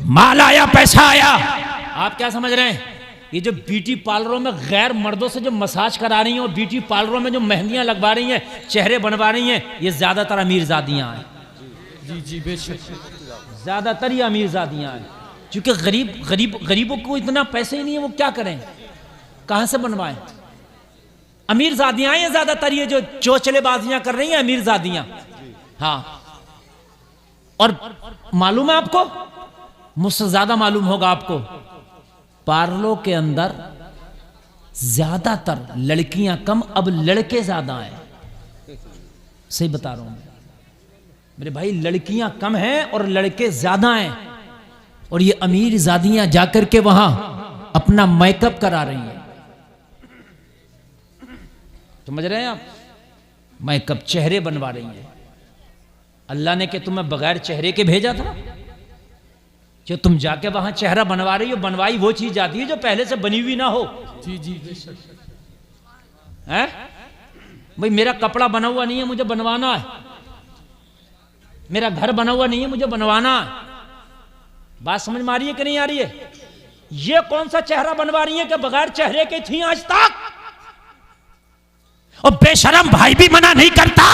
माल आया, पैसा आया। आप क्या समझ रहे हैं? ये जो ब्यूटी पार्लरों में गैर मर्दों से जो मसाज करा रही हैं और ब्यूटी पार्लरों में जो मेहंदियां लगवा रही हैं, चेहरे बनवा रही हैं, ये ज्यादातर अमीरजादियां हैं। जी जी बेशक, ज्यादातर ये अमीरजादियां हैं, क्योंकि गरीबों को इतना पैसे ही नहीं है, वो क्या करें, कहां से बनवाएं। अमीरजादियां हैं ज्यादातर, ये जो चोचलेबाजियां कर रही हैं अमीरजादियां। हाँ, और मालूम है आपको, मुझसे ज्यादा मालूम होगा आपको, पार्लों के अंदर ज्यादातर लड़कियां कम, अब लड़के ज्यादा हैं। सही बता रहा हूं मैं मेरे भाई, लड़कियां कम हैं और लड़के ज्यादा हैं। और ये अमीर जादियां जाकर के वहां अपना मेकअप करा रही हैं। समझ रहे हैं आप? मेकअप, चेहरे बनवा रही हैं। अल्लाह ने कि तुम्हें बगैर चेहरे के भेजा था? जो तुम जाके वहां चेहरा बनवा रही हो, बनवाई वो चीज जाती है जो पहले से बनी हुई ना हो। जी जी बेशक। है भाई, मेरा कपड़ा बना हुआ नहीं है, मुझे बनवाना है। मेरा घर बना हुआ नहीं है, मुझे बनवाना है। बात समझ में आ रही है कि नहीं आ रही है? ये कौन सा चेहरा बनवा रही है कि बगैर चेहरे के थी आज तक? और बेशरम भाई भी मना नहीं करता,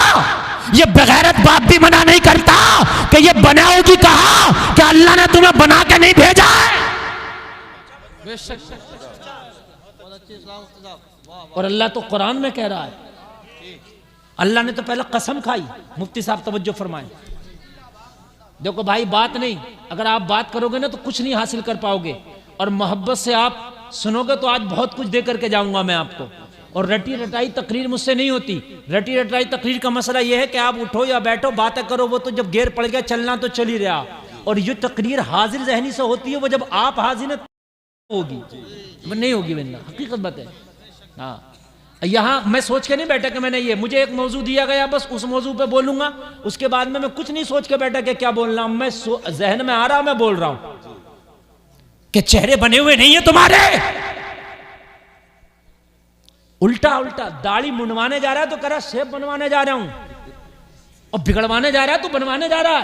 ये बेगैरत बाप भी मना नहीं करता कि ये बनाओगी कहा कि अल्लाह ने तुम्हें बना के नहीं भेजा है। बेशक। और अल्लाह तो कुरान में कह रहा है, अल्लाह ने तो पहले कसम खाई। मुफ्ती साहब तवज्जो फरमाएं। देखो भाई, बात नहीं, अगर आप बात करोगे ना तो कुछ नहीं हासिल कर पाओगे, और मोहब्बत से आप सुनोगे तो आज बहुत कुछ दे करके जाऊंगा मैं आपको। और रटी रटाई तकरीर मुझसे नहीं होती। रटी रटाई तकरीर का मसला यह है कि आप उठो या बैठो, बातें करो, वो तो जब गेर पड़ गया चलना तो चल ही रहा। और ये तकरीर हाजिर जहनी से होती है, वो जब आप हाजिर होगी, वो नहीं होगी वरना हकीकत बात है। हाँ, यहाँ मैं सोच के नहीं बैठा कि मैंने ये, मुझे एक मौजू दिया गया, बस उस मौजू पे बोलूंगा, उसके बाद में मैं कुछ नहीं सोच के बैठा कि क्या बोलना हूं। मैं जहन में आ रहा, मैं बोल रहा हूं कि चेहरे बने हुए नहीं है तुम्हारे। उल्टा उल्टा दाढ़ी मुंडवाने जा रहा है तो कह रहा शेप बनवाने जा रहा हूं, और बिगड़वाने जा रहा है तो बनवाने जा रहा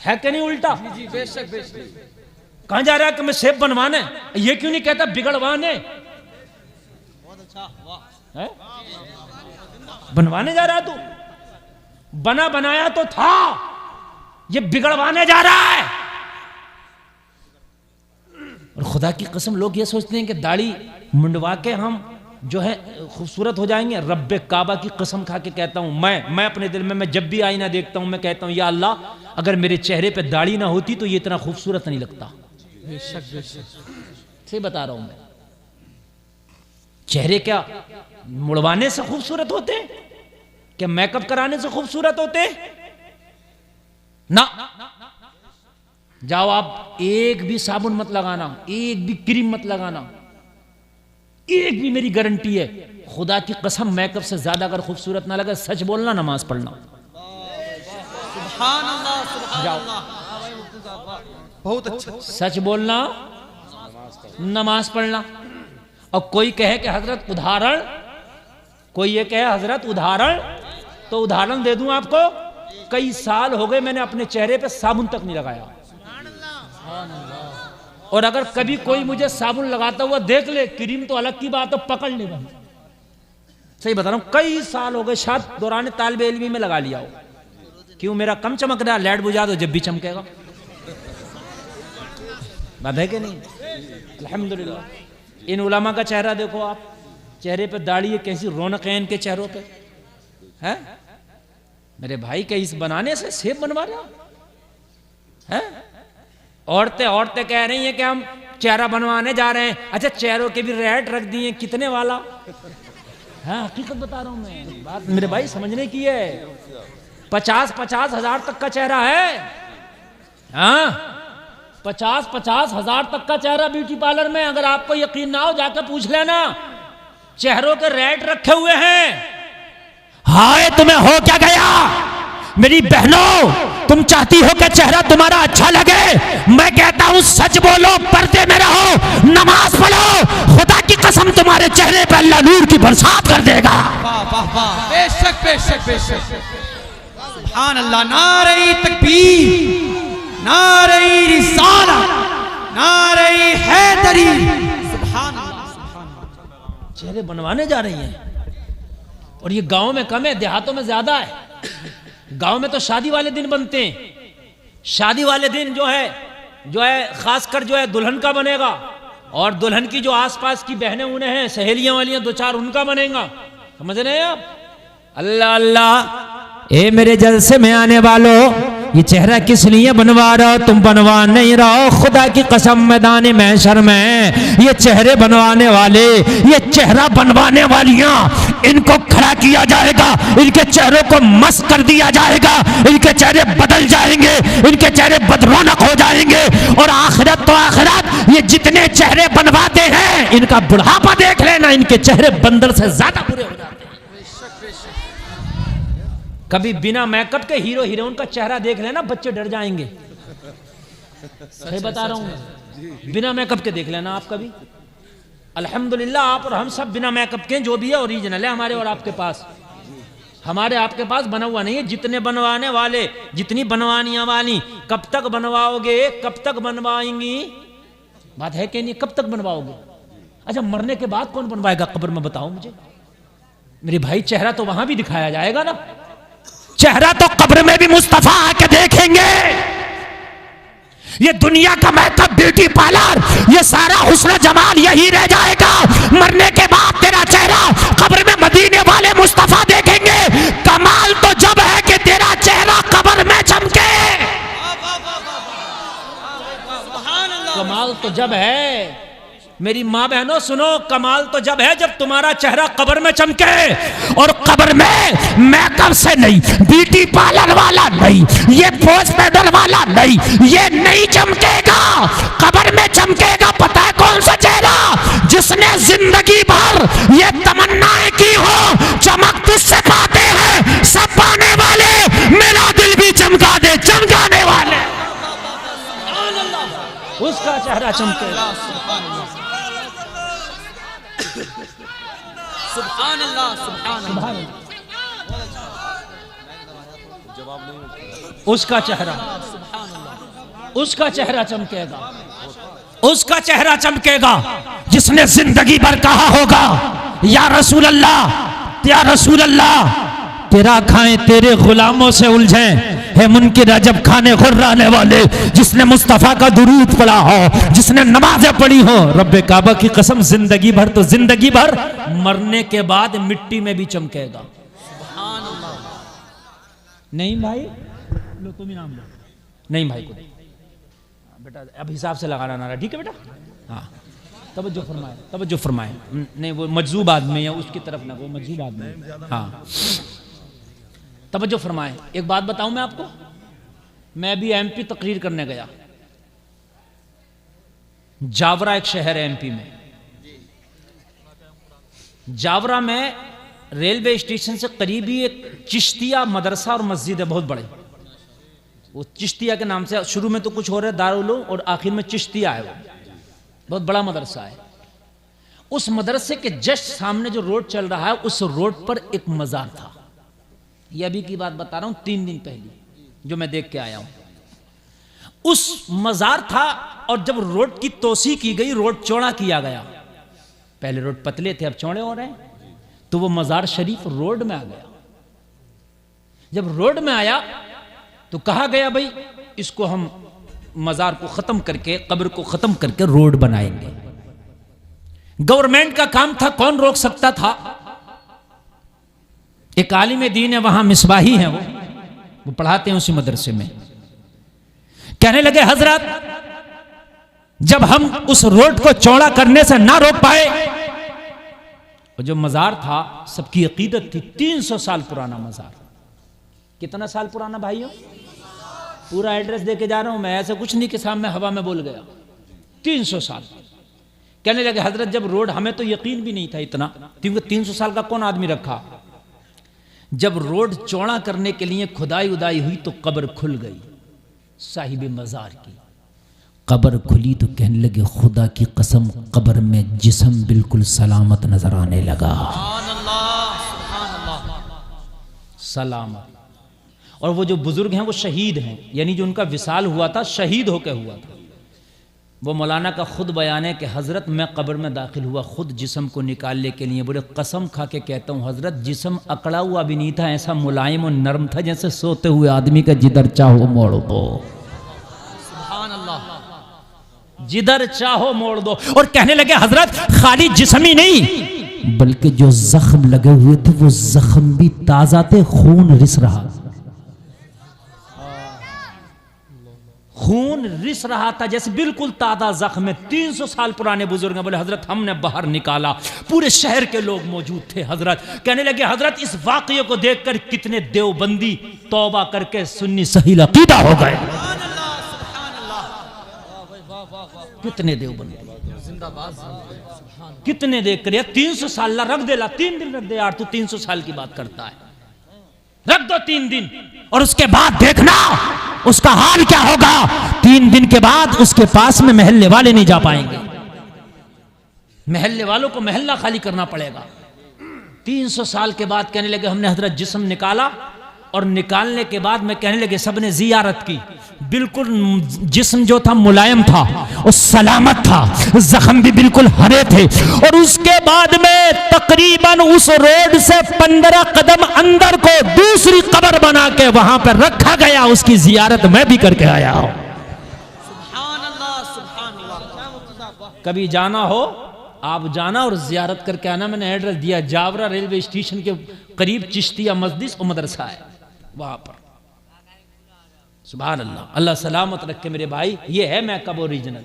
है कि नहीं? उल्टा। जी बेशक बेशक। कहां जा रहा है कि मैं शेप बनवाने, ये क्यों नहीं कहता बिगड़वाने? है? बनवाने जा रहा है तू, बना बनाया तो था, ये बिगड़वाने जा रहा है। और खुदा की कसम लोग ये सोचते हैं कि दाढ़ी मुंडवा के हम जो है खूबसूरत हो जाएंगे। रब्बे काबा की कसम खा के कहता हूं, मैं अपने दिल में, मैं जब भी आईना देखता हूं मैं कहता हूं, या अल्लाह, अगर मेरे चेहरे पे दाढ़ी ना होती तो ये इतना खूबसूरत नहीं लगता। बेशक बेशक। सही बता रहा हूं मैं। चेहरे क्या मुड़वाने से खूबसूरत होते हैं? क्या मेकअप कराने से खूबसूरत होते हैं? ना। जाओ आप, एक भी साबुन मत लगाना, एक भी क्रीम मत लगाना, एक भी, मेरी गारंटी है खुदा की कसम, मेकअप से ज्यादा अगर खूबसूरत ना लगे, सच बोलना, नमाज पढ़ना। सुभान अल्लाह, सुभान अल्लाह। बहुत अच्छा। सच बोलना, नमाज पढ़ना। और कोई कहे कि हजरत उदाहरण, कोई ये कहे हजरत उदाहरण, तो उदाहरण दे दूं आपको। कई साल हो गए मैंने अपने चेहरे पे साबुन तक नहीं लगाया, और अगर कभी कोई मुझे साबुन लगाता हुआ देख ले, क्रीम तो अलग की बात है, पकड़ ले भाई। सही बता रहा हूं, कई साल हो गए, शायद दौरान तालिबे इल्मी में लगा लिया हो। क्यों? मेरा कम चमक रहा, लाइट बुझा दो जब भी चमकेगा। बात है कि नहीं? अल्हम्दुलिल्लाह। इन उलमा का चेहरा देखो आप, चेहरे पे दाढ़ी है, कैसी रौनक है इनके चेहरों पे, है? मेरे भाई, क्या इस बनाने से सेब बनवा रहा है? औरतें कह रही हैं कि हम चेहरा बनवाने जा रहे हैं। अच्छा, चेहरों के भी रेट रख दिए, कितने वाला? हाँ, हकीकत बता रहा हूं मैं, बात मेरे भाई समझने की है। 50-50 हजार तक का चेहरा है। हाँ, 50-50 हजार तक का चेहरा ब्यूटी पार्लर में। अगर आपको यकीन ना हो, जाकर पूछ लेना, चेहरों के रेट रखे हुए हैं। हाय, तुम्हें हो क्या गया मेरी बहनों? तुम चाहती हो कि चेहरा तुम्हारा अच्छा लगे? मैं कहता हूं सच बोलो, पर्दे में रहो, नमाज पढ़ो, खुदा की कसम तुम्हारे चेहरे पर अल्लाह नूर की बरसात कर देगा। वाह वाह वाह, बेशक बेशक बेशक। सुभान अल्लाह। नारे तकबीर, नारे चेहरे बनवाने जा रही हैं। और ये गांव में कम है, देहातों में ज्यादा है। गांव में तो शादी वाले दिन बनते हैं। शादी वाले दिन जो है खासकर जो है दुल्हन का बनेगा, और दुल्हन की जो आसपास की बहनें उन्हें हैं, सहेलियां वालियां दो चार, उनका बनेगा। समझ रहे हैं आप? अल्लाह अल्लाह, ए मेरे जलसे में आने वालों, ये चेहरा किस लिए बनवा रहे हो? तुम बनवा नहीं रहो, खुदा की कसम मैदान महशर में ये चेहरे बनवाने वाले, ये चेहरा बनवाने वालियां, इनको खड़ा किया जाएगा, इनके चेहरों को मस्त कर दिया जाएगा, इनके चेहरे बदल जाएंगे, इनके चेहरे बदरौनक हो जाएंगे। और आखिरत तो आखिरत, ये जितने चेहरे बनवाते हैं, इनका बुढ़ापा देख लेना, इनके चेहरे बंदर से ज्यादा बुरे हो जाते हैं। कभी बिना मेकअप के हीरो हीरोइन का चेहरा देख लेना, बच्चे डर जाएंगे। सही बता रहा हूं, बिना मेकअप के देख लेना आप कभी। अल्हम्दुलिल्लाह आप और हम सब बिना मेकअप के जो भी है ओरिजिनल है हमारे और आपके पास। हमारे आपके पास बना हुआ नहीं है। जितने बनवाने वाले, जितनी बनवानियां वाली, कब तक बनवाओगे, कब तक बनवाएंगी? बात है कि नहीं? कब तक बनवाओगे? अच्छा, मरने के बाद कौन बनवाएगा कब्र में? बताओ मुझे मेरे भाई। चेहरा तो वहां भी दिखाया जाएगा ना, चेहरा तो कब्र में भी मुस्तफा आके देखेंगे। ये दुनिया का मेकअप, ब्यूटी पार्लर, ये सारा हुस्न जमाल यही रह जाएगा। मरने के बाद तेरा चेहरा कब्र में मदीने वाले मुस्तफा देखेंगे। कमाल तो जब है कि तेरा चेहरा कब्र में चमके। कमाल तो जब है, मेरी माँ बहनों सुनो, कमाल तो जब है जब तुम्हारा चेहरा कब्र में चमके। और कब्र में मेकअप से नहीं, ब्यूटी पार्लर वाला नहीं, ये पोज पाउडर वाला नहीं, ये नहीं चमकेगा। कब्र में चमकेगा पता है कौन सा चेहरा? जिसने जिंदगी भर ये तमन्नाएं की हो, चमक तुझसे पाते हैं सब पाने वाले, मेरा दिल भी चमका दे चमकाने वाले, उसका चेहरा चमकेगा। सुभान अल्लाह, सुभान अल्लाह। उसका चेहरा, उसका चेहरा चमकेगा, उसका चेहरा चमकेगा जिसने जिंदगी भर कहा होगा, या रसूल अल्लाह, या रसूल अल्लाह, तेरा खाएं तेरे गुलामों से उलझे है मुनकिर अजब खाने खुर्राने वाले। जिसने मुस्तफा का दुरूद पढ़ा हो, जिसने नमाजें पढ़ी हो, रब्बे काबा की कसम जिंदगी भर तो जिंदगी भर, मरने के बाद मिट्टी में भी चमकेगा। नहीं भाई, लो तुम ही नाम लो। नहीं भाई को बेटा, अब हिसाब से लगाना नारा, ठीक है बेटा? हाँ, तवज्जो फरमाए, तवज्जो फरमाए। नहीं वो मजजूब आदमी है, उसकी तरफ ना, वो मजजूब आदमी है। हाँ, तवज्जो फरमाए। एक बात बताऊं मैं आपको, मैं अभी एमपी तकरीर करने गया। जावरा एक शहर है एमपी में। जावरा में रेलवे स्टेशन से करीब ही एक चिश्तिया मदरसा और मस्जिद है, बहुत बड़े। वो चिश्तिया के नाम से शुरू में तो कुछ हो रहा है, दारुल उलूम, और आखिर में चिश्तिया है। वो बहुत बड़ा मदरसा है। उस मदरसे के जस्ट सामने जो रोड चल रहा है, उस रोड पर एक मजार था। ये अभी की बात बता रहा हूं, 3 दिन पहले जो मैं देख के आया हूं। उस मजार था, और जब रोड की तोसी की गई, रोड चौड़ा किया गया, पहले रोड पतले थे अब चौड़े हो रहे हैं, तो वो मजार शरीफ रोड में आ गया। जब रोड में आया तो कहा गया भाई इसको हम मजार को खत्म करके, कब्र को खत्म करके रोड बनाएंगे। गवर्नमेंट का काम था, कौन रोक सकता था? एक आलिम दीन है वहां, मिसबाही है, वो पढ़ाते हैं उसी मदरसे में। कहने लगे हजरत, जब हम उस रोड को चौड़ा करने से ना रोक पाए, और जो मजार था सबकी अकीदत थी, 300 साल पुराना मजार। कितना साल पुराना भाइयों? पूरा एड्रेस देके जा रहा हूं मैं, ऐसा कुछ नहीं कि सामने हवा में बोल गया। 300 साल। कहने लगे हजरत, जब रोड, हमें तो यकीन भी नहीं था इतना, क्योंकि 300 साल का कौन आदमी रखा। जब रोड चौड़ा करने के लिए खुदाई उदाई हुई तो कब्र खुल गई साहिब मजार की। कब्र खुली तो कहने लगे खुदा की कसम, कब्र में जिस्म बिल्कुल सलामत नजर आने लगा। सलामत। और वो जो बुजुर्ग हैं वो शहीद हैं, यानी जो उनका विसाल हुआ था शहीद होकर हुआ था। वो मौलाना का खुद बयान है कि हज़रत मैं कब्र में दाखिल हुआ खुद जिस्म को निकालने के लिए, बोले कसम खा के कहता हूँ हज़रत जिस्म अकड़ा हुआ भी नहीं था, ऐसा मुलायम और नरम था जैसे सोते हुए आदमी का जिधर चाहो मोड़ दो, सुभान अल्लाह, जिधर चाहो मोड़ दो। और कहने लगे हज़रत खाली जिस्म ही नहीं बल्कि जो जख्म लगे हुए थे वो जख्म भी ताज़ा थे, खून रिस रहा, खून रिस रहा था जैसे बिल्कुल ताज़ा जख्म है। 300 साल पुराने बुजुर्ग बोले हजरत हमने बाहर निकाला, पूरे शहर के लोग मौजूद थे। हजरत कहने लगे हजरत इस वाक़ये को देखकर कितने देवबंदी तौबा करके सुन्नी सही अकीदा हो गए, कितने देवबंदी, कितने देख कर 300 साल रख दे ला, 3 दिन रख दे यार, तू 300 साल की बात करता है, रख दो 3 दिन और उसके बाद देखना उसका हाल क्या होगा। 3 दिन के बाद उसके पास में महल्ले वाले नहीं जा पाएंगे, महल्ले वालों को महल्ला खाली करना पड़ेगा। 300 साल के बाद कहने लगे हमने हजरत जिस्म निकाला और निकालने के बाद में कहने लगे सबने जियारत की, बिल्कुल जिस्म जो था मुलायम था और सलामत था, जख्म भी बिल्कुल हरे थे। और उसके बाद में तकरीबन उस रोड से 15 कदम अंदर को दूसरी कब्र बना के वहां पर रखा गया, उसकी जियारत मैं भी करके आया हूं। कभी जाना हो आप जाना और जियारत करके आना। मैंने एड्रेस दिया, जावरा रेलवे स्टेशन के करीब चिश्तिया मस्जिद और मदरसा है वहां पर। सुभान अल्लाह, अल्लाह सलामत रखे मेरे भाई। ये है मैकअप ओरिजिनल,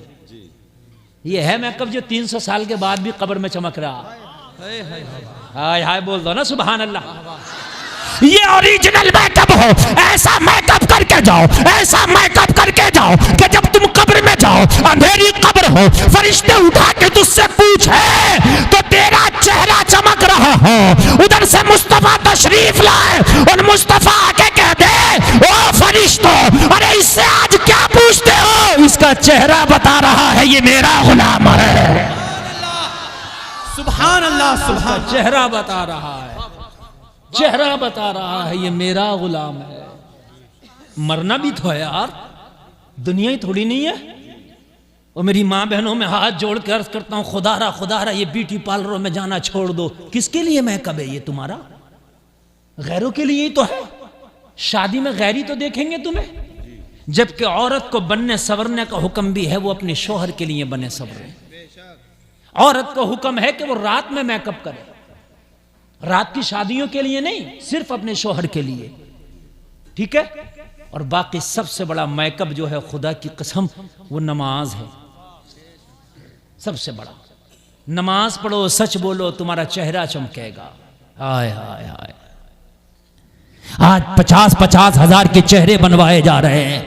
ये है मैकअप जो 300 साल के बाद भी कब्र में चमक रहा। हाय हाय बोल दो ना सुभान अल्लाह। ये ओरिजिनल मैकअप हो, ऐसा मैकअप करके जाओ, ऐसा मैकअप करके जाओ कि जब तुम कब्र में जाओ, अंधेरी कब्र हो, फरिश्ते उठा के तुझसे पूछे तो तेरा चेहरा चमक रहा हो। उधर से मुस्तफा तशरीफ लाए और मुस्तफा आके कह दे ओ फरिश्तों, अरे इससे आज क्या पूछते हो? इसका चेहरा बता रहा है ये मेरा गुलाम है। सुभान अल्लाह, सुभान, चेहरा बता रहा है, चेहरा बता रहा है ये मेरा गुलाम है। मरना भी तो है यार, दुनिया ही थोड़ी नहीं है। और मेरी माँ बहनों में हाथ जोड़ के अर्ज करता हूँ खुदा रहा ये ब्यूटी पार्लरों में जाना छोड़ दो। किसके लिए मैकअप है ये तुम्हारा? गैरों के लिए ही तो है। शादी में गैरी तो देखेंगे तुम्हें, जबकि औरत को बनने संवरने का हुक्म भी है, वो अपने शोहर के लिए बने संवरे। औरत को हुक्म है कि वो रात में मेकअप करे, रात की शादियों के लिए नहीं, सिर्फ अपने शोहर के लिए, ठीक है। और बाकी सबसे बड़ा मेकअप जो है खुदा की कसम वो नमाज है। सबसे बड़ा नमाज पढ़ो, सच बोलो, तुम्हारा चेहरा चमकेगा। हाय हाय हाय, आज 50-50 हजार के चेहरे बनवाए जा रहे हैं।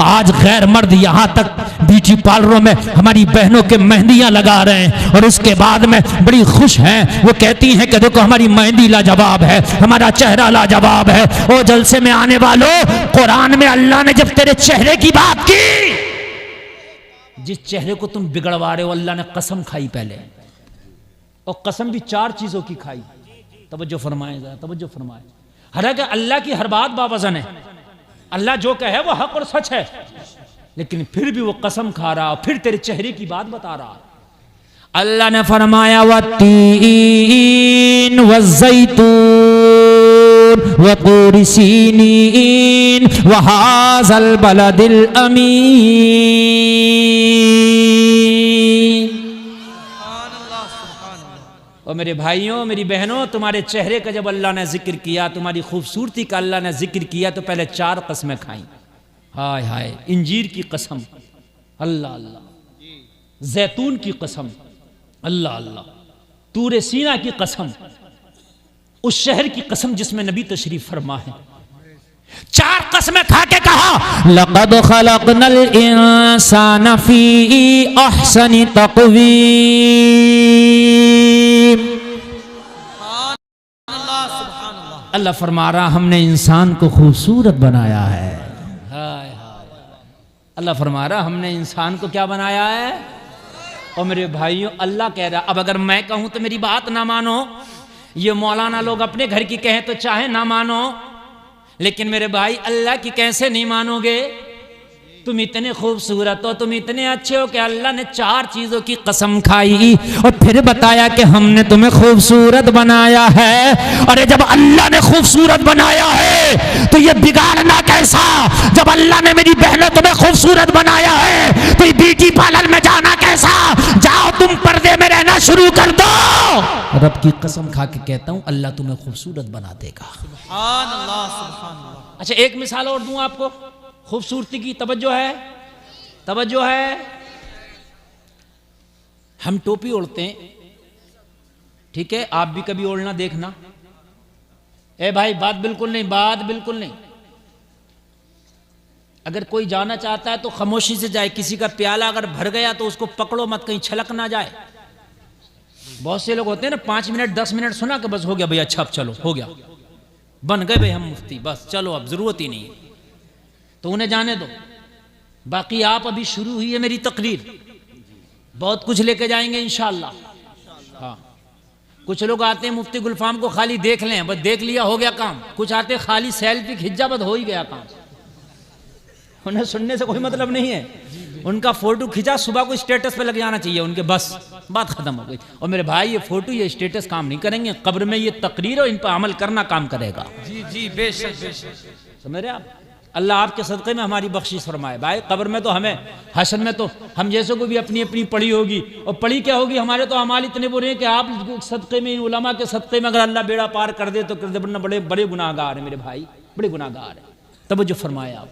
आज गैर मर्द यहां तक ब्यूटी पार्लरों में हमारी बहनों के मेहंदियां लगा रहे हैं और उसके बाद में बड़ी खुश हैं। वो कहती हैं कि देखो हमारी मेहंदी लाजवाब है, हमारा चेहरा लाजवाब है। ओ जलसे में आने वालों, कुरान में अल्लाह ने जब तेरे चेहरे की बात की, जिस चेहरे को तुम बिगड़वा रहे हो, अल्लाह ने कसम खाई पहले, और कसम भी 4 चीजों की खाई। तवज्जो फरमाए, तवज्जो फरमाए। हालांकि अल्लाह की हर बात बावजन है, अल्लाह जो कहे वो हक और सच है, लेकिन फिर भी वो कसम खा रहा, फिर तेरे चेहरे की बात बता रहा। अल्लाह ने फरमाया वत्तीन वज़्ज़ैतून वतूर सीनीन वहाज़ल बलदिल अमीन। और मेरे भाइयों, मेरी बहनों, तुम्हारे चेहरे का जब अल्लाह ने जिक्र किया, तुम्हारी खूबसूरती का अल्लाह ने जिक्र किया, तो पहले 4 कसमें खाई। हाय हाय, इंजीर की कसम, अल्लाह अल्लाह, जैतून की कसम, अल्लाह अल्लाह, तूरे सीना की कसम, उस शहर की कसम जिसमें नबी तशरीफ फरमा है। 4 कसमें खा के कहा लक़द खलक़नल इंसान फी अहसनि तक़वीम। अल्लाह फरमा रहा हमने इंसान को खूबसूरत बनाया है। हाय हाय, अल्लाह फरमा रहा हमने इंसान को क्या बनाया है। और मेरे भाइयों, अल्लाह कह रहा, अब अगर मैं कहूं तो मेरी बात ना मानो, ये मौलाना लोग अपने घर की कहें तो चाहे ना मानो, लेकिन मेरे भाई अल्लाह की कैसे नहीं मानोगे। तुम इतने खूबसूरत हो, तुम इतने अच्छे हो कि अल्लाह ने 4 चीजों की कसम खाई और फिर बताया कि हमने तुम्हें खूबसूरत बनाया है। और जब अल्लाह ने खूबसूरत बनाया है तो ये बिगाड़ना कैसा? जब अल्लाह ने मेरी बहनों तुम्हें खूबसूरत बनाया है तो ये ब्यूटी पार्लर में जाना कैसा? जाओ तुम पर्दे में रहना शुरू कर दो। रब की कसम खा के कहता हूं अल्लाह तुम्हें खूबसूरत बना देगा। सुभान अल्लाह, सुभान अल्लाह। अच्छा, एक मिसाल और दूं आपको खूबसूरती की। तवज्जो है, तवज्जो है। हम टोपी ओढ़ते हैं, ठीक है, आप भी कभी ओढ़ना देखना। ए भाई, बात बिल्कुल नहीं, बात बिल्कुल नहीं। अगर कोई जाना चाहता है तो खामोशी से जाए। किसी का प्याला अगर भर गया तो उसको पकड़ो मत, कहीं छलक ना जाए। बहुत से लोग होते हैं ना, 5 मिनट 10 मिनट सुना कि बस हो गया भाई, अच्छा अब चलो, हो गया, बन गए भाई हम मुफ्ती, बस चलो अब जरूरत ही नहीं है, तो उन्हें जाने दो। बाकी आप अभी शुरू हुई है मेरी तकरीर, बहुत कुछ लेके जाएंगे इंशाअल्लाह। हाँ, कुछ लोग आते हैं मुफ्ती गुलफाम को खाली देख लें, बस देख लिया हो गया काम। कुछ आते खाली सेल्फी खिंचा, बस हो ही गया काम। उन्हें सुनने से कोई मतलब नहीं है। उनका फोटो खिंचा, सुबह को स्टेटस पे लग जाना चाहिए उनके, बस बात खत्म हो गई। और मेरे भाई, ये फोटो ये स्टेटस काम नहीं करेंगे, कब्र में ये तकरीर और इन पर अमल करना काम करेगा। जी जी, बेशक बेशक। समझ रहे आप? अल्लाह आपके सदक़े में हमारी बख्शिश फरमाए। भाई कब्र में तो हमें, हश्र में तो हम जैसों को भी अपनी अपनी पड़ी होगी। और पड़ी क्या होगी? हमारे तो अमाल इतने बुरे हैं कि आप सदक़े में, इन उलमा के सदक़े में अगर अल्लाह बेड़ा पार कर दे तो कर दे, वरना बड़े बड़े गुनाहगार हैं मेरे भाई, बड़े गुनाहगार हैं। तब जो फरमाया आप,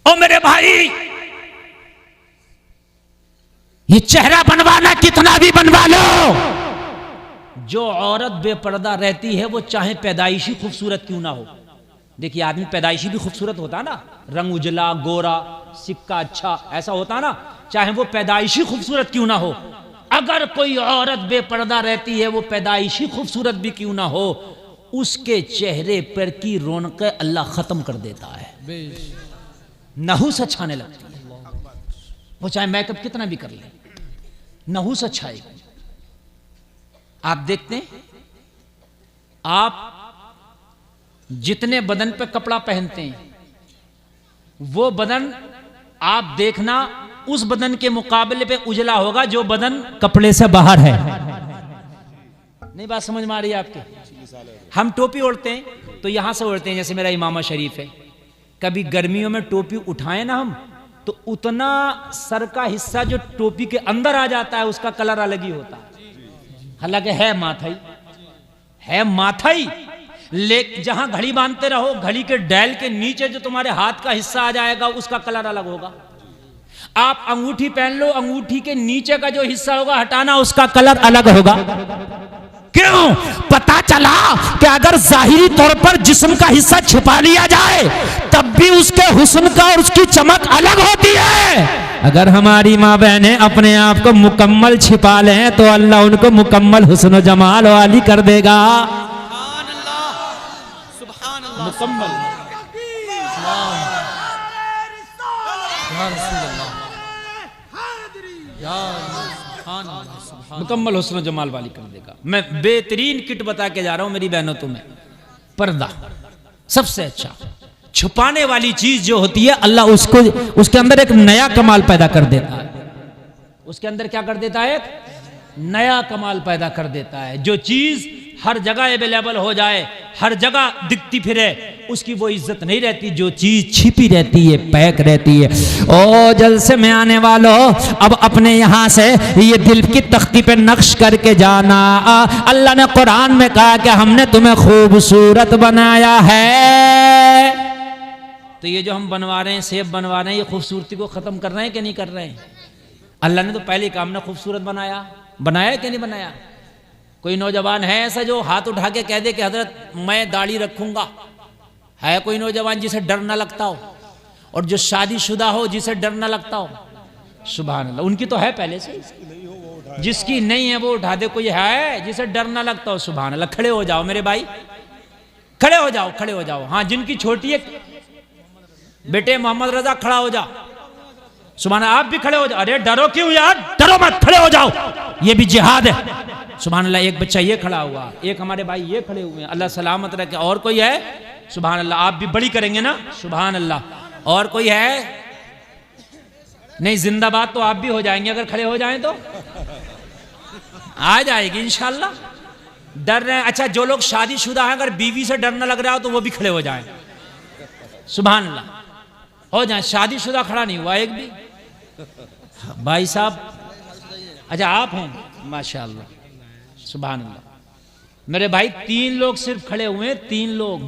ओ मेरे भाई, ये चेहरा बनवाना कितना भी बनवा लो, जो औरत बेपर्दा रहती है वो चाहे पैदाइशी खूबसूरत क्यों ना हो। देखिए, आदमी पैदाइशी भी खूबसूरत होता ना, रंग उजला, गोरा, सिक्का अच्छा, ऐसा होता ना, चाहे वो पैदाइशी खूबसूरत क्यों ना हो। अगर कोई औरत बेपर्दा रहती है, वो पैदाइशी खूबसूरत भी क्यों ना हो, उसके चेहरे पर की रौनकें अल्लाह खत्म कर देता है, नहुस छाने लगती है। वो चाहे मेकअप कितना भी कर ले, नहुस छाएगी। आप देखते हैं, आप जितने बदन पे कपड़ा पहनते हैं, वो बदन आप देखना उस बदन के मुकाबले पे उजला होगा जो बदन कपड़े से बाहर है। नहीं बात समझ में आ रही है आपके? हम टोपी ओढ़ते हैं तो यहां से ओढ़ते हैं, जैसे मेरा इमामा शरीफ है। कभी गर्मियों में टोपी उठाए ना हम, तो उतना सर का हिस्सा जो टोपी के अंदर आ जाता है उसका कलर अलग ही होता है। हालांकि है माथा ही, है माथा ही, लेकिन जहां घड़ी बांधते रहो, घड़ी के डायल के नीचे जो तुम्हारे हाथ का हिस्सा आ जाएगा उसका कलर अलग होगा। आप अंगूठी पहन लो, अंगूठी के नीचे का जो हिस्सा होगा हटाना, उसका कलर अलग होगा। क्यों? पता चला कि अगर जाहिरी तौर पर जिस्म का हिस्सा छिपा लिया जाए तब भी उसके हुस्न का और उसकी चमक अलग होती है। अगर हमारी माँ बहनें अपने आप को मुकम्मल छिपा लें तो अल्लाह उनको मुकम्मल हुस्न जमाल वाली कर देगा। मुकम्मल मुकम्मल हुस्न जमाल वाली कर देगा। मैं बेहतरीन किट बता के जा रहा हूं मेरी बहनों तुम्हें। पर्दा सबसे अच्छा, छुपाने वाली चीज जो होती है अल्लाह उसको, उसके अंदर एक नया कमाल पैदा कर देता है। उसके अंदर क्या कर देता है? नया कमाल पैदा कर देता है। जो चीज हर जगह अवेलेबल हो जाए, हर जगह दिखती फिरे, उसकी वो इज्जत नहीं रहती। जो चीज छिपी रहती है, पैक रहती है। ओ जलसे में आने वालों, अब अपने यहां से ये दिल की तख्ती पे नक्श करके जाना। अल्लाह ने कुरान में कहा कि हमने तुम्हें खूबसूरत बनाया है। तो ये जो हम बनवा रहे हैं, सेब बनवा रहे हैं, ये खूबसूरती को खत्म कर रहे हैं कि नहीं कर रहे हैं? अल्लाह ने तो पहले काम ने खूबसूरत बनाया, बनाया कि नहीं बनाया? कोई नौजवान है ऐसा जो हाथ उठा के कह दे कि हजरत मैं दाढ़ी रखूंगा? है कोई नौजवान जिसे डर ना लगता हो? और जो शादीशुदा हो जिसे डर ना लगता हो? सुभान अल्लाह, उनकी तो है पहले से। जिसकी नहीं है वो उठा दे। कोई है जिसे डर ना लगता हो? सुभान अल्लाह। खड़े हो जाओ मेरे भाई, खड़े हो जाओ, खड़े हो जाओ। हाँ, जिनकी छोटी है बेटे मोहम्मद रजा, खड़ा हो जा। सुभान अल्लाह। आप भी खड़े हो जाओ। अरे डरो क्यों यार, डरो मत, खड़े हो जाओ, ये भी जिहाद है। सुभान अल्लाह। एक बच्चा ये खड़ा हुआ, एक हमारे भाई ये खड़े हुए हैं, अल्लाह सलामत रखे। और कोई है? सुभान अल्लाह। आप भी बड़ी करेंगे ना? सुभान अल्लाह। और कोई है? नहीं, जिंदाबाद तो आप भी हो जाएंगे अगर खड़े हो जाएं तो। आ जाएगी इंशाल्लाह। डर रहे हैं? अच्छा, जो लोग शादीशुदा हैं अगर बीवी से डर न लग रहा हो तो वो भी खड़े हो जाएं। सुभान अल्लाह, हो जाए। शादीशुदा खड़ा नहीं हुआ एक भी भाई साहब। अच्छा, आप हैं? माशाअल्लाह, सुभान अल्लाह। मेरे भाई 3 लोग सिर्फ खड़े हुए हैं, 3 लोग।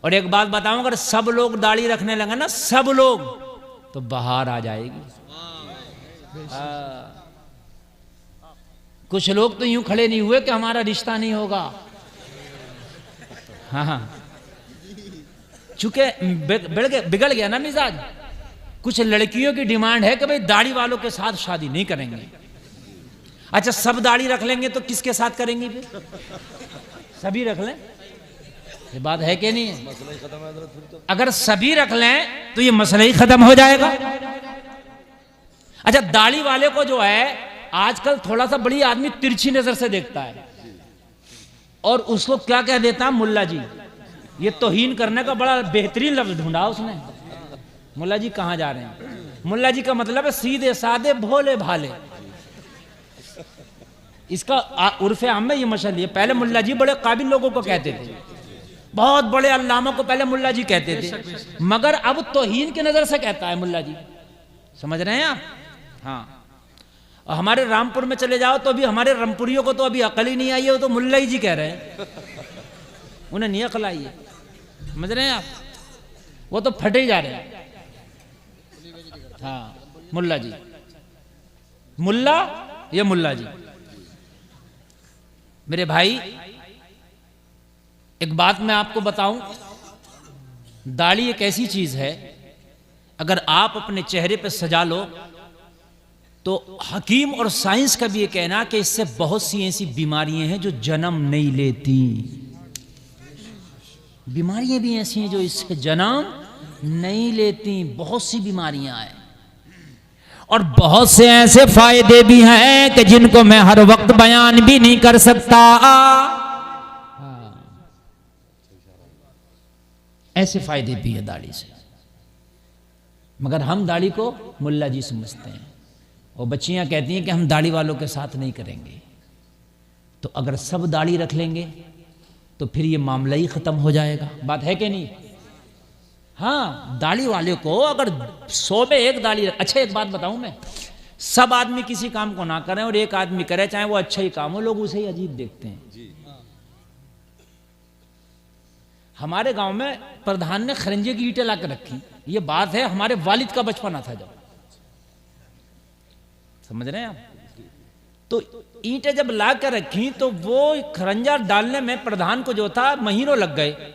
और एक बात बताऊं, अगर सब लोग दाढ़ी रखने लगे ना, सब लोग, तो बाहर आ जाएगी। कुछ लोग तो यूं खड़े नहीं हुए कि हमारा रिश्ता नहीं होगा। हाँ, चूंकि बिगड़ गया ना मिजाज। कुछ लड़कियों की डिमांड है कि भाई दाढ़ी वालों के साथ शादी नहीं करेंगे। अच्छा, सब दाढ़ी रख लेंगे तो किसके साथ करेंगी फिर? सभी रख लें, ये बात है कि नहीं है? अगर सभी रख लें तो ये मसला ही खत्म हो जाएगा। अच्छा, दाढ़ी वाले को जो है आजकल थोड़ा सा बड़ी आदमी तिरछी नजर से देखता है और उसको क्या कह देता है? मुल्ला जी। ये तौहीन करने का बड़ा बेहतरीन लफ्ज ढूंढा उसने। मुल्ला जी कहाँ जा रहे हैं? मुल्ला जी का मतलब है सीधे साधे भोले भाले। इसका उर्फ आम में ये मशहूर है। पहले मुल्ला जी बड़े काबिल लोगों को कहते थे, बहुत बड़े अल्लामा को पहले मुल्ला जी कहते थे, मगर अब तौहीन की नजर से कहता है मुल्ला जी। समझ रहे हैं आप? हाँ। और हमारे रामपुर में चले जाओ तो अभी हमारे रामपुरियों को तो अभी अकल ही नहीं आई है, वो तो मुल्ला ही जी कह रहे हैं, उन्हें नहीं अकल आई है। समझ रहे हैं आप? वो तो फटे ही जा रहे हैं। हाँ, मुल्ला जी, मुल्ला या मुल्ला जी। मेरे भाई, एक बात मैं आपको बताऊं, दाढ़ी एक ऐसी चीज है, अगर आप अपने चेहरे पे सजा लो तो हकीम और साइंस का भी ये कहना कि इससे बहुत सी ऐसी बीमारियां हैं जो जन्म नहीं लेती। बीमारियां भी ऐसी हैं जो इससे जन्म नहीं लेती, बहुत सी बीमारियां हैं। और बहुत से ऐसे फायदे भी हैं कि जिनको मैं हर वक्त बयान भी नहीं कर सकता। ऐसे फायदे भी है दाढ़ी से, मगर हम दाढ़ी को मुल्ला जी समझते हैं। और बच्चियां कहती हैं कि हम दाढ़ी वालों के साथ नहीं करेंगे। तो अगर सब दाढ़ी रख लेंगे तो फिर ये मामला ही खत्म हो जाएगा। बात है कि नहीं? हाँ, दाढ़ी वाले को अगर 100 में 1 दाढ़ी। अच्छा, एक बात बताऊं मैं, सब आदमी किसी काम को ना करें और एक आदमी करे, चाहे वो अच्छा ही काम हो, लोग उसे ही अजीब देखते हैं। हमारे गांव में प्रधान ने खरंजे की ईंटें लाकर रखी। ये बात है हमारे वालिद का बचपना था जब। समझ रहे हैं आप? तो ईंटें जब ला कर रखी तो वो खरंजा डालने में प्रधान को जो था महीनों लग गए।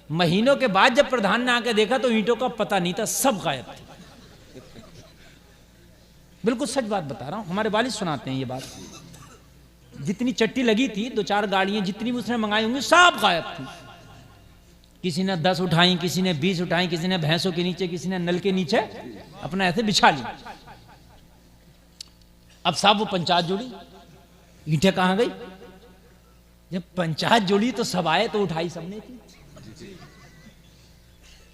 महीनों के बाद जब प्रधान ने आके देखा तो ईंटों का पता नहीं था, सब गायब थे। बिल्कुल सच बात बता रहा हूं, हमारे वालिद सुनाते हैं ये बात। जितनी चट्टी लगी थी, 2-4 गाड़ियां जितनी भी उसने मंगाई होंगी, सब गायब थी। किसी ने 10 उठाई, किसी ने 20 उठाई, किसी ने भैंसों के नीचे, किसी ने नल के नीचे अपना ऐसे बिछा ली। अब साहब वो पंचायत जुड़ी, ईंटें कहां गई? जब पंचायत जुड़ी तो सब आए तो उठाई सबने थी।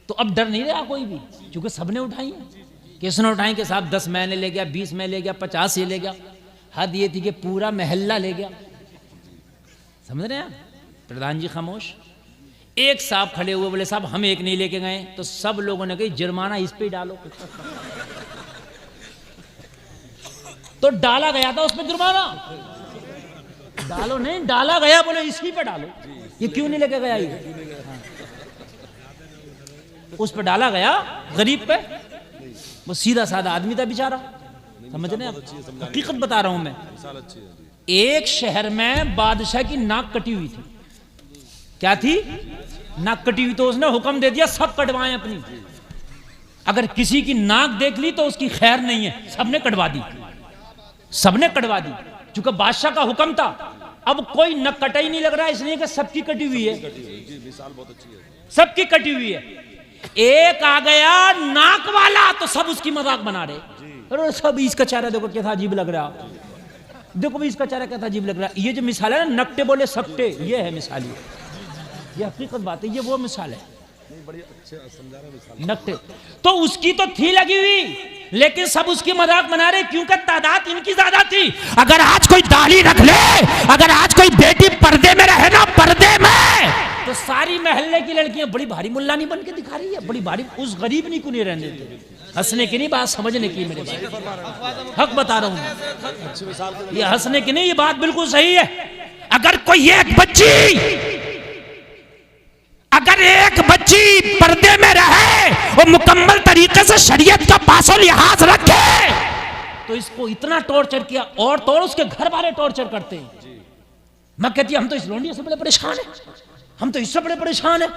तो अब डर नहीं रहा कोई भी, क्योंकि सबने उठाई है। किसने उठाई कि साहब 10 मैंने ले गया, 20 में ले गया, 50 ये ले गया। हद ये थी कि पूरा महल्ला ले गया। समझ रहे हैं आप? प्रधान जी खामोश। एक साहब खड़े हुए, बोले साहब हम एक नहीं लेके गए। तो सब लोगों ने कही जुर्माना इस पे डालो। तो डाला गया था उसमें जुर्माना। डालो नहीं, डाला गया, बोले इसी पे डालो। ये क्यों नहीं लेके गया? ये उस पे डाला गया, गरीब पे। वो सीधा साधा आदमी था बेचारा। समझ रहे हैं? हकीकत बता रहा हूं मैं। एक शहर में बादशाह की नाक कटी हुई थी। क्या थी? नाक कटी हुई। तो उसने हुक्म दे दिया सब कटवाएं अपनी। अगर किसी की नाक देख ली तो उसकी खैर नहीं है। सबने कटवा दी, सबने कटवा दी, क्योंकि बादशाह का हुक्म था। अब कोई नक कटा ही नहीं लग रहा, इसलिए कि सबकी कटी हुई है। सबकी कटी हुई है। एक आ गया नाक वाला तो सब उसकी मजाक बना रहे। अरे सब इसका चेहरा देखो कैसा अजीब लग रहा, देखो भी इसका चेहरा कैसा अजीब लग रहा। ये जो मिसाल है ना, नकटे बोले सबटे, ये है मिसाल। ये हकीकत बात है, ये वो मिसाल है। नकटे तो उसकी तो थी लगी हुई, लेकिन सब उसकी मजाक बना रहे क्योंकि तादाद इनकी ज्यादा थी। अगर आज कोई दाढ़ी रख ले, अगर आज कोई बेटी पर्दे में रहे ना, पर्दे में, तो सारी महल्ले की लड़कियां बड़ी भारी मुल्लानी बन के दिखा रही है, बड़ी भारी। उस गरीब नहीं को नहीं रहने देते। हंसने की नहीं, बात समझने की मेरे भाई, हक बता रहा हूं, ये हंसने की नहीं, ये बात बिल्कुल सही है। अगर कोई एक बच्ची पर्दे में रहे और मुकम्मल तरीके से शरीयत का पासो लिहाज रखे, तो इसको इतना टॉर्चर किया, और तो और उसके घर वाले टॉर्चर करते हैं। मैं कहती हम तो इस लोंडियों से बड़े परेशान है, हम तो इससे बड़े परेशान है,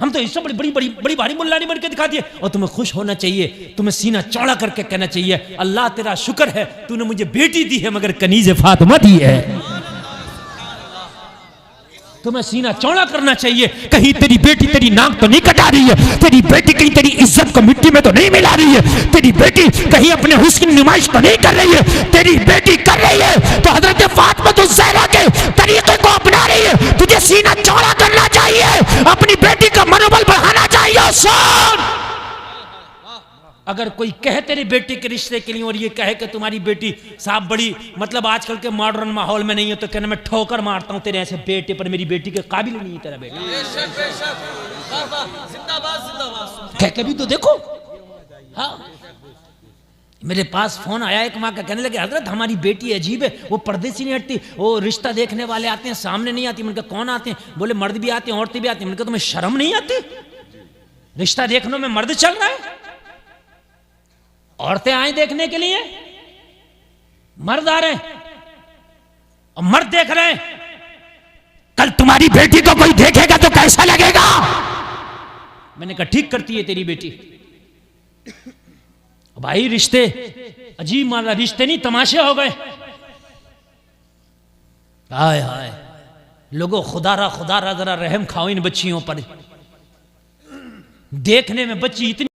हम तो इससे बड़ी बड़ी बड़ी बड़ी भारी मुल्लानी बन के दिखाती है। और तुम्हें खुश होना चाहिए, तुम्हें सीना चौड़ा करके कहना चाहिए अल्लाह तेरा शुक्र है तूने मुझे बेटी दी है मगर कनीज़ फातिमा दी है। तुम्हें सीना चौड़ा करना चाहिए, कहीं तेरी बेटी तेरी नाक तो नहीं कटा रही है, तेरी बेटी कहीं तेरी इज्जत को मिट्टी में तो नहीं मिला रही है, तेरी बेटी कहीं अपने हुस्न की नुमाइश तो नहीं कर रही है। तेरी बेटी कर रही है तो हजरत फातिमा तो ज़हरा के तरीके को अपना रही है। तुझे सीना चौड़ा करना चाहिए, अपनी बेटी का मनोबल बढ़ाना चाहिए। सुन, अगर कोई कहे तेरी बेटी के रिश्ते के लिए और ये कहे कि तुम्हारी बेटी साहब बड़ी मतलब आजकल के मॉडर्न माहौल में नहीं है, तो कहना मैं ठोकर मारता हूं तेरे ऐसे बेटे पर, मेरी बेटी के काबिल नहीं है तेरा बेटा। कह के भी तो देखो। हाँ, मेरे पास फोन आया एक माँ का, कहने लगे हजरत हमारी बेटी अजीब है, वो पर्दे से नहीं हटती, वो रिश्ता देखने वाले आते हैं सामने नहीं आती। मैंने कहा कौन आते हैं? बोले मर्द भी आते हैं औरतें भी आती हैं। मैंने कहा तुम्हें शर्म नहीं आती? रिश्ता देखने में मर्द चल रहा है, औरतें आए देखने के लिए, मर्द आ रहे हैं और मर्द देख रहे हैं। कल तुम्हारी बेटी को कोई देखेगा तो कैसा लगेगा? मैंने कहा ठीक करती है तेरी बेटी। भाई रिश्ते अजीब माना, रिश्ते नहीं तमाशे हो गए। हाय हाय लोगों, खुदारा जरा रहम खाओ इन बच्चियों पर। देखने में बच्ची इतनी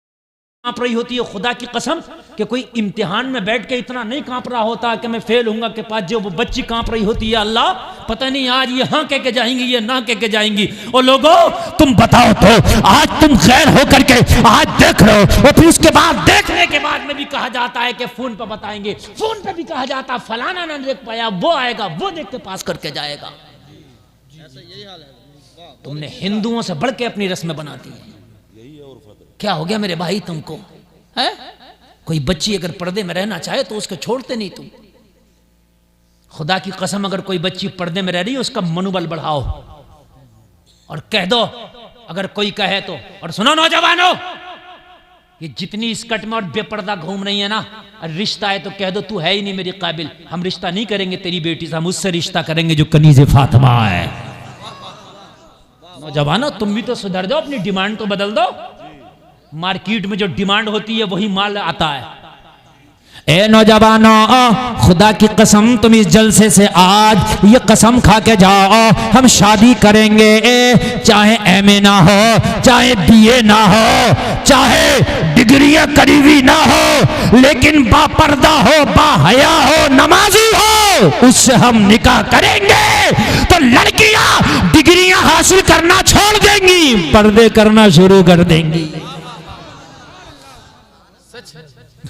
कांप रही होती है, खुदा की कसम कि कोई इम्तिहान में बैठ के इतना नहीं कांप रहा होता कि मैं फेल होऊंगा के पास, जो वो बच्ची कांप रही होती है अल्लाह पता नहीं आज ये हाँ कह के जाएंगी ये ना कह के जाएंगी। और लोगों तुम बताओ तो, आज तुम खैर हो करके आज देख रहे हो और फिर उसके बाद देखने के बाद में भी कहा जाता है कि फोन पर बताएंगे, फोन पर भी कहा जाता है फलाना ना देख पाया, वो आएगा वो देख के पास करके जाएगा। तुमने हिंदुओं से बढ़ के अपनी रस्में बनाती है। क्या हो गया मेरे भाई तुमको? है कोई बच्ची अगर पर्दे में रहना चाहे तो उसको छोड़ते नहीं तुम। खुदा की कसम अगर कोई बच्ची पर्दे में रह रही है उसका मनोबल बढ़ाओ और कह दो, अगर कोई कहे तो। और सुनो नौजवानों, ये जितनी स्कर्ट में और बेपर्दा घूम रही है ना, रिश्ता है तो कह दो तू है ही नहीं मेरी काबिल, हम रिश्ता नहीं करेंगे तेरी बेटी से, हम उससे रिश्ता करेंगे जो कनीज़े फातिमा है। नौजवानों तुम भी तो सुधर जाओ, अपनी डिमांड तो बदल दो। मार्केट में जो डिमांड होती है वही माल आता है। ए नौजवानों, खुदा की कसम तुम इस जलसे से आज ये कसम खा के जाओ, हम शादी करेंगे चाहे एमए ना हो, चाहे बीए ना हो, चाहे डिग्रियां करी हुई ना हो, लेकिन बापर्दा हो, बाहया हो, नमाजी हो, उससे हम निकाह करेंगे। तो लड़कियां डिग्रियां हासिल करना छोड़ देंगी, पर्दे करना शुरू कर देंगी।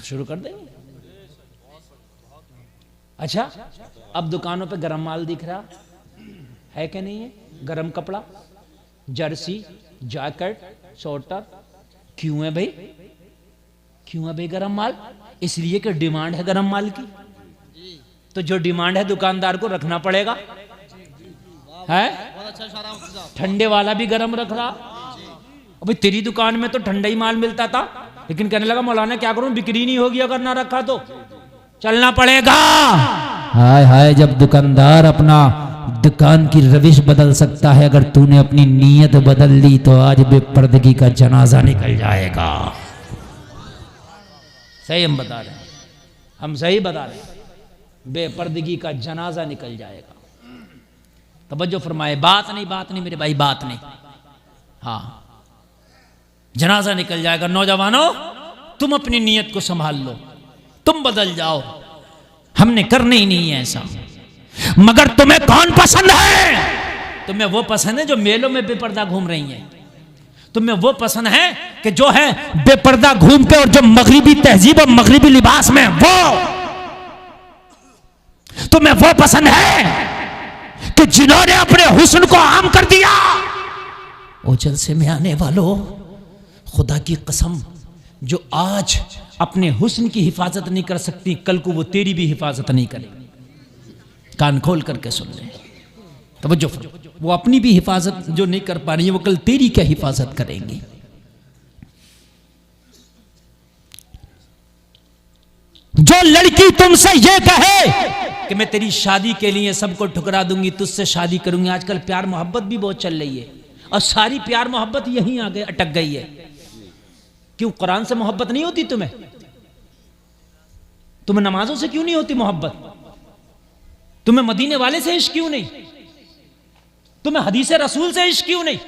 शुरू कर देंगे। अच्छा, अब दुकानों पे गरम माल दिख रहा है कि नहीं है? गरम कपड़ा, जर्सी, जैकेट, स्वेटर। क्यों है भाई? क्यों है भाई गरम माल? इसलिए कि डिमांड है गरम माल की। तो जो डिमांड है दुकानदार को रखना पड़ेगा। है ठंडे वाला भी गरम रख रहा। अभी तेरी दुकान में तो ठंडा ही माल मिलता था, लेकिन कहने लगा मौलाना क्या करूं, बिक्री नहीं होगी अगर ना रखा तो चलना पड़ेगा। हाय हाय, जब दुकानदार अपना दुकान की रविश बदल सकता है, अगर तूने अपनी नीयत बदल ली तो आज बेपर्दगी का जनाजा निकल जाएगा। सही हम बता रहे हैं, हम सही बता रहे हैं, बेपर्दगी का जनाजा निकल जाएगा। तवज्जो फरमाए, बात नहीं मेरे भाई, बात नहीं। हाँ, जनाजा निकल जाएगा। नौजवानों तुम अपनी नीयत को संभाल लो, तुम बदल जाओ। हमने करने ही नहीं है ऐसा। मगर तुम्हें कौन पसंद है? तुम्हें वो पसंद है जो मेलों में बेपर्दा घूम रही हैं। तुम्हें वो पसंद है कि जो है बेपर्दा घूम के और जो मगरिबी तहजीब और मगरिबी लिबास में वो तुम्हें वो पसंद है कि जिन्होंने अपने हुस्न को आम कर दिया। ओ जलसे में आने वालों, खुदा की कसम, जो आज अपने हुस्न की हिफाजत नहीं कर सकती, कल को वो तेरी भी हिफाजत नहीं करेगी। कान खोल करके सुन ले, तवज्जो फरमाओ। वो अपनी भी हिफाजत जो नहीं कर पा रही है, वो कल तेरी क्या हिफाजत करेंगी। जो लड़की तुमसे ये कहे कि मैं तेरी शादी के लिए सबको ठुकरा दूंगी, तुझसे शादी करूंगी। आजकल प्यार मोहब्बत भी बहुत चल रही है और सारी प्यार मोहब्बत यहीं आगे अटक गई है। क्यों, कुरान से मोहब्बत नहीं होती तुम्हें? तुम्हें नमाजों से क्यों नहीं होती मोहब्बत? तुम्हें मदीने वाले से इश्क क्यों नहीं? तुम्हें हदीस रसूल से इश्क क्यों नहीं?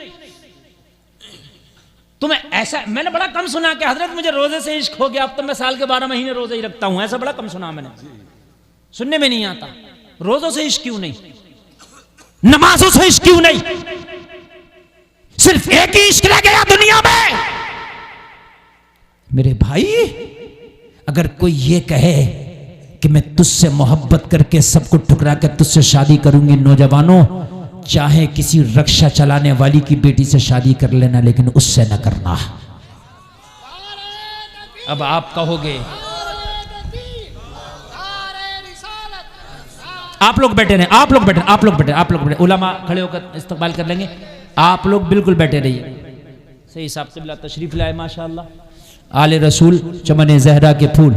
तुम्हें ऐसा, मैंने बड़ा कम सुना कि हजरत मुझे रोजे से इश्क हो गया, अब तो मैं साल के 12 महीने रोजे ही रखता हूं। ऐसा बड़ा कम सुना मैंने, सुनने में नहीं आता। रोजों से इश्क क्यों नहीं? नमाजों से इश्क क्यों नहीं? सिर्फ एक ही इश्क रह गया दुनिया में। मेरे भाई, अगर कोई ये कहे कि मैं तुझसे मोहब्बत करके सबको ठुकरा के तुझसे शादी करूंगी, नौजवानों, चाहे किसी रक्षा चलाने वाली की बेटी से शादी कर लेना, लेकिन उससे न करना। अब आप कहोगे, आप लोग बैठे रहे, आप लोग बैठे, आप लोग बैठे, आप लोग बैठे, उलमा खड़े होकर इस्तकबाल कर लेंगे। आप लोग बिल्कुल बैठे रहिए। सही हिसाब से बिला तशरीफ लाए, माशाअल्लाह। आले रसूल, चमन जहरा के फूल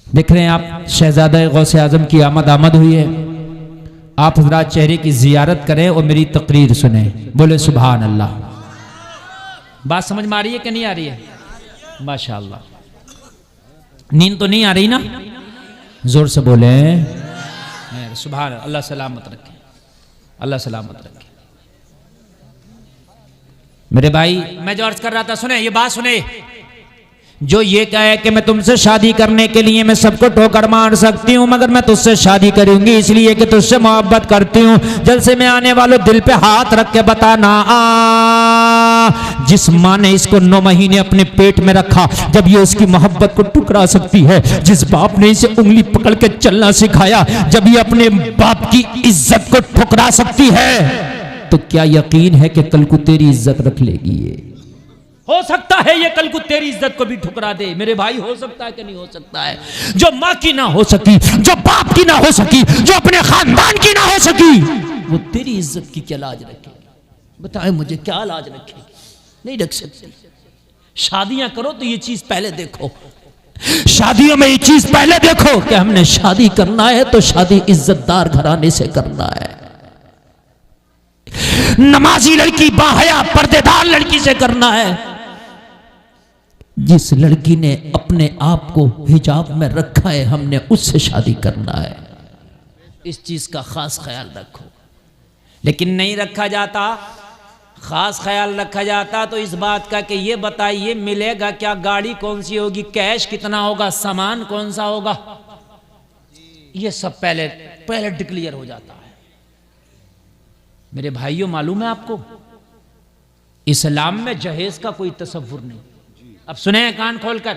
देख रहे हैं आप। शहजादा गौसे आजम की आमद हुई है। आप हजरात चेहरे की जियारत करें और मेरी तकरीर सुने। बोले सुभान अल्लाह। बात समझ में आ रही है कि नहीं आ रही है? माशाअल्लाह। नींद तो नहीं आ रही ना? जोर से बोले सुभान अल्लाह। अल्लाह सलामत रखे, अल्लाह सलामत रखे। मेरे भाई, मैं जो अर्ज कर रहा था, सुने ये बात, सुने। जो ये कहे कि मैं तुमसे शादी करने के लिए मैं सबको ठोकर मार सकती हूँ, मगर मैं तुझसे शादी करूंगी इसलिए कि तुझसे मोहब्बत करती हूँ। जलसे में आने वालों, दिल पे हाथ रख के बताना, जिस माँ ने इसको 9 महीने अपने पेट में रखा, जब ये उसकी मोहब्बत को ठुकरा सकती है, जिस बाप ने इसे उंगली पकड़ के चलना सिखाया, जब ये अपने बाप की इज्जत को ठुकरा सकती है, तो क्या यकीन है कि कल को तेरी इज्जत रख लेगी? ये हो सकता है ये कल को तेरी इज्जत को भी ठुकरा दे। मेरे भाई, हो सकता है कि नहीं हो सकता है? जो माँ की ना हो सकी, जो बाप की ना हो सकी, जो अपने खानदान की ना हो सकी, वो तेरी इज्जत की क्या लाज रखेगी? बताए मुझे, क्या लाज रखेगी? नहीं रख सकती। शादियां करो तो ये चीज पहले देखो, शादियों में ये चीज पहले देखो कि हमने शादी करना है तो शादी इज्जतदार घराने से करना है। नमाजी लड़की, बाहया पर्देदार लड़की से करना है। जिस लड़की ने अपने आप को हिजाब में रखा है, हमने उससे शादी करना है। इस चीज का खास ख्याल रखो। लेकिन नहीं रखा जाता। खास ख्याल रखा जाता तो इस बात का कि ये बताइए मिलेगा क्या, गाड़ी कौन सी होगी, कैश कितना होगा, सामान कौन सा होगा, ये सब पहले डिक्लेयर हो जाता है। मेरे भाइयों, मालूम है आपको, इस्लाम में जहेज का कोई तसव्वुर नहीं। अब सुने कान खोलकर,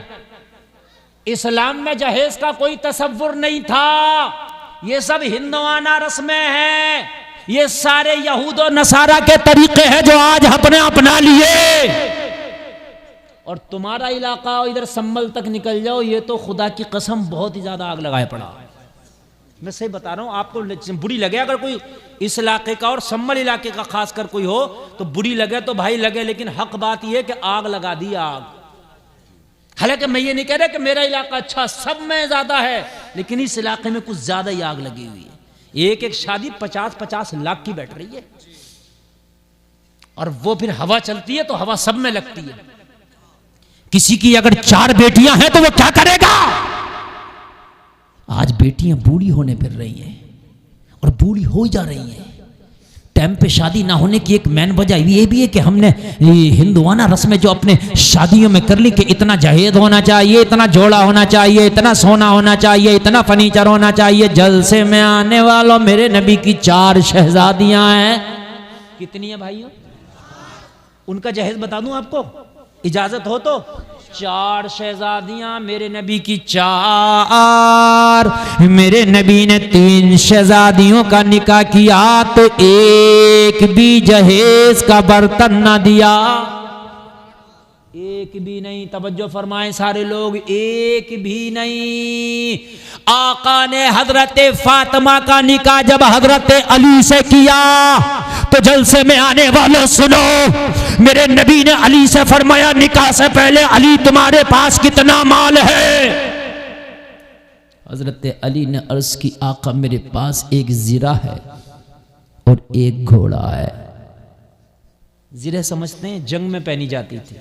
इस्लाम में जहेज का कोई तसव्वुर नहीं था। ये सब हिंदुआना रस्में हैं, ये सारे यहूद और नसारा के तरीके हैं जो आज अपने अपना लिए। और तुम्हारा इलाका इधर संभल तक निकल जाओ, ये तो खुदा की कसम बहुत ही ज्यादा आग लगाए पड़ा। मैं सही बता रहा हूं, आपको बुरी लगे अगर कोई इस इलाके का और संभल इलाके का खासकर कोई हो तो बुरी लगे तो भाई लगे, लेकिन हक बात यह कि आग लगा दी आग। हालांकि मैं ये नहीं कह रहा कि मेरा इलाका अच्छा, सब में ज्यादा है, लेकिन इस इलाके में कुछ ज्यादा ही आग लगी हुई है। एक एक शादी 50-50 लाख की बैठ रही है, और वो फिर हवा चलती है तो हवा सब में लगती है। किसी की अगर 4 बेटियां हैं तो वो क्या करेगा? आज बेटियां बूढ़ी होने फिर रही हैं और बूढ़ी हो जा रही हैं। टाइम पे शादी ना होने की एक मेन वजह ये भी है कि हमने हिंदुआना रस्में जो अपने शादियों में कर ली कि इतना जहेज होना चाहिए, इतना जोड़ा होना चाहिए, इतना सोना होना चाहिए, इतना फर्नीचर होना चाहिए। जलसे में आने वालों, मेरे नबी की 4 शहजादियां हैं। कितनी है भाइयों? उनका जहेज बता दूं आपको, इजाजत हो तो? 4 शहजादियां मेरे नबी की, 4। मेरे नबी ने 3 शहजादियों का निकाह किया तो एक भी जहेज का बर्तन ना दिया। एक भी नहीं, तवज्जो फरमाएं सारे लोग, एक भी नहीं। आका ने हजरत फातिमा का निकाह जब हजरत अली से किया तो जलसे में आने वालों सुनो, मेरे नबी ने अली से फरमाया निकाह से पहले, अली तुम्हारे पास कितना माल है? हजरत अली ने अर्ज की, आका मेरे पास एक जीरा है और एक घोड़ा है। जीरे समझते हैं, जंग में पहनी जाती थी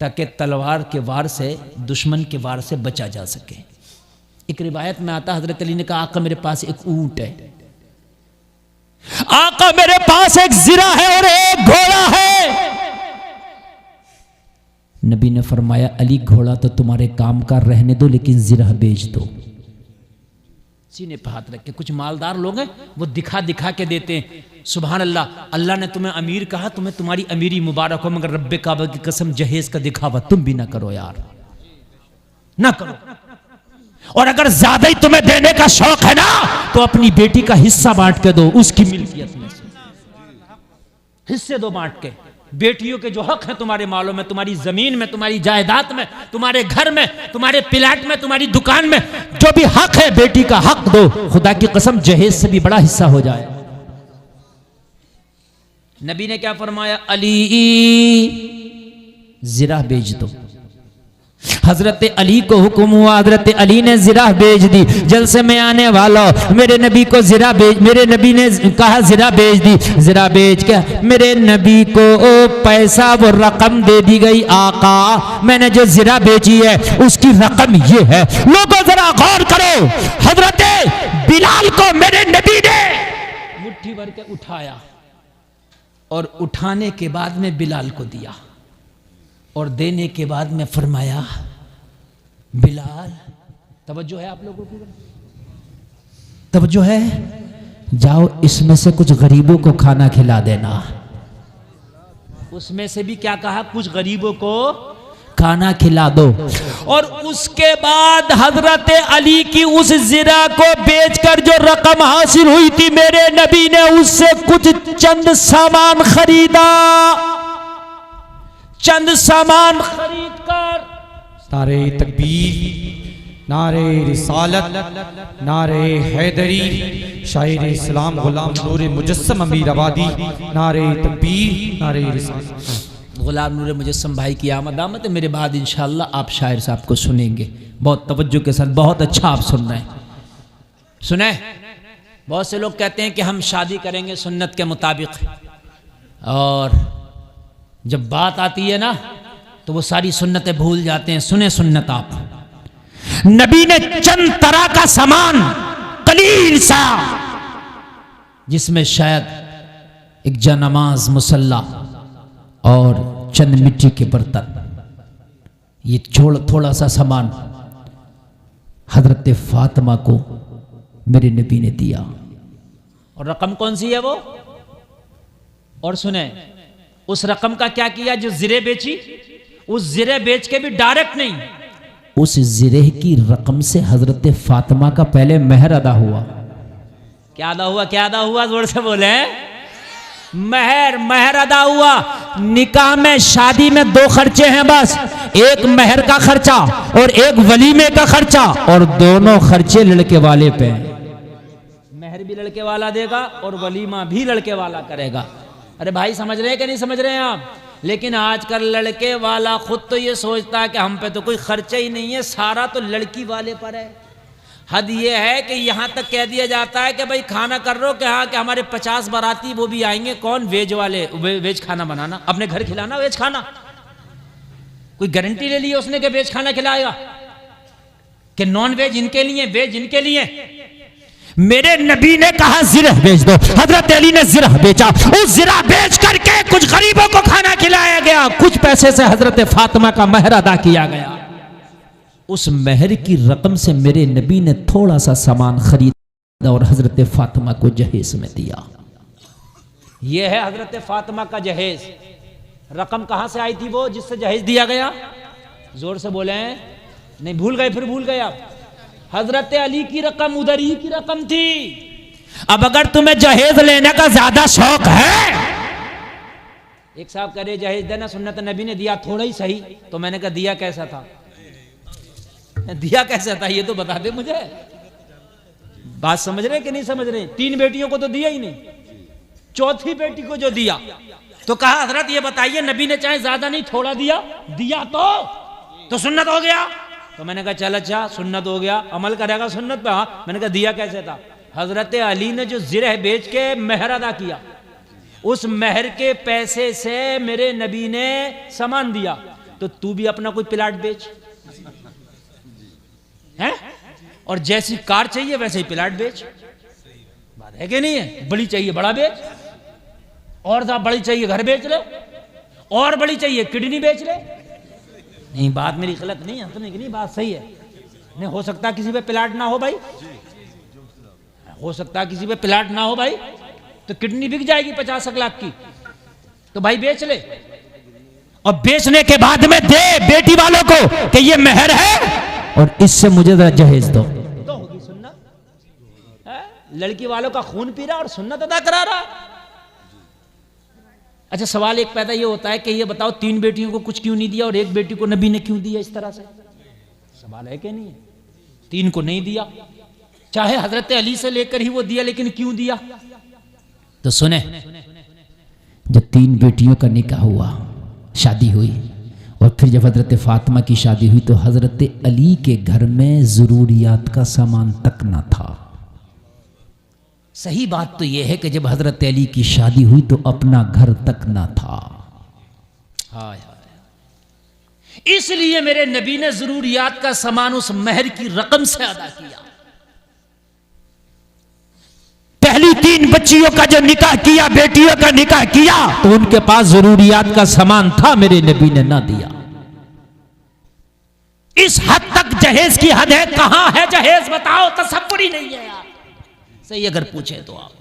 ताकि तलवार के वार से, दुश्मन के वार से बचा जा सके। एक रिवायत में आता, हजरत अली ने कहा आका मेरे पास एक ऊंट है, आका मेरे पास एक जीरा है और एक घोड़ा है। नबी ने फरमाया अली घोड़ा तो तुम्हारे काम का रहने दो, लेकिन जीरा बेच दो। सीने पे हाथ रख के, कुछ मालदार लोग हैं वो दिखा दिखा के देते हैं, सुभान अल्लाह, अल्लाह ने तुम्हें अमीर कहा, तुम्हें तुम्हारी अमीरी मुबारक हो, मगर रब्बे काबा की कसम जहेज का दिखावा तुम भी ना करो यार, ना करो। और अगर ज्यादा ही तुम्हें देने का शौक है ना तो अपनी बेटी का हिस्सा बांट के दो, उसकी मिल्कियत में से हिस्से दो बांट के। बेटियों के जो हक है तुम्हारे मालों में, तुम्हारी जमीन में, तुम्हारी जायदाद में, तुम्हारे घर में, तुम्हारे प्लाट में, तुम्हारी दुकान में, जो भी हक है बेटी का हक दो। खुदा की कसम जहेज से भी बड़ा हिस्सा हो जाए। नबी ने क्या फरमाया, अली जीरा बेच दो। हजरत अली को हुक्म हुआ, हजरत अली ने जीरा बेच दी। जलसे में आने वाला मेरे नबी को जीरा बेच, मेरे नबी ने कहा जीरा बेच दी। जीरा बेच के मेरे नबी को पैसा, वो रकम दे दी गई, आका मैंने जो जीरा बेची है उसकी रकम ये है। लोगों जरा गौर करो, हजरत बिलाल को मेरे नबी ने मुट्ठी भर के उठाया और उठाने के बाद में बिलाल को दिया और देने के बाद में फरमाया बिलाल, तवज्जो है आप लोगों की, तवज्जो है, जाओ इसमें से कुछ गरीबों को खाना खिला देना। उसमें से भी क्या कहा, कुछ गरीबों को खाना खिला दो। और उसके बाद हजरत अली की उस जीरा को बेचकर जो रकम हासिल हुई थी, मेरे नबी ने उससे कुछ चंद सामान खरीदा। चंद सामान खरीद कर नारे तकबीर, नारे रिसालत, नारे हैदरी, शायर इस्लाम गुलाम नूर मुजस्सम अमीर आबादी, नारे तकबीर, नारे रिसालत। गुलाम नूर मुजस्सम भाई की आमद आमद है। मेरे बाद इंशाअल्लाह आप शायर साहब को सुनेंगे बहुत तवज्जो के साथ, बहुत अच्छा आप सुन रहे हैं। सुने, बहुत से लोग कहते हैं कि हम शादी करेंगे सुन्नत के मुताबिक, और जब बात आती है ना तो वो सारी सुन्नतें भूल जाते हैं। सुने सुन्नत आप, नबी ने चंद तरह का सामान कलील सा, जिसमें शायद एक जनमाज मुसल्ला और चंद मिट्टी के बर्तन, ये थोड़ा सा सामान हजरत फातिमा को मेरे नबी ने दिया। और रकम कौन सी है वो? और सुने उस रकम का क्या किया, जो जीरे बेची, उस जीरे बेच के भी डायरेक्ट नहीं, उस जीरे की रकम से हजरत फातिमा का पहले महर अदा हुआ। क्या अदा हुआ, क्या अदा हुआ, जोर से बोले, महर अदा हुआ। निकाह में, शादी में 2 खर्चे हैं बस, एक महर का खर्चा और एक वलीमे का खर्चा, और दोनों खर्चे लड़के वाले पे हैं। महर भी लड़के वाला देगा और वलीमा भी लड़के वाला करेगा। अरे भाई समझ रहे हैं कि नहीं समझ रहे हैं आप? लेकिन आजकल लड़के वाला खुद तो ये सोचता है कि हम पे तो कोई खर्चा ही नहीं है, सारा तो लड़की वाले पर है। हद ये है कि यहाँ तक कह दिया जाता है कि भाई खाना कर रहे हो कि हाँ, कि हमारे 50 बाराती वो भी आएंगे, कौन, वेज वाले, वेज खाना बनाना, अपने घर खिलाना वेज खाना। कोई गारंटी ले ली उसने कि वेज खाना खिलाएगा, कि नॉन वेज इनके लिए, वेज इनके लिए। मेरे नबी ने कहा जीरा बेच दो, हजरत अली ने जीरा बेचा, उस जीरा बेच करके कुछ गरीबों को खाना खिलाया गया, कुछ पैसे से हजरत फातिमा का महर अदा किया गया। उस महर की रकम से मेरे नबी ने थोड़ा सा सामान खरीदा और हजरत फातिमा को जहेज में दिया। यह है हजरत फातिमा का जहेज। रकम कहां से आई थी वो जिससे जहेज दिया गया? जोर से बोले। नहीं भूल गए? फिर भूल गए आप? हजरत अली की रकम, उधर ही की रकम थी। अब अगर तुम्हें जहेज लेने का ज्यादा शौक है, एक साहब कह रहे जहेज देना सुन्नत नबी ने दिया, थोड़ा ही सही। तो मैंने कहा दिया कैसा था? दिया कैसा था ये तो बता दे मुझे। बात समझ रहे कि नहीं समझ रहे? 3 बेटियों को तो दिया ही नहीं, चौथी बेटी को जो दिया तो कहा हजरत ये बताइए नबी ने चाहे ज्यादा नहीं थोड़ा दिया, दिया तो सुन्नत हो गया। तो मैंने कहा चल अच्छा सुन्नत हो गया, अमल करेगा सुन्नत पे। हाँ। मैंने कहा दिया कैसे था? हजरत अली ने जो जिरह बेच के मेहर अदा किया, उस मेहर के पैसे से मेरे नबी ने सामान दिया। तो तू भी अपना कोई प्लाट बेच है, और जैसी कार चाहिए वैसे ही प्लाट बेच। बात है कि नहीं है? बड़ी चाहिए बड़ा बेच, और बड़ी चाहिए घर बेच ले, और बड़ी चाहिए किडनी बेच ले। नहीं बात मेरी गलत नहीं है, हंसने की नहीं, बात सही है। नहीं हो सकता किसी पे प्लाट ना हो भाई, हो सकता किसी पे प्लाट ना हो भाई, तो किडनी बिक जाएगी 50 लाख की, तो भाई बेच ले। और बेचने के बाद में दे बेटी वालों को कि ये मेहर है और इससे मुझे जहेज दो। तो होगी सुन्नत। लड़की वालों का खून पी रहा और सुन्नत अदा करा रहा। अच्छा सवाल एक पैदा ये होता है कि ये बताओ 3 बेटियों को कुछ क्यों नहीं दिया और 1 बेटी को नबी ने क्यों दिया? इस तरह से सवाल है कि नहीं है? 3 को नहीं दिया, चाहे हजरत अली से लेकर ही वो दिया, लेकिन क्यों दिया? तो सुने, जब 3 बेटियों का निकाह हुआ, शादी हुई, और फिर जब हजरत फातिमा की शादी हुई तो हजरत अली के घर में जरूरियात का सामान तक न था। सही बात तो यह है कि जब हजरत अली की शादी हुई तो अपना घर तक न था। हाय हाय। इसलिए मेरे नबी ने जरूरियात का सामान उस मेहर की रकम से अदा किया। पहली 3 बच्चियों का जो निकाह किया, बेटियों का निकाह किया, तो उनके पास जरूरियात का सामान था, मेरे नबी ने ना दिया। इस हद तक जहेज की हद है। कहां है जहेज बताओ? तसव्वुर ही नहीं है यार। सही अगर पूछे तो आप।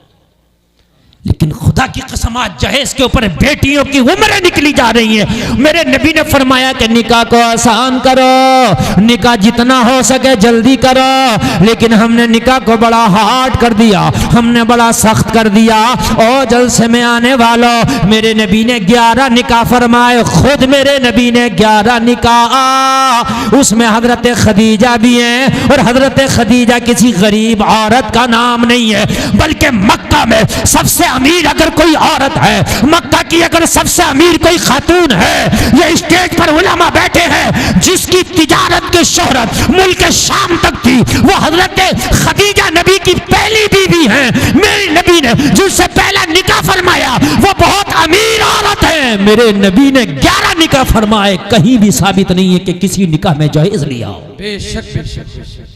लेकिन खुदा की कसम आज जहेज के ऊपर बेटियों की उम्रें निकली जा रही हैं। मेरे नबी ने फरमाया कि निकाह को आसान करो, निकाह जितना हो सके जल्दी करो, लेकिन हमने निकाह को बड़ा हार्ड कर दिया, हमने बड़ा सख्त कर दिया। और जलसे में आने वालों, मेरे नबी ने 11 निकाह फरमाए। खुद मेरे नबी ने 11 निकाह, उसमें हजरत खदीजा भी हैं, और हजरत खदीजा किसी गरीब औरत का नाम नहीं है, बल्कि मक्का में सबसे अमीर अगर कोई औरत है, मक्का की अगर सबसे अमीर कोई खातून है, ये स्टेज पर उलमा बैठे हैं, जिसकी तिजारत की शोहरत मुल्क शाम तक थी, वो हजरत खदीजा नबी की पहली बीवी है। मेरे नबी ने जिससे पहला निकाह फरमाया वो बहुत अमीर औरत है। मेरे नबी ने 11 निकाह फरमाए। कहीं भी साबित नहीं है कि किसी निकाह में जहेज लिया हो। बेशक बेशक बेशक,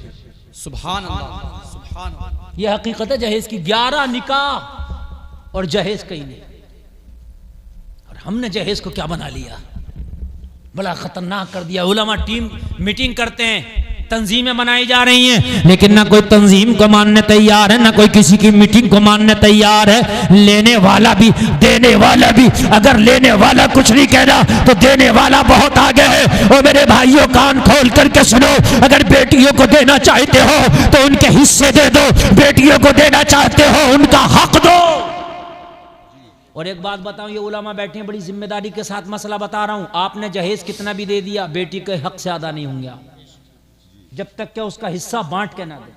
सुभान अल्लाह सुभान अल्लाह। यह हकीकत है जहेज की। 11 निकाह और जहेज कहीं नहीं। और हमने जहेज को क्या बना लिया? बड़ा खतरनाक कर दिया। उलमा टीम मीटिंग करते हैं, तंजीमें बनाई जा रही हैं, लेकिन ना कोई तंजीम को मानने तैयार है, ना कोई किसी की मीटिंग को मानने तैयार है। लेने वाला भी देने वाला भी। अगर लेने वाला कुछ नहीं कह रहा तो देने वाला बहुत आगे है। और मेरे भाइयों कान खोल करके सुनो, अगर बेटियों को देना चाहते हो तो उनके हिस्से दे दो, बेटियों को देना चाहते हो उनका हक दो। और एक बात बताऊं, ये उलमा बैठे हैं, बड़ी जिम्मेदारी के साथ मसला बता रहा हूं। आपने जहेज कितना भी दे दिया, बेटी के हक से अदा नहीं होंगे आप, जब तक क्या उसका हिस्सा बांट के ना दे।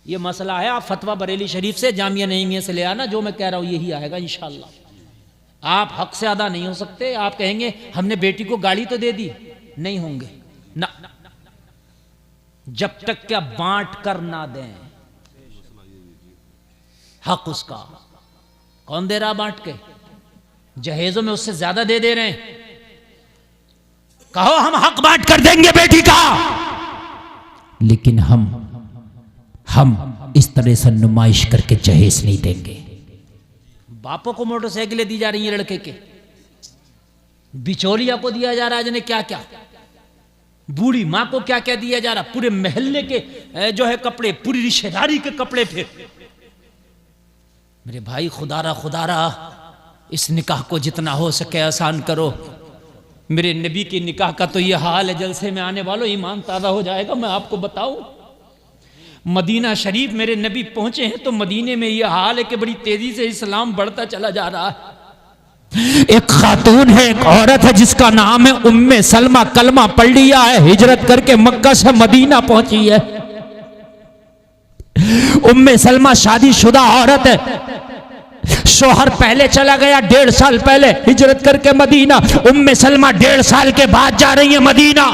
ये मसला है। आप फतवा बरेली शरीफ से, जामिया नईमिया से ले आना, जो मैं कह रहा हूं यही आएगा इंशाअल्लाह। आप हक से अदा नहीं हो सकते। आप कहेंगे हमने बेटी को गाड़ी तो दे दी, नहीं होंगे ना, जब तक क्या बांट कर ना दें हक उसका। कौन दे रहा बांट के? जहेजों में उससे ज्यादा दे रहे हैं। कहो हम हक बांट कर देंगे बेटी का, लेकिन हम इस तरह से नुमाइश करके जहेज नहीं देंगे। बापों को मोटरसाइकिलें दी जा रही हैं लड़के के, बिचौलिया को दिया जा रहा है, क्या क्या, बूढ़ी माँ को क्या क्या दिया जा रहा, पूरे महल्ले के जो है कपड़े, पूरी रिश्तेदारी के कपड़े। फिर मेरे भाई खुदारा इस निकाह को जितना हो सके आसान करो। मेरे नबी की निकाह का तो ये हाल है, जलसे में आने वालों ईमान ताज़ा हो जाएगा। मैं आपको बताऊं, मदीना शरीफ मेरे नबी पहुंचे हैं तो मदीने में ये हाल है कि बड़ी तेजी से इस्लाम बढ़ता चला जा रहा है। एक खातून है, एक औरत है जिसका नाम है उम्मे सलमा, कलमा पढ़ लिया है, हिजरत करके मक्का से मदीना पहुंची है। उम्मे सलमा शादीशुदा औरत है, शोहर पहले चला गया 1.5 साल पहले हिजरत करके मदीना। उम्मे सलमा 1.5 साल के बाद जा रही है मदीना।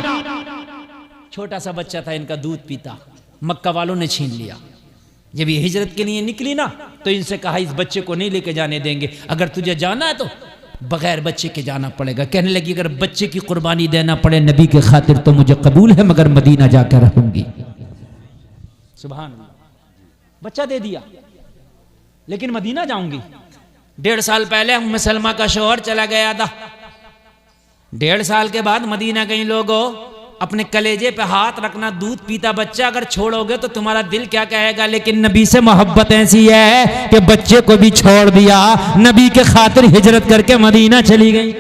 छोटा सा बच्चा था इनका, दूध पीता, मक्का वालों ने छीन लिया। जब ये हिजरत के लिए निकली ना तो इनसे कहा इस बच्चे को नहीं लेके जाने देंगे, अगर तुझे जाना है तो बगैर बच्चे के जाना पड़ेगा। कहने लगी अगर बच्चे की कुर्बानी देना पड़े नबी के खातिर तो मुझे कबूल है, मगर मदीना जाकर रहूंगी। सुभान अल्लाह, बच्चा दे दिया लेकिन मदीना जाऊंगी। 1.5 साल पहले उम्मे सलमा का शौहर चला गया था, 1.5 साल के बाद मदीना गई। लोगों अपने कलेजे पे हाथ रखना, दूध पीता बच्चा अगर छोड़ोगे तो तुम्हारा दिल क्या कहेगा। लेकिन नबी से मोहब्बत ऐसी है कि बच्चे को भी छोड़ दिया, नबी के खातिर हिजरत करके मदीना चली गई।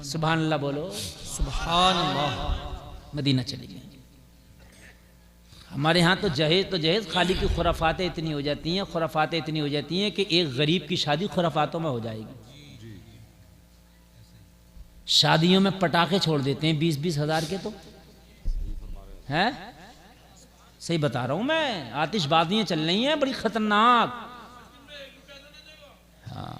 सुभान अल्लाह बोलो, सुभान अल्लाह। मदीना चली गई। हमारे यहाँ तो जहेज खाली की खुराफातें इतनी हो जाती हैं, खुराफातें इतनी हो जाती हैं कि एक गरीब की शादी खुराफातों में हो जाएगी। शादियों में पटाखे छोड़ देते हैं 20-20 हज़ार के, तो हैं, सही बता रहा हूं मैं, आतिशबाजियां चल रही हैं बड़ी खतरनाक। हाँ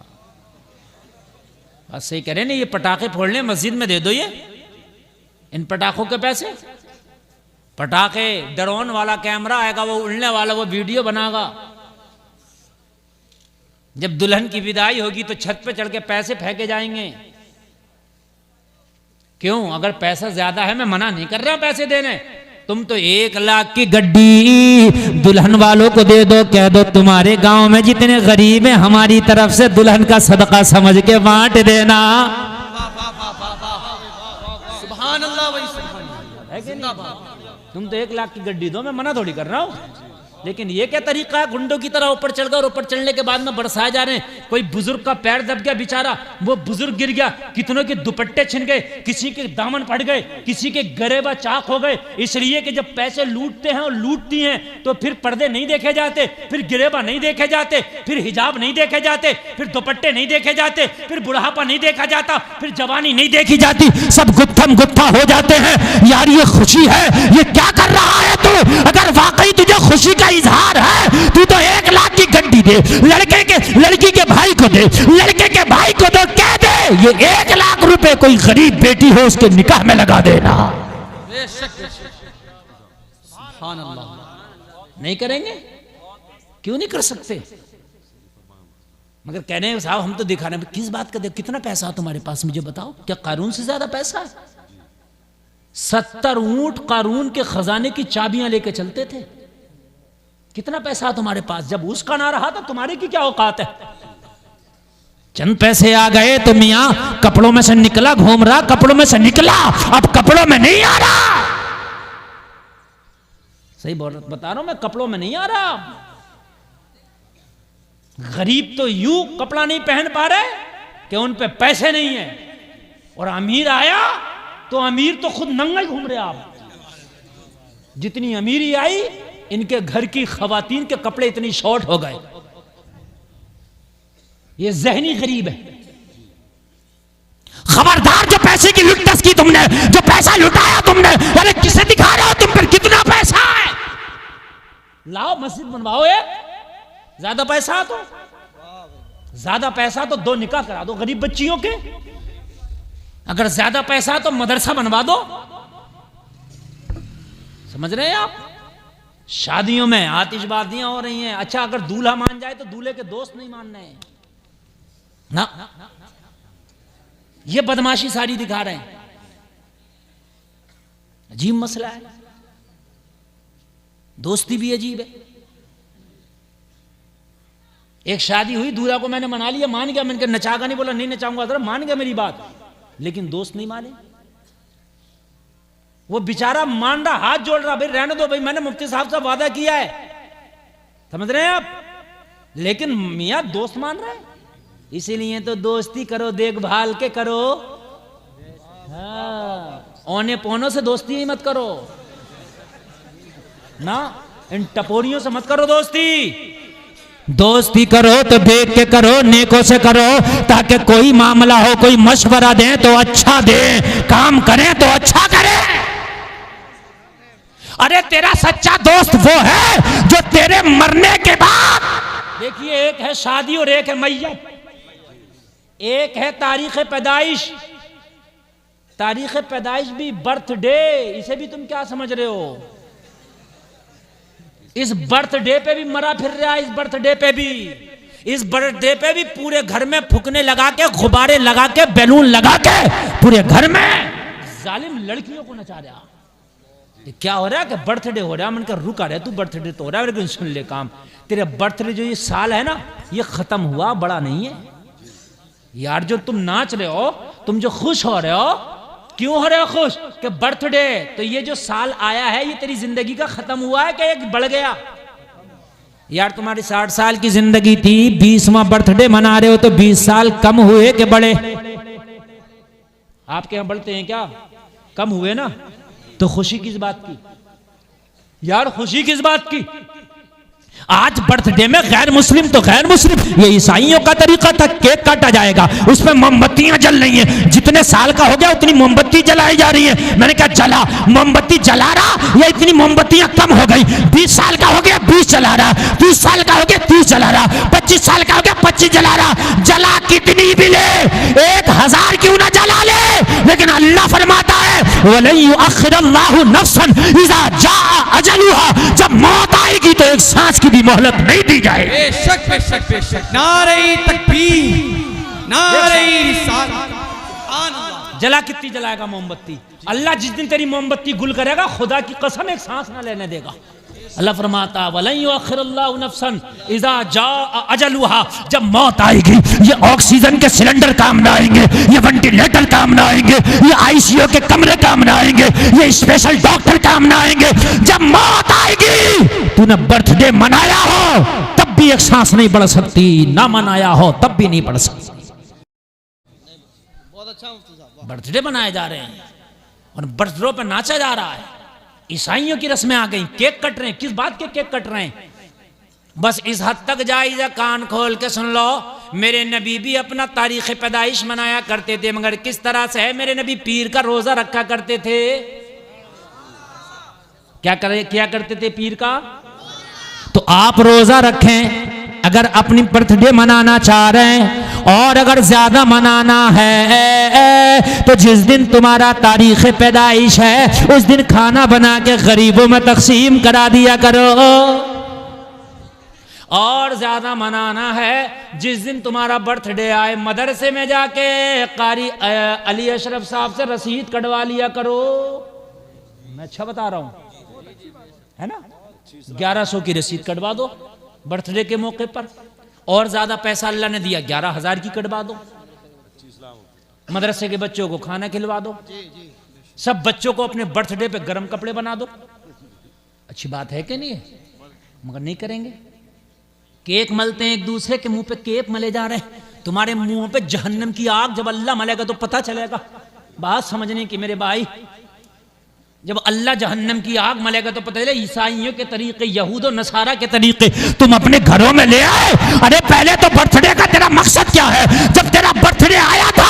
बस सही कह रहे हैं, ये पटाखे फोड़ने मस्जिद में दे दो ये, इन पटाखों के पैसे। पटाखे, ड्रोन वाला कैमरा आएगा, वो उड़ने वाला, वो वीडियो बनाएगा। जब दुल्हन की विदाई होगी तो छत पे चढ़ के पैसे फेंके जाएंगे। क्यों? अगर पैसा ज्यादा है, मैं मना नहीं कर रहा पैसे देने, तुम तो 1 लाख की गड्डी दुल्हन वालों को दे दो, कह दो तुम्हारे गांव में जितने गरीब हैं हमारी तरफ से दुल्हन का सदका समझ के बांट देना। सुभान अल्लाह, वही सुभान है कि नहीं? तुम तो 1 लाख की गड्डी दो, मैं मना थोड़ी कर रहा हूं। लेकिन ये क्या तरीका है, गुंडों की तरह ऊपर चढ़ गए और ऊपर चढ़ने के बाद में बरसाए जा रहे हैं। कोई बुजुर्ग का पैर दब गया बेचारा, वो बुजुर्ग गिर गया, कितनों के दुपट्टे छिन गए, किसी के दामन फट गए, किसी के गरेबा चाक हो गए। इसलिए कि जब पैसे लूटते हैं और लूटती हैं तो फिर पर्दे नहीं देखे जाते, फिर गिरेबा नहीं देखे जाते, फिर हिजाब नहीं देखे जाते, फिर दुपट्टे नहीं देखे जाते, फिर बुढ़ापा नहीं देखा जाता, फिर जवानी नहीं देखी जाती, सब गुत्थम गुत्था हो जाते हैं। यार ये खुशी है, ये क्या कर रहा है तू? अगर वाकई तुझे खुशी का इजहार है, तू तो 1 लाख की गड्डी दे, लड़की के भाई को दे, लड़के के भाई को दो, कह दे ये 1 लाख रुपए कोई गरीब बेटी हो उसके निकाह में लगा देना। सुभान अल्लाह। नहीं करेंगे? क्यों नहीं कर सकते? मगर कह रहे हैं साहब हम तो दिखाने, किस बात का? कितना पैसा तुम्हारे पास मुझे बताओ, क्या कारून से ज्यादा पैसा है? 70 ऊंट कारून के खजाने की चाबियां लेके चलते थे। कितना पैसा तुम्हारे पास? जब उसका ना रहा तो तुम्हारी की क्या औकात है? चंद पैसे आ गए तो मियां कपड़ों में से निकला, घूम रहा, कपड़ों में से निकला, अब कपड़ों में नहीं आ रहा। सही बता रहा हूं मैं, कपड़ों में नहीं आ रहा। गरीब तो यूं कपड़ा नहीं पहन पा रहे कि उन पे पैसे नहीं है, और अमीर आया तो अमीर तो खुद नंगा ही घूम रहे। आप जितनी अमीरी आई, इनके घर की खवातीन के कपड़े इतनी शॉर्ट हो गए। ये जहनी गरीब है। खबरदार, जो पैसे की लुटतस की तुमने, जो पैसा लुटाया तुमने, अरे किसे दिखा रहे हो तुम पर कितना पैसा है? लाओ मस्जिद बनवाओ, ज्यादा पैसा तो, ज्यादा पैसा तो 2 निकाह करा दो गरीब बच्चियों के। अगर ज्यादा पैसा तो मदरसा बनवा दो। समझ रहे हैं आप? शादियों में आतिशबाजियां हो रही हैं। अच्छा अगर दूल्हा मान जाए तो दूल्हे के दोस्त नहीं मान रहे हैं ना, ये बदमाशी सारी दिखा रहे हैं। अजीब मसला है, दोस्ती भी अजीब है। एक शादी हुई, दूल्हा को मैंने मना लिया, मान गया, मैंने कहा नचागा नहीं, बोला नहीं नचाऊंगा, जरा मान गया मेरी बात, लेकिन दोस्त नहीं माने। वो बेचारा मान रहा, हाथ जोड़ रहा, भाई रहने दो भाई, मैंने मुफ्ती साहब से वादा किया है। समझ रहे हैं आप? लेकिन मियां दोस्त मान रहा है। इसीलिए तो दोस्ती करो देखभाल के करो। हाँ, औने पौनों से दोस्ती ही मत करो ना, इन टपोरियों से मत करो दोस्ती। दोस्ती करो तो देख के करो, नेकों से करो, ताकि कोई मामला हो, कोई मशवरा दे तो अच्छा दे, काम करें तो अच्छा करें। अरे तेरा सच्चा दोस्त वो है जो तेरे मरने के बाद, देखिए एक है शादी और एक है मैयत, एक है तारीख पैदाइश। तारीख पैदाइश भी बर्थडे, इसे भी तुम क्या समझ रहे हो? इस बर्थडे पे भी मरा फिर रहा है, इस बर्थडे पे भी, इस बर्थडे पे भी पूरे घर में फुकने लगा के, गुब्बारे लगा के, बैलून लगा के पूरे घर में जालिम लड़कियों को नचा रहा। क्या हो रहा है कि बर्थडे हो रहा है, मन का रुका रहे तू, बर्थडे तो हो रहा है लेकिन सुन ले काम, तेरे बर्थडे जो ये साल है ना, ये खत्म हुआ, बड़ा नहीं है यार। जो तुम नाच रहे हो, तुम जो खुश हो रहे हो, क्यों हो रहे हो खुश? कि बर्थडे, तो ये जो साल आया है ये तेरी जिंदगी का खत्म हुआ है कि एक बढ़ गया? यार तुम्हारी 60 साल की जिंदगी थी, 20वां बर्थडे मना रहे हो तो 20 साल कम हुए कि बढ़े? आपके यहां बढ़ते हैं क्या? कम हुए ना। तो खुशी किस बात की यार, खुशी किस बात की? आज बर्थडे में गैर मुस्लिम तो गैर मुस्लिम, ये ईसाइयों का तरीका था, केक काटा जाएगा, उसमें मोमबत्तियां जल रही हैं, जितने साल का हो गया उतनी मोमबत्ती जलाई जा रही है। मैंने कहा जला, मोमबत्ती जला रहा या इतनी मोमबत्तियां कम हो गई? 20 साल का हो गया 20 जला रहा, 30 साल का हो गया 30 जला रहा, 25 साल का हो गया 25 जला रहा। जला कितनी भी ले, 1000 क्यों ना जला ले, लेकिन अल्लाह फरमाता है वलन युअख्खिरुल्लाहु नफ्सन इज़ा जाअ अजलुहा, जब मौत आएगी तो एक सांस की भी मोहलत नहीं दी जाए। बेशक बेशक बेशक, नारे तकबीर, नारे रिसालत। जला कितनी जलाएगा मोमबत्ती? अल्लाह जिस दिन तेरी मोमबत्ती गुल करेगा, खुदा की कसम एक सांस ना लेने देगा। अल्लाह फरमाता वलन युअख्खिरुल्लाहु नफ्सन इज़ा जाअ अजलुहा, जब मौत आएगी ये ऑक्सीजन के सिलेंडर काम ना आएंगे, ये वेंटिलेटर काम ना आएंगे, ये आईसीयू के कमरे काम ना आएंगे, ये स्पेशल डॉक्टर काम ना आएंगे। जब मौत आएगी, तूने बर्थडे मनाया हो तब भी एक सांस नहीं बढ़ सकती, ना मनाया हो तब भी नहीं बढ़ सकती। बर्थडे मनाए जा रहे हैं और बर्थडे पे नाचा जा रहा है। ईसाइयों की रस्में आ गई, केक कट रहे हैं। किस बात के केक कट रहे हैं? बस इस हद तक जायज़ है, कान खोल के सुन लो, मेरे नबी भी अपना तारीख़ पैदाइश मनाया करते थे, मगर किस तरह से है? मेरे नबी पीर का रोज़ा रखा करते थे। क्या करते थे? पीर का। तो आप रोजा रखें अगर अपनी बर्थडे मनाना चाह रहे हैं, और अगर ज्यादा मनाना है तो जिस दिन तुम्हारा तारीख पैदाइश है उस दिन खाना बना के गरीबों में तकसीम करा दिया करो। और ज्यादा मनाना है, जिस दिन तुम्हारा बर्थडे आए मदरसे में जाके कारी अली अशरफ साहब से रसीद कटवा लिया करो। मैं अच्छा बता रहा हूं, है ना? 1100 की रसीद कटवा दो बर्थडे के मौके पर, और ज्यादा पैसा अल्लाह ने दिया 11,000 की कटवा दो। मदरसे के बच्चों को खाना खिलवा दो, सब बच्चों को अपने बर्थडे पे गर्म कपड़े बना दो। अच्छी बात है कि नहीं है? मगर नहीं करेंगे। केक मलते हैं, एक दूसरे के मुंह पे केक मले जा रहे हैं। तुम्हारे मुंह पे जहन्नम की आग जब अल्लाह मलेगा तो पता चलेगा। बात समझने की मेरे भाई, जब अल्लाह जहन्नम की आग मलेगा तो पता चले ईसाइयों के तरीके, यहूद और नसारा के तरीके तुम अपने घरों में ले आए। अरे पहले तो बर्थडे का तेरा मकसद क्या है? जब तेरा बर्थडे आया था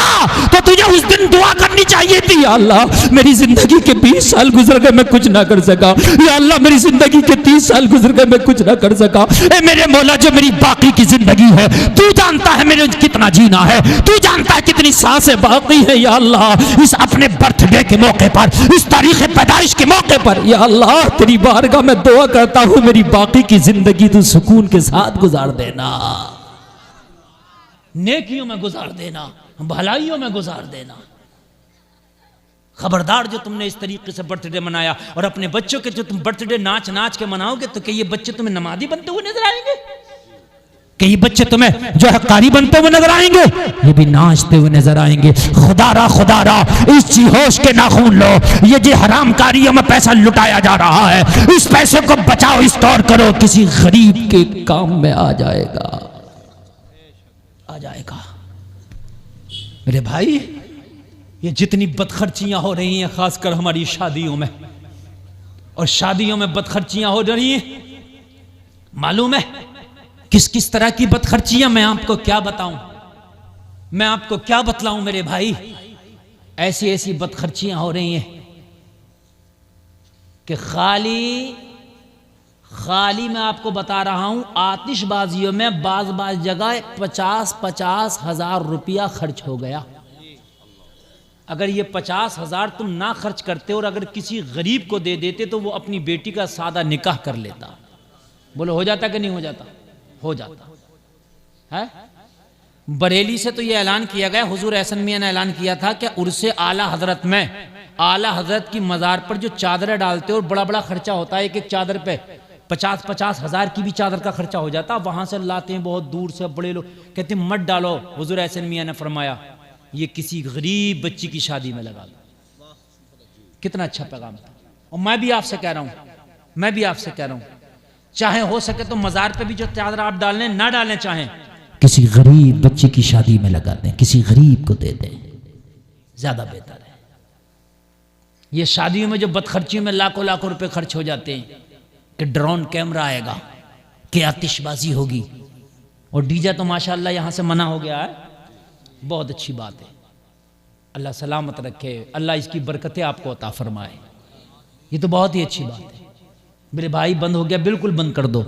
तो तुझे उस दिन दुआ करनी चाहिए थी, या अल्लाह मेरी जिंदगी के 20 साल गुजर गए मैं कुछ ना कर सका, या अल्लाह मेरी जिंदगी के 30 साल गुजर गए मैं कुछ ना कर सका। ए मेरे मौला, जो मेरी बाकी की जिंदगी है तू जानता है मेरे कितना जीना है, तू जानता है कितनी सांसें बाकी है। या अल्लाह इस अपने बर्थडे के मौके पर, इस तारीख पैदाइश के मौके पर, या अल्लाह तेरी बारगाह में दुआ करता हूं मेरी बाकी की जिंदगी तू सुकून के साथ गुजार देना, नेकियों में गुजार देना, भलाइयों में गुजार देना। खबरदार जो तुमने इस तरीके से बर्थडे मनाया, और अपने बच्चों के जो तुम बर्थडे नाच नाच के मनाओगे तो क्या ये बच्चे तुम्हें नमाजी बनते हुए नजर आएंगे? कि ये बच्चे तुम्हें जो है कारी बनते हुए नजर आएंगे? ये भी नाचते हुए नजर आएंगे। खुदारा इस होश के नाखून लो, ये जो हराम कारियों में पैसा लुटाया जा रहा है, इस पैसे को बचाओ, स्टोर करो, किसी गरीब के काम में आ जाएगा। मेरे भाई, ये जितनी बदखर्चियां हो रही हैं खासकर हमारी शादियों में, और शादियों में बदखर्चियां हो रही हैं, मालूम है किस किस तरह की बदखर्चियां? मैं आपको क्या बताऊं, मैं आपको क्या बतलाऊं मेरे भाई। ऐसी ऐसी बदखर्चियां हो रही हैं कि खाली मैं आपको बता रहा हूं, आतिशबाजियों में बाज जगह 50-50 हजार रुपया खर्च हो गया। अगर ये 50,000 तुम ना खर्च करते और अगर किसी गरीब को दे देते तो वो अपनी बेटी का सादा निकाह कर लेता। बोलो हो जाता कि नहीं हो जाता? हो जाता है। बरेली से तो ये ऐलान किया गया, हुजूर एहसन मियां ने ऐलान किया था कि उर्से आला हजरत में आला हजरत की मज़ार पर जो चादरें डालते और बड़ा बड़ा खर्चा होता है, एक एक चादर पे 50-50 हजार की भी चादर का खर्चा हो जाता। वहां से लाते हैं बहुत दूर से बड़े लोग, कहते हैं मत डालो। हुजूर एहसन मियां ने फरमाया ये किसी गरीब बच्ची की शादी में लगा दो। कितना अच्छा पैगाम था। और मैं भी आपसे कह रहा हूं, चाहे हो सके तो मज़ार पे भी जो चादर आप डालने ना डालें, चाहें किसी गरीब बच्ची की शादी में लगा दें, किसी गरीब को दे दें, ज्यादा बेहतर है। ये शादियों में जो बदखर्चियों में लाखों लाखों रुपए खर्च हो जाते हैं कि ड्रोन कैमरा आएगा, कि आतिशबाजी होगी, और डीजे तो माशाअल्लाह यहां से मना हो गया है। बहुत अच्छी बात है, अल्लाह सलामत रखे, अल्लाह इसकी बरकतें आपको अता फरमाए। ये तो बहुत ही अच्छी बात है मेरे भाई। बंद हो गया, बिल्कुल बंद कर दो।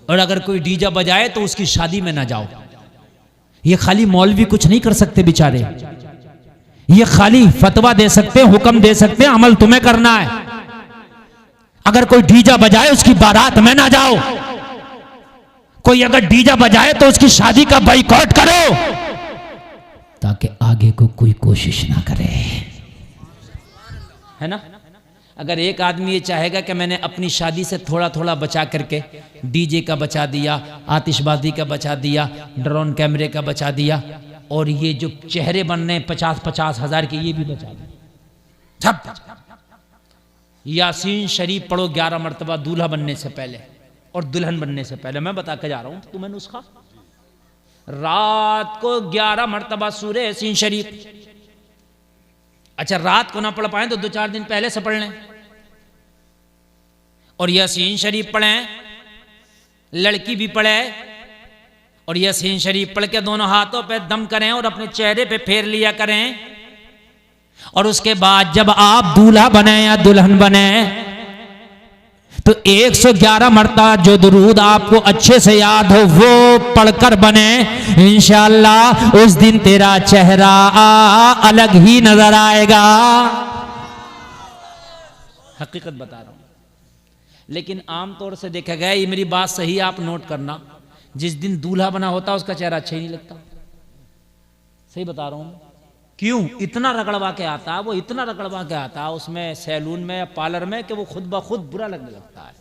और अगर कोई डीजे बजाए तो उसकी शादी में ना जाओ। ये खाली मौलवी कुछ नहीं कर सकते बेचारे, ये खाली फतवा दे सकते, हुक्म दे सकते, अमल तुम्हें करना है। अगर कोई डीजा बजाए उसकी बारात में ना जाओ, कोई अगर डीजा बजाए तो उसकी शादी का बाइकआउट करो, ताकि आगे को कोई कोशिश ना करे, है ना। अगर एक आदमी ये चाहेगा कि मैंने अपनी शादी से थोड़ा थोड़ा बचा करके डीजे का बचा दिया, आतिशबाजी का बचा दिया, ड्रोन कैमरे का बचा दिया, और ये जो चेहरे बनने 50-50 हजार के ये भी बचा दिया, यासीन शरीफ पढ़ो 11 मरतबा दूल्हा बनने से पहले और दुल्हन बनने से पहले। मैं बता के जा रहा हूं तुम्हें नुस्खा। रात को 11 मरतबा सूरे यासीन शरीफ। अच्छा, रात को ना पढ़ पाए तो 2-4 दिन पहले से पढ़ लें, और यासीन शरीफ पढ़ें, लड़की भी पढ़े, और यासीन शरीफ पढ़ के दोनों हाथों पे दम करें और अपने चेहरे पे फेर लिया करें। और उसके बाद जब आप दूल्हा बने या दुल्हन बने तो 111 मरतबा जो दुरूद आपको अच्छे से याद हो वो पढ़कर बने। इंशाअल्लाह उस दिन तेरा चेहरा अलग ही नजर आएगा। हकीकत बता रहा हूं। लेकिन आमतौर से देखा गया, ये मेरी बात सही, आप नोट करना, जिस दिन दूल्हा बना होता उसका चेहरा अच्छा ही नहीं लगता। सही बता रहा हूं। क्यों? इतना रगड़वा के आता है वो, इतना रगड़वा के आता है उसमें सैलून में या पार्लर में कि वो खुद ब खुद बुरा लगने लगता है।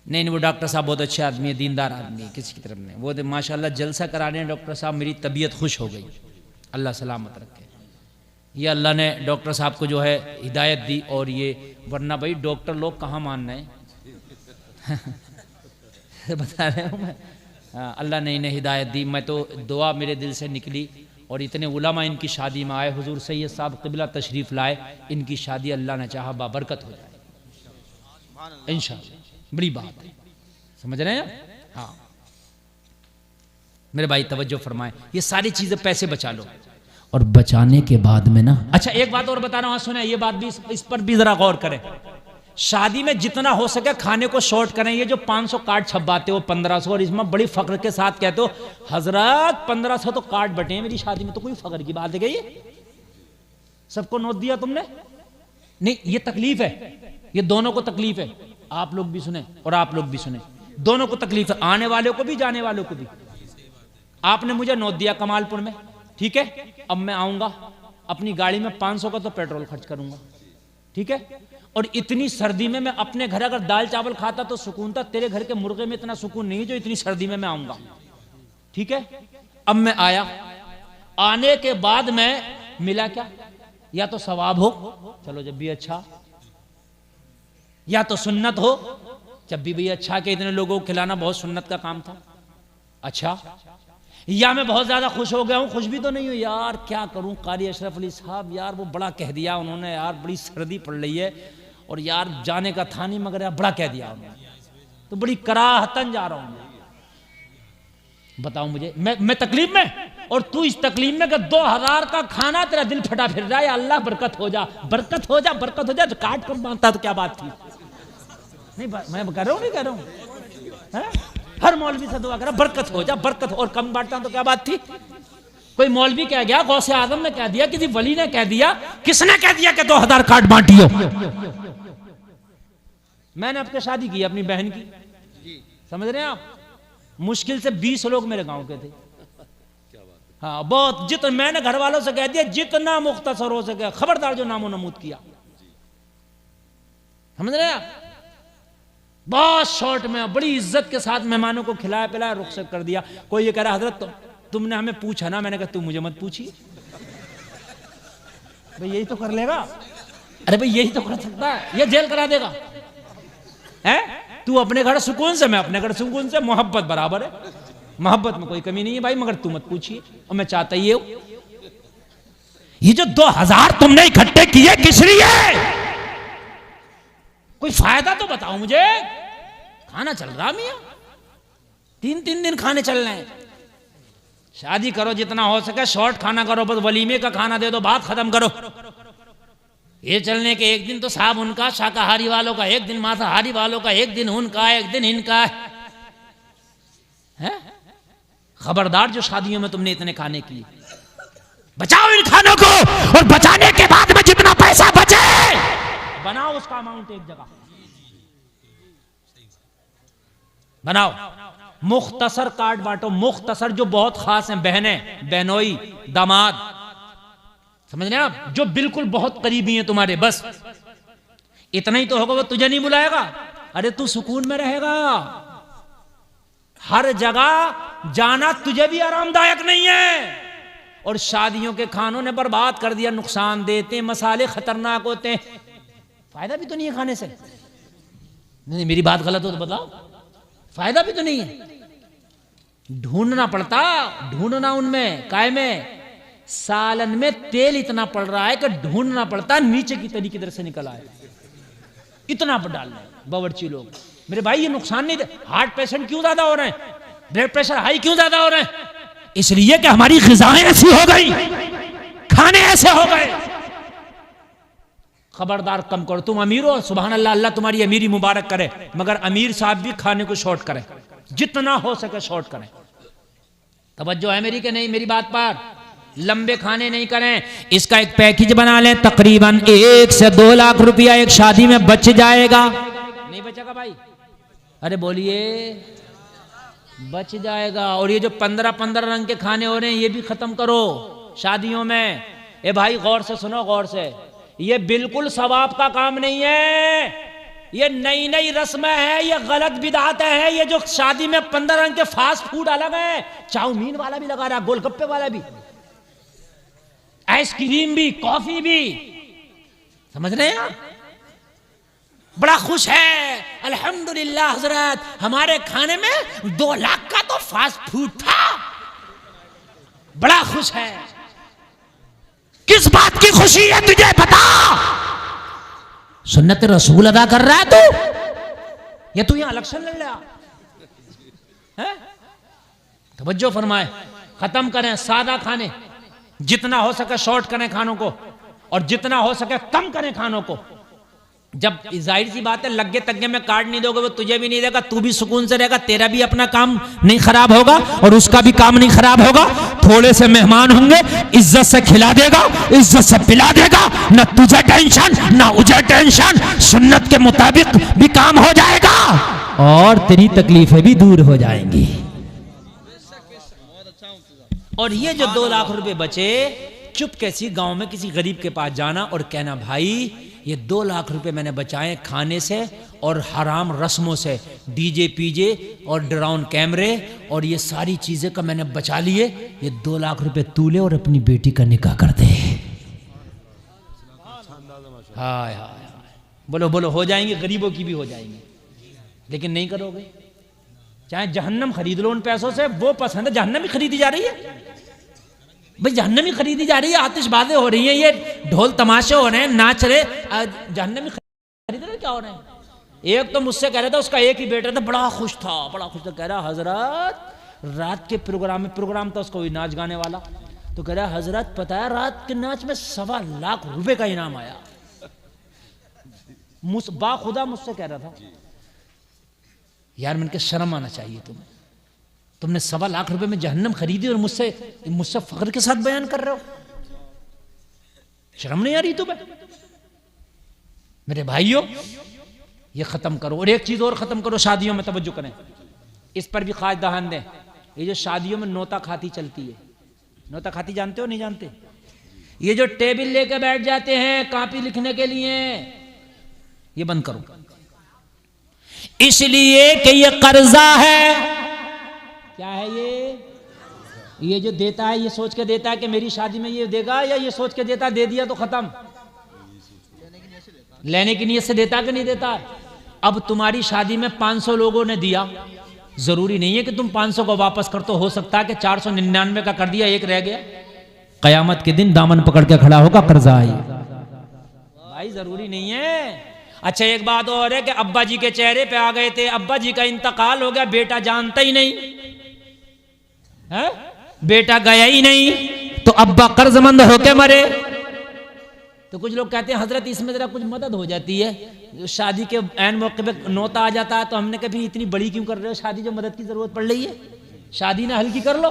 नहीं, वो डॉक्टर साहब बहुत अच्छे आदमी है, दीनदार आदमी है, किसी की तरफ नहीं। वो माशाल्लाह जलसा कराने डॉक्टर साहब, मेरी तबीयत खुश हो गई, अल्लाह सलामत रखे। ये अल्लाह ने डॉक्टर साहब को जो है हिदायत दी, और ये वरना भाई डॉक्टर लोग कहाँ मान रहे हैं बता रहे हूँ मैं। अल्लाह ने इन्हें हिदायत दी। मैं तो दुआ मेरे दिल से निकली, और इतने उलमा इनकी शादी में आए, हुजूर सैयद साहब क़िबला तशरीफ़ लाए, इनकी शादी अल्लाह ने चाहा बाबरकत हो जाए इंशाअल्लाह। बड़ी बात है, समझ रहे हैं? हाँ मेरे भाई तवज्जो फरमाएं, ये सारी चीज़ें पैसे बचा लो। और बचाने के बाद में ना, अच्छा एक बात और बता रहा हूँ, सुने, ये बात भी, इस पर भी जरा गौर करें। शादी में जितना हो सके खाने को शॉर्ट करें। ये जो 500 कार्ड छपवाते हो 1500, और इसमें बड़ी फख्र के साथ कहते हो हजरत 1500 तो कार्ड बटे हैं मेरी शादी में, तो कोई फख्र की बात है क्या? ये सबको नोट दिया तुमने? नहीं, ये तकलीफ है, ये दोनों को तकलीफ है। आप लोग भी सुने और आप लोग भी सुने, दोनों को तकलीफ है, आने वालों को भी जाने वालों को भी। आपने मुझे नोट दिया कमालपुर में, ठीक है, अब मैं आऊंगा, अपनी गाड़ी में 500 का तो पेट्रोल खर्च करूंगा, ठीक है। और इतनी सर्दी में मैं अपने घर अगर दाल चावल खाता तो सुकून था, तेरे घर के मुर्गे में इतना सुकून नहीं जो इतनी सर्दी में मैं आऊंगा, ठीक है। अब मैं आया, आने के बाद मैं मिला क्या? या तो सवाब हो, चलो जब भी अच्छा, या तो सुन्नत हो, जब भी अच्छा, कि इतने लोगों को खिलाना बहुत सुन्नत का काम था, अच्छा, या मैं बहुत ज़्यादा खुश हो गया हूँ, खुश भी तो नहीं हूँ यार, क्या करूँ कारी अशरफ अली साहब, यार वो बड़ा कह दिया उन्होंने, यार बड़ी सर्दी पड़ रही है और यार जाने का था नहीं मगर यार बड़ा कह दिया उन्होंने, तो बड़ी कराहतन जा रहा हूँ। बताओ मुझे, मैं तकलीफ में और तू इस तकलीफ में कि 2000 का खाना तेरा दिल फटा फिर रहा है, अल्लाह बरकत हो जा, बरकत हो जा, बरकत हो जा, तो काट कर मांगता तो क्या बात थी। नहीं मैं कह रहा हूँ, नहीं कह रहा हूँ, हर मौलवी से दुआ करा बरकत हो जा, बरकत, और कम बांटता तो क्या बात थी। कोई मौलवी कह गया, गौसे आजम ने कह दिया, किसी वली ने कह दिया, किसने कह दिया कि 2000 कार्ड बांटियो। मैंने आपके शादी की अपनी बहन की, समझ रहे हैं आप, मुश्किल से 20 लोग मेरे गांव के थे। हाँ बहुत, जितना मैंने घर वालों से कह दिया जितना मुख्तसर हो सके, खबरदार जो नामो नमूद किया, समझ रहे हैं आप। बहुत शॉर्ट में बड़ी इज्जत के साथ मेहमानों को खिलाया पिलाया, रुखसत कर दिया। कोई ये कह रहा हजरत तुमने हमें पूछा ना, मैंने कहा तुम मुझे मत पूछिए भाई, यही तो कर लेगा, अरे भाई यही तो कर सकता है, ये जेल करा देगा है। तू अपने घर सुकून से, मैं अपने घर सुकून से, मोहब्बत बराबर है, मोहब्बत में कोई कमी नहीं है भाई, मगर तू मत पूछिए। और मैं चाहता ये हूं, ये जो 2000 तुमने इकट्ठे किए किस लिए, कोई फायदा तो बताओ मुझे। खाना चल रहा मियां, 3-3 दिन खाने चल रहे हैं। शादी करो जितना हो सके शॉर्ट खाना करो, बस वलीमे का खाना दे दो, बात खत्म करो। ये चलने के एक दिन तो साहब उनका, शाकाहारी वालों का एक दिन, मांसाहारी वालों का एक दिन, उनका एक दिन, इनका है। खबरदार जो शादियों में तुमने इतने खाने किए, बचाओ इन खानों को, और बचाने के बाद में जितना पैसा बचे बनाओ उसका अमाउंट एक जगह बनाओ। मुख्तसर कार्ड बांटो, मुख्तसर जो बहुत खास हैं, बहनें, बहनोई, दामाद, समझ रहे हैं आप, जो बिल्कुल बहुत करीबी हैं तुम्हारे, बस इतना ही तो होगा। वो तुझे नहीं बुलाएगा, अरे तू सुकून में रहेगा। हर जगह जाना तुझे भी आरामदायक नहीं है। और शादियों के खानों ने बर्बाद कर दिया, नुकसान देते, मसाले खतरनाक होते हैं, फायदा भी तो नहीं है खाने से। नहीं मेरी बात गलत हो तो बताओ, फायदा भी तो नहीं है। ढूंढना पड़ता, ढूंढना उनमें काय में, सालन में तेल इतना पड़ रहा है कि ढूंढना पड़ता नीचे की तरी किधर से निकल आए, इतना पर डाल रहे बावर्ची लोग। मेरे भाई ये नुकसान नहीं दे। हार्ट पेशेंट क्यों ज्यादा हो रहे हैं, ब्लड प्रेशर हाई क्यों ज्यादा हो रहे हैं, इसलिए कि हमारी ग़िज़ाएं ऐसी हो गई, खाने ऐसे हो गए। खबरदार कम करो। तुम अमीर हो, सुभान अल्लाह, अल्लाह तुम्हारी अमीरी मुबारक करे, मगर अमीर साहब भी खाने को शॉर्ट करें, जितना हो सके शॉर्ट करें। तवज्जो है मेरी के नहीं, मेरी बात पर, लंबे खाने नहीं करें। इसका एक पैकेज बना लें, तकरीबन 1 से 2 लाख रुपया एक शादी में बच जाएगा। नहीं बचेगा भाई, अरे बोलिए, बच जाएगा। और ये जो 15-15 रंग के खाने हो रहे हैं ये भी खत्म करो शादियों में। ए भाई गौर से सुनो, गौर से, ये बिल्कुल सवाब का काम नहीं है, ये नई नई रस्में हैं, ये गलत बिदात है। ये जो शादी में 15 रंग के फास्ट फूड अलग है, चाउमीन वाला भी लगा रहा है, गोलगप्पे वाला भी, आइसक्रीम भी, कॉफी भी, समझ रहे हैं आप। बड़ा खुश है, अल्हम्दुलिल्लाह हजरत, हमारे खाने में 2 लाख का तो फास्ट फूड था, बड़ा खुश है। किस बात की खुशी है तुझे बता? सुन्नत रसूल अदा कर रहा है तू, या तू यहां इलेक्शन लड़ रहा है? तवज्जो फरमाए, खत्म करें सादा खाने, जितना हो सके शॉर्ट करें खानों को, और जितना हो सके कम करें खानों को। जब जाहिर सी बात है लगे तग्गे में कार्ड नहीं दोगे, वो तुझे भी नहीं देगा, तू भी सुकून से रहेगा, तेरा भी अपना काम नहीं खराब होगा और उसका भी काम नहीं खराब होगा। थोड़े से मेहमान होंगे, इज्जत से खिला देगा, इज्जत से पिला देगा, न तुझे टेंशन न मुझे टेंशन, सुन्नत के मुताबिक भी काम हो जाएगा और तेरी तकलीफें भी दूर हो जाएंगी। और ये जो 2 लाख रुपए बचे, चुप कैसी गांव में किसी गरीब के पास जाना और कहना, भाई ये 2 लाख रुपए मैंने बचाए खाने से और हराम रस्मों से, डीजे पीजे और ड्रोन कैमरे और ये सारी चीजें का मैंने बचा लिए, ये 2 लाख रुपए तू ले और अपनी बेटी का निकाह कर दे। हाय हाय, बोलो बोलो, हो जाएंगे, गरीबों की भी हो जाएंगे, लेकिन नहीं करोगे। चाहे जहन्नम खरीद लो उन पैसों से, वो पसंद है। जहन्नम ही खरीदी जा रही है भाई, जहन्नम ही खरीदी जा रही है। आतिशबाजें हो रही हैं, ये ढोल तमाशे हो रहे हैं, नाच रहे, जहन्नम ही खरीद रहे, क्या हो रहे हैं। एक तो मुझसे कह रहा था, उसका एक ही बेटा था, बड़ा खुश था, कह रहा हजरत रात के प्रोग्राम था उसको, नाच गाने वाला, तो कह रहा हजरत पता है रात के नाच में 1.25 लाख रुपए का इनाम आया। बाखुदा मुझसे कह रहा था। यार मैंने कहा शर्म आना चाहिए तुमने 1.25 लाख रुपए में जहन्नम खरीदी और मुझसे फख्र के साथ बयान कर रहे हो। शर्म नहीं आ रही तुम्हें? मेरे भाइयों ये खत्म करो। और एक चीज और खत्म करो, शादियों में तवज्जो करें, इस पर भी खास ध्यान दें। ये जो शादियों में नोता खाती चलती है, नोता खाती जानते हो नहीं जानते? ये जो टेबल लेके बैठ जाते हैं कॉपी लिखने के लिए, ये बंद करो। इसलिए कि ये कर्जा है। क्या है ये जो देता है ये सोच के देता है कि मेरी शादी में ये देगा, या ये सोच के देता दे दिया तो खत्म? लेने की नीयत से देता कि नहीं देता? अब तुम्हारी शादी में 500 लोगों ने दिया, जरूरी नहीं है कि तुम 500 को वापस कर, तो हो सकता है कि 499 का कर दिया, एक रह गया। कयामत के दिन दामन पकड़ के खड़ा होगा कर्जा आई। भाई जरूरी नहीं है। अच्छा एक बात और है कि अब्बा जी के चेहरे पे आ गए थे, अब्बा जी का इंतकाल हो गया, बेटा जानता ही नहीं है, बेटा गया ही नहीं, तो अब्बा कर्जमंद होके मरे। तो कुछ लोग कहते हैं हजरत इसमें जरा कुछ मदद हो जाती है, शादी के ऐन मौके पे नौता आ जाता है, तो हमने कभी इतनी बड़ी क्यों कर रहे हो शादी, जो मदद की जरूरत पड़ रही है, शादी ना हल्की कर लो।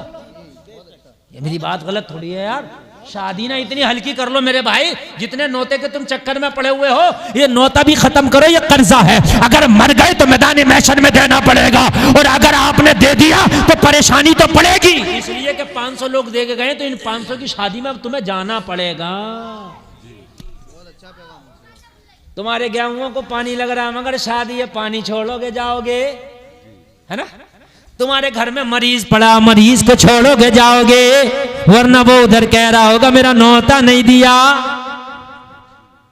ये मेरी बात गलत थोड़ी है यार, शादी ना इतनी हल्की कर लो मेरे भाई, जितने नौते के तुम चक्कर में पड़े हुए हो, ये नौता भी खत्म करो, ये कर्जा है। अगर मर गए तो मैदान महशर में देना पड़ेगा, और अगर आपने दे दिया तो परेशानी तो पड़ेगी। इसलिए कि 500 लोग दे के गए, तो इन 500 की शादी में अब तुम्हें जाना पड़ेगा। तुम्हारे गेहूं को पानी लग रहा है, मगर शादी है पानी छोड़ोगे जाओगे, है ना? तुम्हारे घर में मरीज पड़ा, मरीज को छोड़ोगे जाओगे, वरना वो उधर कह रहा होगा मेरा नौता नहीं दिया।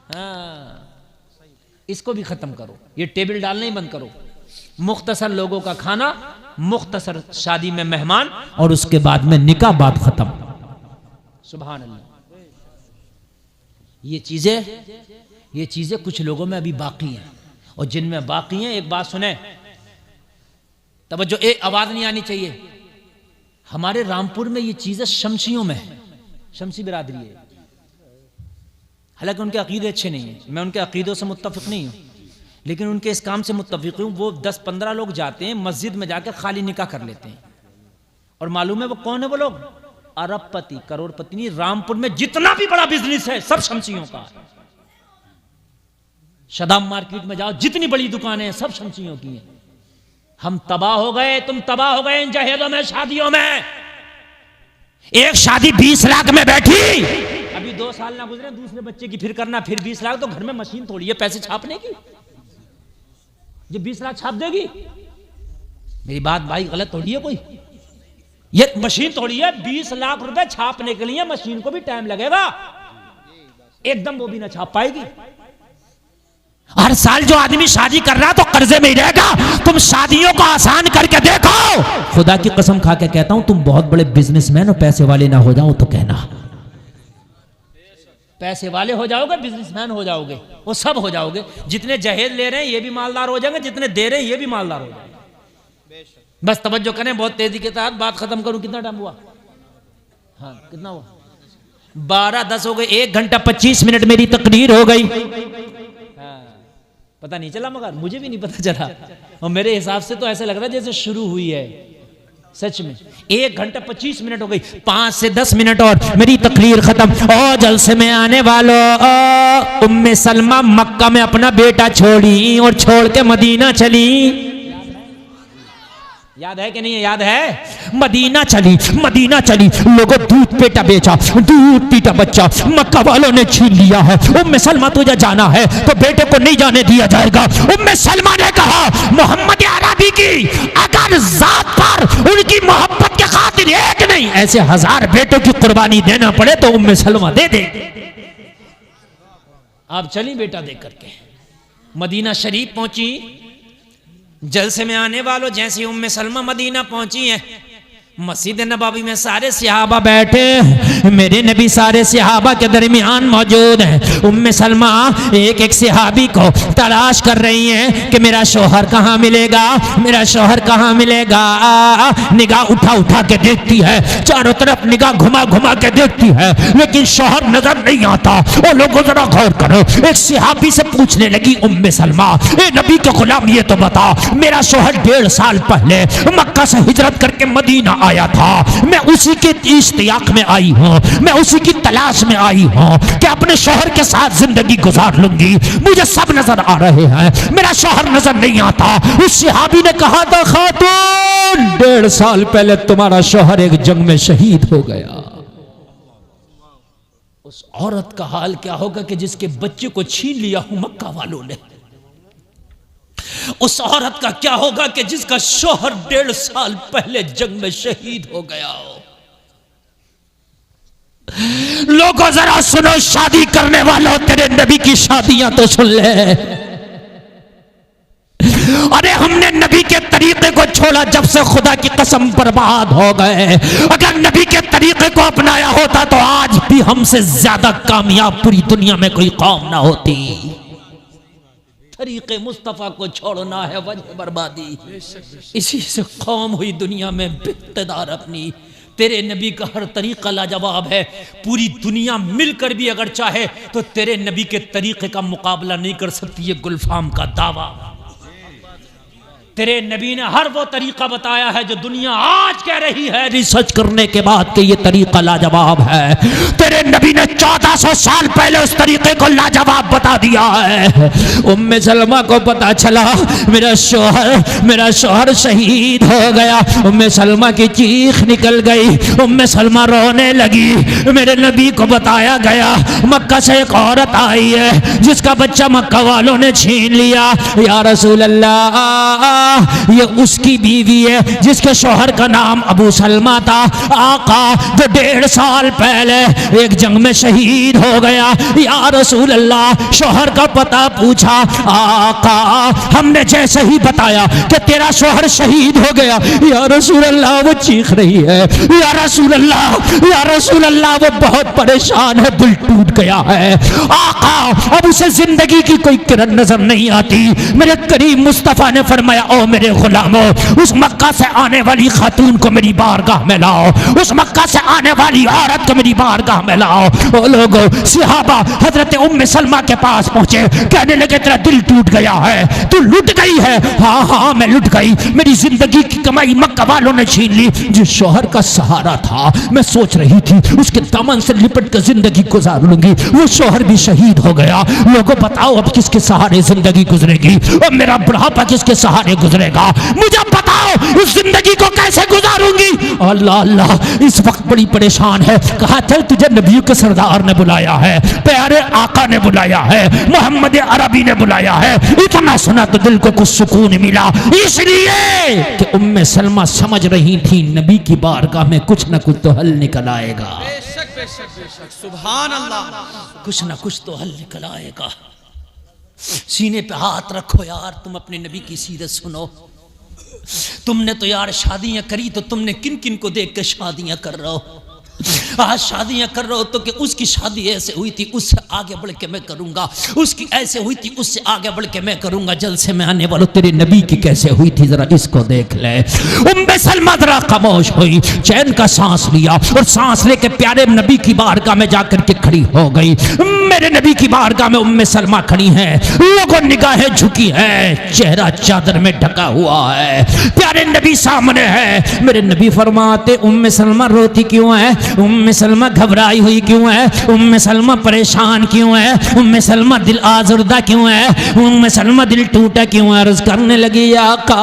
हाँ, इसको भी खत्म करो, ये टेबल डालना ही बंद करो। मुख्तसर लोगों का खाना, मुख्तसर शादी में मेहमान, और उसके बाद में निकाह, बात खत्म। सुभान अल्लाह। ये चीजें कुछ लोगों में अभी बाकी हैं, और जिनमें बाकी हैं, एक बात सुने, तवज्जो, एक आवाज नहीं आनी चाहिए। हमारे रामपुर में ये चीजें शमसियों में है, शमसी बिरादरी है, हालांकि उनके अकीदे अच्छे नहीं हैं, मैं उनके अकीदों से मुत्तफिक नहीं हूं, लेकिन उनके इस काम से मुत्तफिक हूं। वो 10-15 लोग जाते हैं मस्जिद में जाकर खाली निकाह कर लेते हैं, और मालूम है वो कौन है? वो लोग अरबपति, करोड़पति नहीं। रामपुर में जितना भी बड़ा बिजनेस है सब शमसियों का है। शदाब मार्केट में जाओ, जितनी बड़ी दुकानें हैं सब शमसियों की हैं। हम तबाह हो गए, तुम तबाह हो गए इन जहेजों में, शादियों में। एक शादी 20 लाख में बैठी, अभी 2 साल ना गुजरे, दूसरे बच्चे की फिर करना, फिर 20 लाख। तो घर में मशीन थोड़ी है पैसे छापने की, जो 20 लाख छाप देगी? मेरी बात भाई गलत थोड़ी है कोई, ये मशीन थोड़ी है। 20 लाख रुपए छापने के लिए मशीन को भी टाइम लगेगा, एकदम वो भी ना छाप पाएगी। हर साल जो आदमी शादी कर रहा है तो कर्जे में ही रहेगा। तुम शादियों को आसान करके देखो। खुदा की कसम खा के कहता हूं, तुम बहुत बड़े बिजनेसमैन और पैसे वाले ना हो जाओ तो कहना। पैसे वाले हो जाओगे, बिजनेसमैन हो जाओगे, वो सब हो जाओगे। जितने जहेज ले रहे हैं ये भी मालदार हो जाएंगे, जितने दे रहे हैं ये भी मालदार हो जाएंगे। बस तवज्जो करें, बहुत तेजी के साथ बात खत्म करूं। कितना टाइम हुआ? हाँ कितना हुआ? 12:10 हो गए। 1 घंटा 25 मिनट मेरी तकरीर हो गई। पता नहीं चला, मगर मुझे भी नहीं पता चला, और मेरे हिसाब से तो ऐसा लग रहा है जैसे शुरू हुई है। सच में 1 घंटा 25 मिनट हो गई। 5 से 10 मिनट और मेरी तकरीर खत्म। और जलसे में आने वालों, उम्मे सलमा मक्का में अपना बेटा छोड़ी और छोड़ के मदीना चली। याद है कि नहीं? याद है? मदीना चली। लोगों दूध पेटा बेचा, दूध पीटा बच्चा मक्का वालों ने छीन लिया है। उम्मे सलमा तुझे जाना है तो बेटे को नहीं जाने दिया जाएगा। उम्मे सलमा ने कहा मोहम्मद अरबी की अगर जात पर उनकी मोहब्बत के खातिर एक नहीं ऐसे 1000 बेटों की कुर्बानी देना पड़े तो उम्मे सलमा दे दे। आप चली बेटा देख करके, मदीना शरीफ पहुंची। जलसे में आने वालों, जैसे उम्मे सलमा मदीना पहुंची है, मस्जिद नबवी में सारे सहाबा बैठे, मेरे नबी सारे सहाबा के दरमियान मौजूद हैं। उम्मे सलमा एक एक सहाबी को तलाश कर रही हैं कि मेरा शौहर कहाँ मिलेगा, मेरा शौहर कहाँ मिलेगा। निगाह उठा उठा के देखती है, चारों तरफ निगाह घुमा घुमा के देखती है, लेकिन शौहर नजर नहीं आता। ओ लोगों जरा गौर करो, एक सहाबी से पूछने लगी उम्मे सलमा, ए नबी के गुलाम ये तो बता, मेरा शौहर 1.5 साल पहले मक्का से हिजरत करके मदीना आया था, मैं उसी के इश्तियाक में आई हूँ, मैं उसी की तलाश में आई हूँ कि अपने शौहर के साथ जिंदगी गुजार लूंगी। मुझे सब नजर आ रहे हैं, मेरा शौहर नजर नहीं आता। उस सहाबी ने कहा था, खातून 1.5 साल पहले तुम्हारा शौहर एक जंग में शहीद हो गया। उस औरत का हाल क्या होगा कि जिसके बच्चे को छीन लिया हूं मक्का वालों ने। उस औरत का क्या होगा कि जिसका शौहर 1.5 साल पहले जंग में शहीद हो गया हो। लोगों जरा सुनो, शादी करने वालों, तेरे नबी की शादियां तो सुन ले। अरे हमने नबी के तरीके को छोड़ा, जब से खुदा की कसम बर्बाद हो गए। अगर नबी के तरीके को अपनाया होता तो आज भी हमसे ज्यादा कामयाब पूरी दुनिया में कोई कौम ना होती। तरीके मुस्तफ़ा को छोड़ना है वजह बर्बादी। इसी से कौम हुई दुनिया में इक़्तिदार अपनी। तेरे नबी का हर तरीका लाजवाब है। पूरी दुनिया मिलकर भी अगर चाहे तो तेरे नबी के तरीके का मुकाबला नहीं कर सकती, ये गुलफाम का दावा। तेरे नबी ने हर वो तरीका बताया है जो दुनिया आज कह रही है रिसर्च करने के बाद कि ये तरीका लाजवाब है। तेरे नबी ने 1400 साल पहले उस तरीके को लाजवाब बता दिया है। उम्मे सलमा को पता चला मेरा शौहर शहीद हो गया। उम्मे सलमा की चीख निकल गई, उम्मे सलमा रोने लगी। मेरे नबी को बताया गया मक्का से एक औरत आई है जिसका बच्चा मक्का वालों ने छीन लिया। या रसूल अल्लाह, ये उसकी बीवी है जिसके शौहर का नाम अबू सलमा था। आका जो 1.5 साल पहले एक जंग में शहीद हो गया। या रसूल अल्लाह, शौहर का पता पूछा। आका हमने जैसे ही बताया कि तेरा शौहर शहीद हो गया, या रसूल अल्लाह वो चीख रही है। या रसूल अल्लाह वो बहुत परेशान है, दिल टूट गया है। आका अब उसे जिंदगी की कोई किरण नजर नहीं आती। मेरे करीम मुस्तफा ने फरमाया, ओ मेरे गुलामों, उस मक्का से आने वाली खातून को मेरी बारगाह में लाओ, उस मक्का से आने वाली औरत को मेरी बारगाह में लाओ। ओ लोगों, सहाबा हजरत उम्मे सलमा के पास पहुंचे, कहने लगे तेरा दिल टूट गया है, तू लुट गई है। हाँ मैं लुट गई, मेरी जिंदगी की कमाई मक्का वालों ने छीन ली। जिस शौहर का सहारा था, मैं सोच रही थी उसके दामन से लिपट कर जिंदगी गुजार लूंगी, वो शौहर भी शहीद हो गया। लोगों बताओ अब किसके सहारे जिंदगी गुजरेगी, और मेरा बुढ़ापा किसके सहारे गुजरेगा? मुझे बताओ इस जिंदगी को कैसे गुजारूंगी? अल्लाह अल्लाह, इस वक्त बड़ी परेशान है। कहा चल तुझे नबियों के सरदार ने बुलाया है, प्यारे आका ने बुलाया है, मोहम्मद अरबी ने बुलाया है। इतना सुना तो दिल को कुछ सुकून मिला, इसलिए कि उम्मे सलमा समझ रही थी नबी की बारगाह में कुछ न कुछ तो हल निकल आएगा। बेशक बेशक बेशक, सुभान अल्लाह, कुछ न कुछ तो हल निकल आएगा। सीने पे हाथ रखो यार, तुम अपने नबी की सीरत सुनो। तुमने तो यार शादियां करी तो तुमने किन किन को देख के शादियां कर रहे हो? आज शादियां कर रहे हो तो कि उसकी शादी ऐसे हुई थी उससे आगे बढ़ के मैं करूंगा, उसकी ऐसे हुई थी उससे आगे बढ़ के मैं करूंगा। जलसे में आने वालों, तेरे नबी की कैसे हुई थी जरा इसको देख ले। उम्मे सलमा जरा खामोश हुई, चैन का सांस लिया और सांस लेके प्यारे नबी की बारगाह में जाकर के खड़ी हो गई। मेरे नबी की बारगाह में उम्मे सलमा खड़ी है, लोगों निगाहें झुकी है, चेहरा चादर में ढका हुआ है, प्यारे नबी सामने है। मेरे नबी फरमाते उम्मे सलमा रोती क्यों है, उम्मे सलमा घबराई हुई क्यों है, उम्मे सलमा परेशान क्यों है, उम्मे सलमा दिल आज़ुर्दा क्यों है, उम्मे सलमा दिल टूटा क्यों है? अर्ज़ करने लगी आका,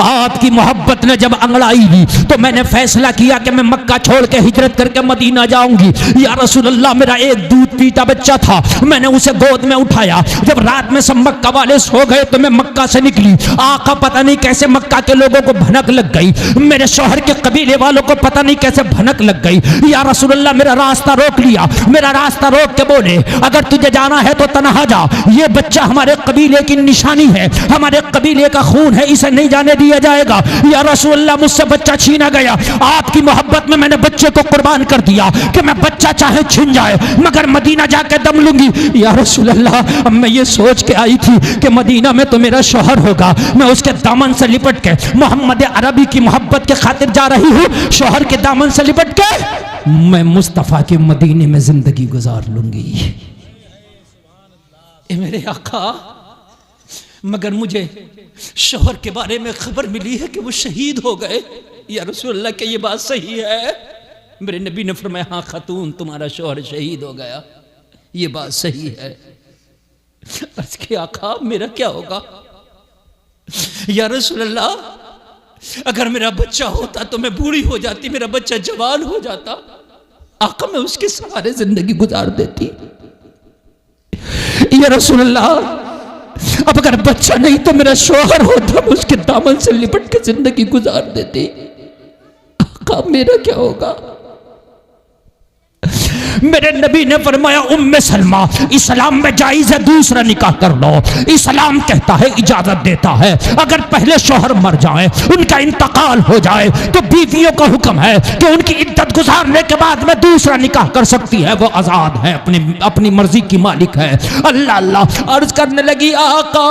आपकी मोहब्बत ने जब अंगड़ाई दी तो मैंने फैसला किया कि मैं मक्का छोड़ के हिजरत करके मदीना जाऊंगी। या रसूल अल्लाह, मेरा एक दूध बीटा बच्चा था, मैंने उसे गोद में उठाया। जब रात में सब मक्का वाले सो गए तो मैं मक्का से निकली। आका पता नहीं कैसे मक्का के लोगों को भनक लग गई, मेरे शौहर के कबीले वालों को पता नहीं कैसे भनक लग गई। या रसूलुल्लाह मेरा रास्ता रोक लिया, मेरा रास्ता रोक के बोले अगर तुझे जाना है तो तन्हा जा, ये बच्चा हमारे कबीले की निशानी है, हमारे कबीले का खून है, इसे नहीं जाने दिया जाएगा। या रसूलुल्लाह मुझसे बच्चा छीना गया, आपकी मोहब्बत में मैंने बच्चे को कुर्बान कर दिया कि मैं बच्चा चाहे छिन जाए मगर मदीना जाके दम लूंगी। या रसूलुल्लाह अब मैं ये सोच के आई थी कि मदीना में तो मेरा शौहर होगा, मैं उसके दामन से लिपट के मोहम्मद अरबी की मोहब्बत के खातिर जा रही हूँ, शौहर के दामन से लिपट के मैं मुस्तफा के मदीने में जिंदगी गुजार लूंगी। ए मेरे आका, मगर मुझे शौहर के बारे में खबर मिली है कि वो शहीद हो गए। या रसूलुल्लाह क्या ये बात सही है? मेरे नबी ने फरमाया हाँ खातून, तुम्हारा शौहर शहीद हो गया, ये बात सही है। अर्ज़ किया आका मेरा क्या होगा? या रसूलुल्लाह अगर मेरा बच्चा होता तो मैं बूढ़ी हो जाती, मेरा बच्चा जवान हो जाता, आका मैं उसके सहारे जिंदगी गुजार देती। या रसूलुल्लाह अब अगर बच्चा नहीं तो मेरा शौहर होता, मैं उसके दामन से लिपट के जिंदगी गुजार देती, आका मेरा क्या होगा? मेरे नबी ने फरमाया उम्मे सलमा इस्लाम में जायज है दूसरा निकाह कर लो। इस्लाम कहता है, इजाजत देता है अगर पहले शौहर मर जाए, उनका इंतकाल हो जाए तो बीवियों का हुक्म है कि उनकी इद्दत गुजारने के बाद में दूसरा निकाह कर सकती है, वो आजाद है, अपनी मर्जी की मालिक है। अल्लाह अल्लाह अर्ज करने लगी आका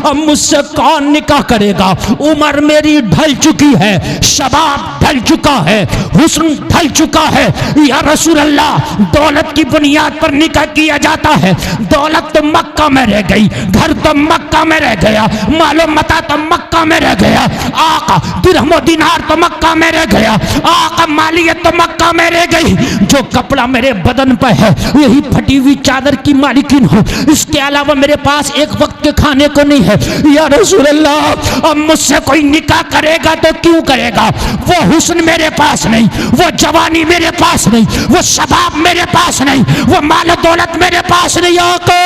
अब मुझसे कौन निकाह करेगा? उम्र मेरी ढल चुकी है, शबाब ढल चुका है, हुस्न ढल चुका है। या रसूल अल्लाह दौलत की बुनियाद पर निकाह किया जाता है, दौलत तो मक्का में रह गई, घर तो मक्का में रह गया, मालो मता तो मक्का में रह गया, आका दिरहम दिनार तो मक्का में रह गया, आका मालियत तो मक्का में रह गई। जो कपड़ा मेरे बदन पर है यही फटी हुई चादर की मालिकिन हो, इसके अलावा मेरे पास एक वक्त के खाने को नहीं है। या रसूल अल्लाह अब मुझसे कोई निकाह करेगा तो क्यों करेगा? वो हुस्न मेरे पास नहीं, वो जवानी मेरे पास नहीं, वो शबाब मेरे पास नहीं, वो माल दौलत मेरे पास नहीं। आका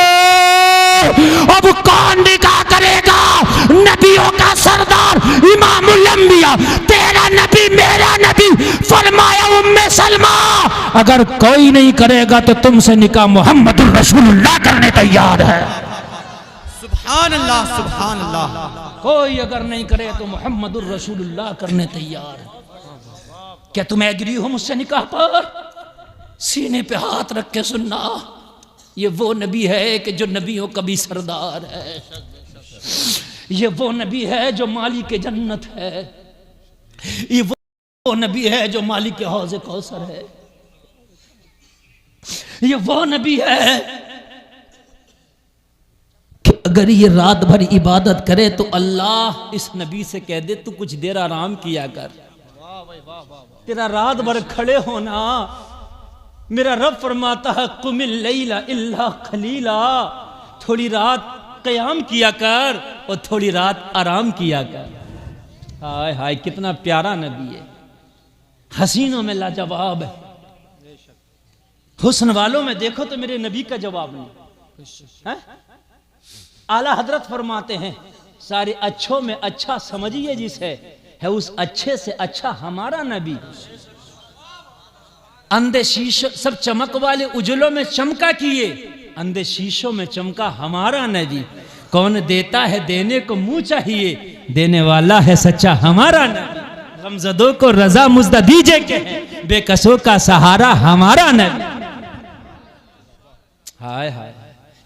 अब कौन निकाह करेगा? नबियों का सरदार इमामुल अंबिया तेरा नबी मेरा नबी फरमाया उम्मे सलमा अगर कोई नहीं करेगा तो तुमसे निकाह मोहम्मद रसूलुल्लाह करने तैयार है। सुभान अल्लाह, सुभान अल्लाह। कोई अगर नहीं करे तो मोहम्मद रसूलुल्लाह करने तैयार है। क्या तुम एग्री हो मुझसे निकाह पर? सीने पे हाथ रख के सुनना, ये वो नबी है कि जो नबियों का भी सरदार है, ये वो नबी है जो मालिक जन्नत है, ये वो नबी है जो मालिक हौज़े कौसर है, ये वो नबी है कि अगर ये रात भर इबादत करे तो अल्लाह इस नबी से कह दे तू कुछ देर आराम किया कर, तेरा रात भर खड़े होना मेरा रब फरमाता है कुमिल लैला इल्ला खलीला, थोड़ी रात क़याम किया कर और थोड़ी रात आराम किया कर। हाय हाय कितना प्यारा नबी है, हसीनों में लाजवाब है, हुस्न वालों में देखो तो मेरे नबी का जवाब नहीं है। आला हजरत फरमाते हैं सारे अच्छों में अच्छा समझिए जिसे है उस अच्छे से अच्छा हमारा नबी। अंधे शीशो सब चमक वाले उजलों में चमका किए, अंधे शीशों में चमका हमारा नबी। कौन देता है देने को मुंह चाहिए, देने वाला है सच्चा हमारा नबी। गमज़दों को रजा मुज़्दा दीजिए के बेकसों का सहारा हमारा नबी। हाय हाय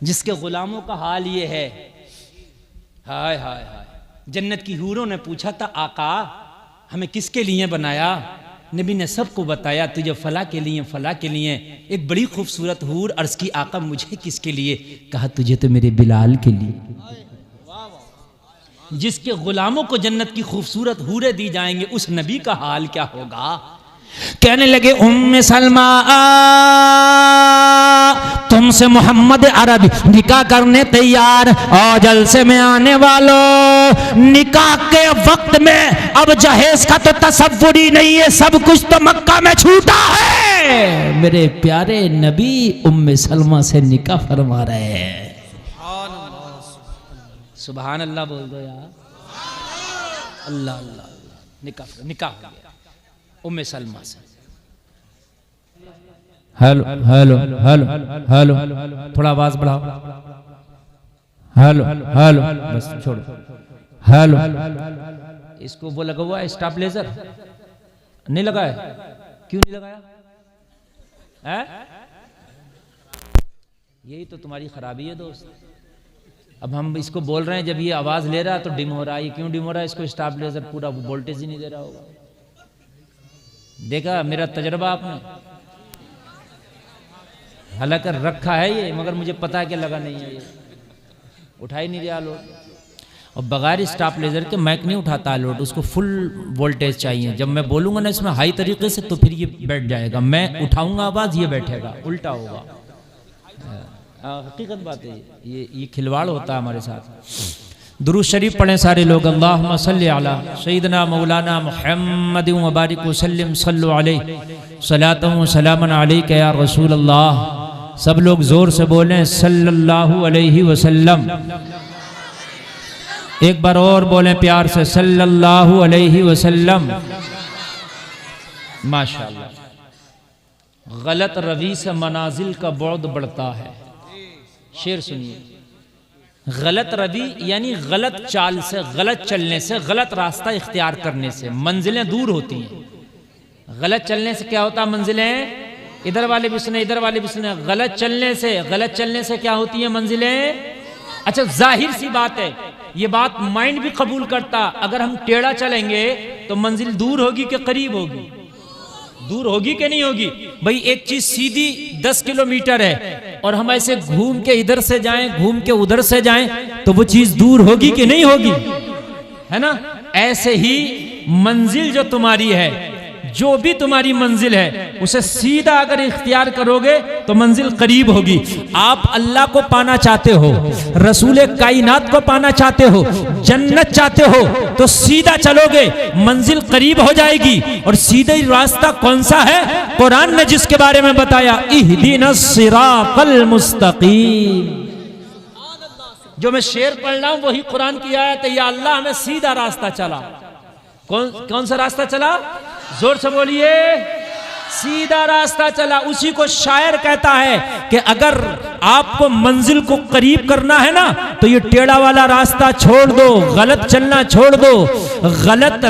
जिसके गुलामों का हाल ये है, हाय हाय हाय। जन्नत की हूरों ने पूछा था आका हमें किसके लिए बनाया? नबी ने सबको बताया तुझे फला के लिए फला के लिए। एक बड़ी खूबसूरत हूर अर्ज की आका मुझे किसके लिए? कहा तुझे तो मेरे बिलाल के लिए। जिसके गुलामों को जन्नत की खूबसूरत हूरें दी जाएंगे उस नबी का हाल क्या होगा? कहने लगे उम्मे सलमा तुम तुमसे मोहम्मद अरबी निकाह करने तैयार। और जलसे में आने वालों, निकाह के वक्त में अब जहेज का तो तसव्वुर ही नहीं है, सब कुछ तो मक्का में छूटा है। मेरे प्यारे नबी उम्मे सलमा से निकाह फरमा रहे हैं। सुभान अल्लाह बोल दो यार। अल्लाह अल्लाह। निकाह निकाह हो गया उम्मे सलमा से। हेलो हेलो हेलो हेलो, थोड़ा आवाज बढ़ाओ। हेलो हेलो, बस छोड़ो। हेलो, इसको वो लगा हुआ है स्टेबलाइजर, नहीं लगा है? क्यों नहीं लगाया है? यही तो तुम्हारी खराबी है दोस्त। अब हम इसको बोल रहे हैं, जब ये आवाज ले रहा है तो डिम हो रहा है। ये क्यों डिम हो रहा है? इसको स्टेबलाइजर पूरा वोल्टेज ही नहीं दे रहा होगा। देखा मेरा तजर्बा आपने? हालांकि रखा है ये, मगर मुझे पता है कि लगा नहीं है, ये उठा ही नहीं रहा लोड। और बगैर स्टेबलाइजर के माइक नहीं उठाता लोड, उसको फुल वोल्टेज चाहिए। जब मैं बोलूंगा ना इसमें हाई तरीके से, तो फिर ये बैठ जाएगा। मैं उठाऊंगा आवाज, ये बैठेगा, उल्टा होगा। हकीकत बात है, ये खिलवाड़ होता है हमारे साथ। दुरूद शरीफ पढ़ें सारे लोग। अल्लाहुम्मा सल्ली अला सय्यिदना मौलाना मुहम्मद व बारिक वसल्लिम सल्लु अलैहि सलातन व सलामन अलैका या रसूल अल्लाह। सब लोग जोर से बोलें सल्लल्लाहु अलैहि वसल्लम। एक बार और बोलें प्यार से, सल्लल्लाहु अलैहि वसल्लम। माशाअल्लाह। गलत रवी से मनाजिल का बुअद बढ़ता है। शेर सुनिए। गलत रवी यानी गलत चाल से, गलत चलने से, गलत रास्ता इख्तियार करने से मंजिलें दूर होती हैं। गलत चलने से क्या होता है? मंजिलें, इधर वाले भी सुने, इधर वाले भी सुने। गलत चलने से क्या होती है? मंजिलें। अच्छा, जाहिर सी बात है, ये बात माइंड भी कबूल करता। अगर हम टेढ़ा चलेंगे तो मंजिल दूर होगी कि करीब होगी? दूर होगी कि नहीं होगी? भाई एक चीज सीधी 10 किलोमीटर है और हम ऐसे घूम के इधर से जाएं, घूम के उधर से जाएं, तो वो चीज दूर होगी कि नहीं होगी? है ना? ऐसे ही मंजिल जो तुम्हारी है, जो भी तुम्हारी मंजिल है, उसे सीधा अगर इख्तियार करोगे तो मंजिल करीब होगी। आप अल्लाह को पाना चाहते हो, रसूल कायनात को पाना चाहते हो, जन्नत चाहते हो, तो सीधा चलोगे, मंजिल करीब हो जाएगी। और सीधा ही रास्ता कौन सा है? कुरान ने जिसके बारे में बताया, इहदिनस सिरातल मुस्तकीम। जो मैं शेर पढ़ रहा हूं वही कुरान की आयत है। या अल्लाह हमें सीधा रास्ता चला। कौन सा रास्ता चला? जोर से बोलिए, सीधा रास्ता चला। उसी को शायर कहता है कि अगर आपको मंजिल को करीब करना है ना, तो ये टेढ़ा वाला रास्ता छोड़ दो, गलत चलना छोड़ दो। गलत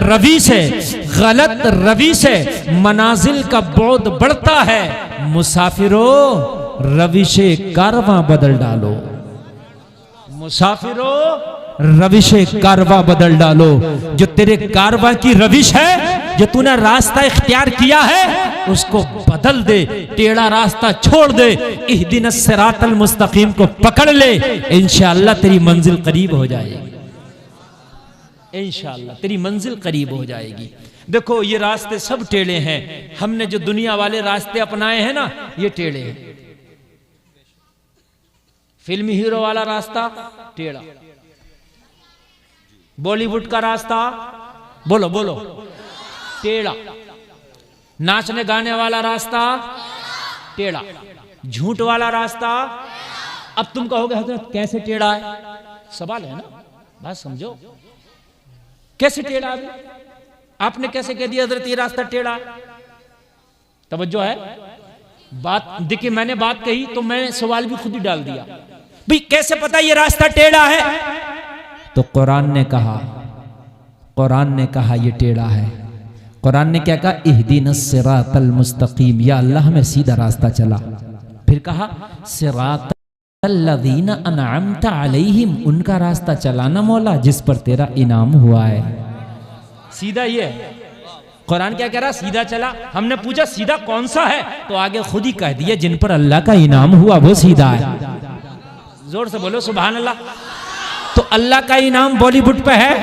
रवी से मनाजिल का बुअद बढ़ता है। मुसाफिरों रविशे कारवां बदल डालो। मुसाफिरों रविशे कारवां बदल डालो। जो तेरे कारवां की रविश है, जो तूने रास्ता इख्तियार किया है, उसको बदल दे, टेढ़ा रास्ता छोड़ दे, इहदिनस सिरातल मुस्तकीम को पकड़ ले। इंशाअल्लाह तेरी मंजिल करीब हो जाएगी। इंशाअल्लाह तेरी मंजिल करीब हो जाएगी। देखो ये रास्ते सब टेढ़े हैं। हमने जो दुनिया वाले रास्ते अपनाए हैं ना, ये टेढ़े हैं। फिल्मी हीरो वाला रास्ता टेढ़ा, बॉलीवुड का रास्ता बोलो बोलो टेढ़ा, नाचने गाने वाला रास्ता टेढ़ा, झूठ वाला रास्ता। अब तुम कहोगे हजरत कैसे टेढ़ा है? सवाल है ना, बात समझो। कैसे टेढ़ा है? आपने कैसे कह दिया हजरत ये रास्ता टेढ़ा है? तवज्जो है बात। देखिए मैंने बात कही तो मैंने सवाल भी खुद ही डाल दिया, भाई कैसे पता ये रास्ता टेढ़ा है? तो कुरान ने कहा ये टेढ़ा है। कुरान ने क्या कहा? इहदिनस सिरातल मुस्तकीम, या अल्लाह हमें सीधा रास्ता चला। फिर कहा सिरातल लज़ीना अनअमता अलैहिम, उनका रास्ता चलाना मौला जिस पर तेरा इनाम हुआ है। सीधा ये है। कुरान क्या कह रहा? सीधा चला। हमने पूछा सीधा कौन सा है? तो आगे खुद ही कह दिया जिन पर अल्लाह का इनाम हुआ वो सीधा है। जोर से बोलो सुभान अल्लाह। तो अल्लाह का इनाम बॉलीवुड पे है,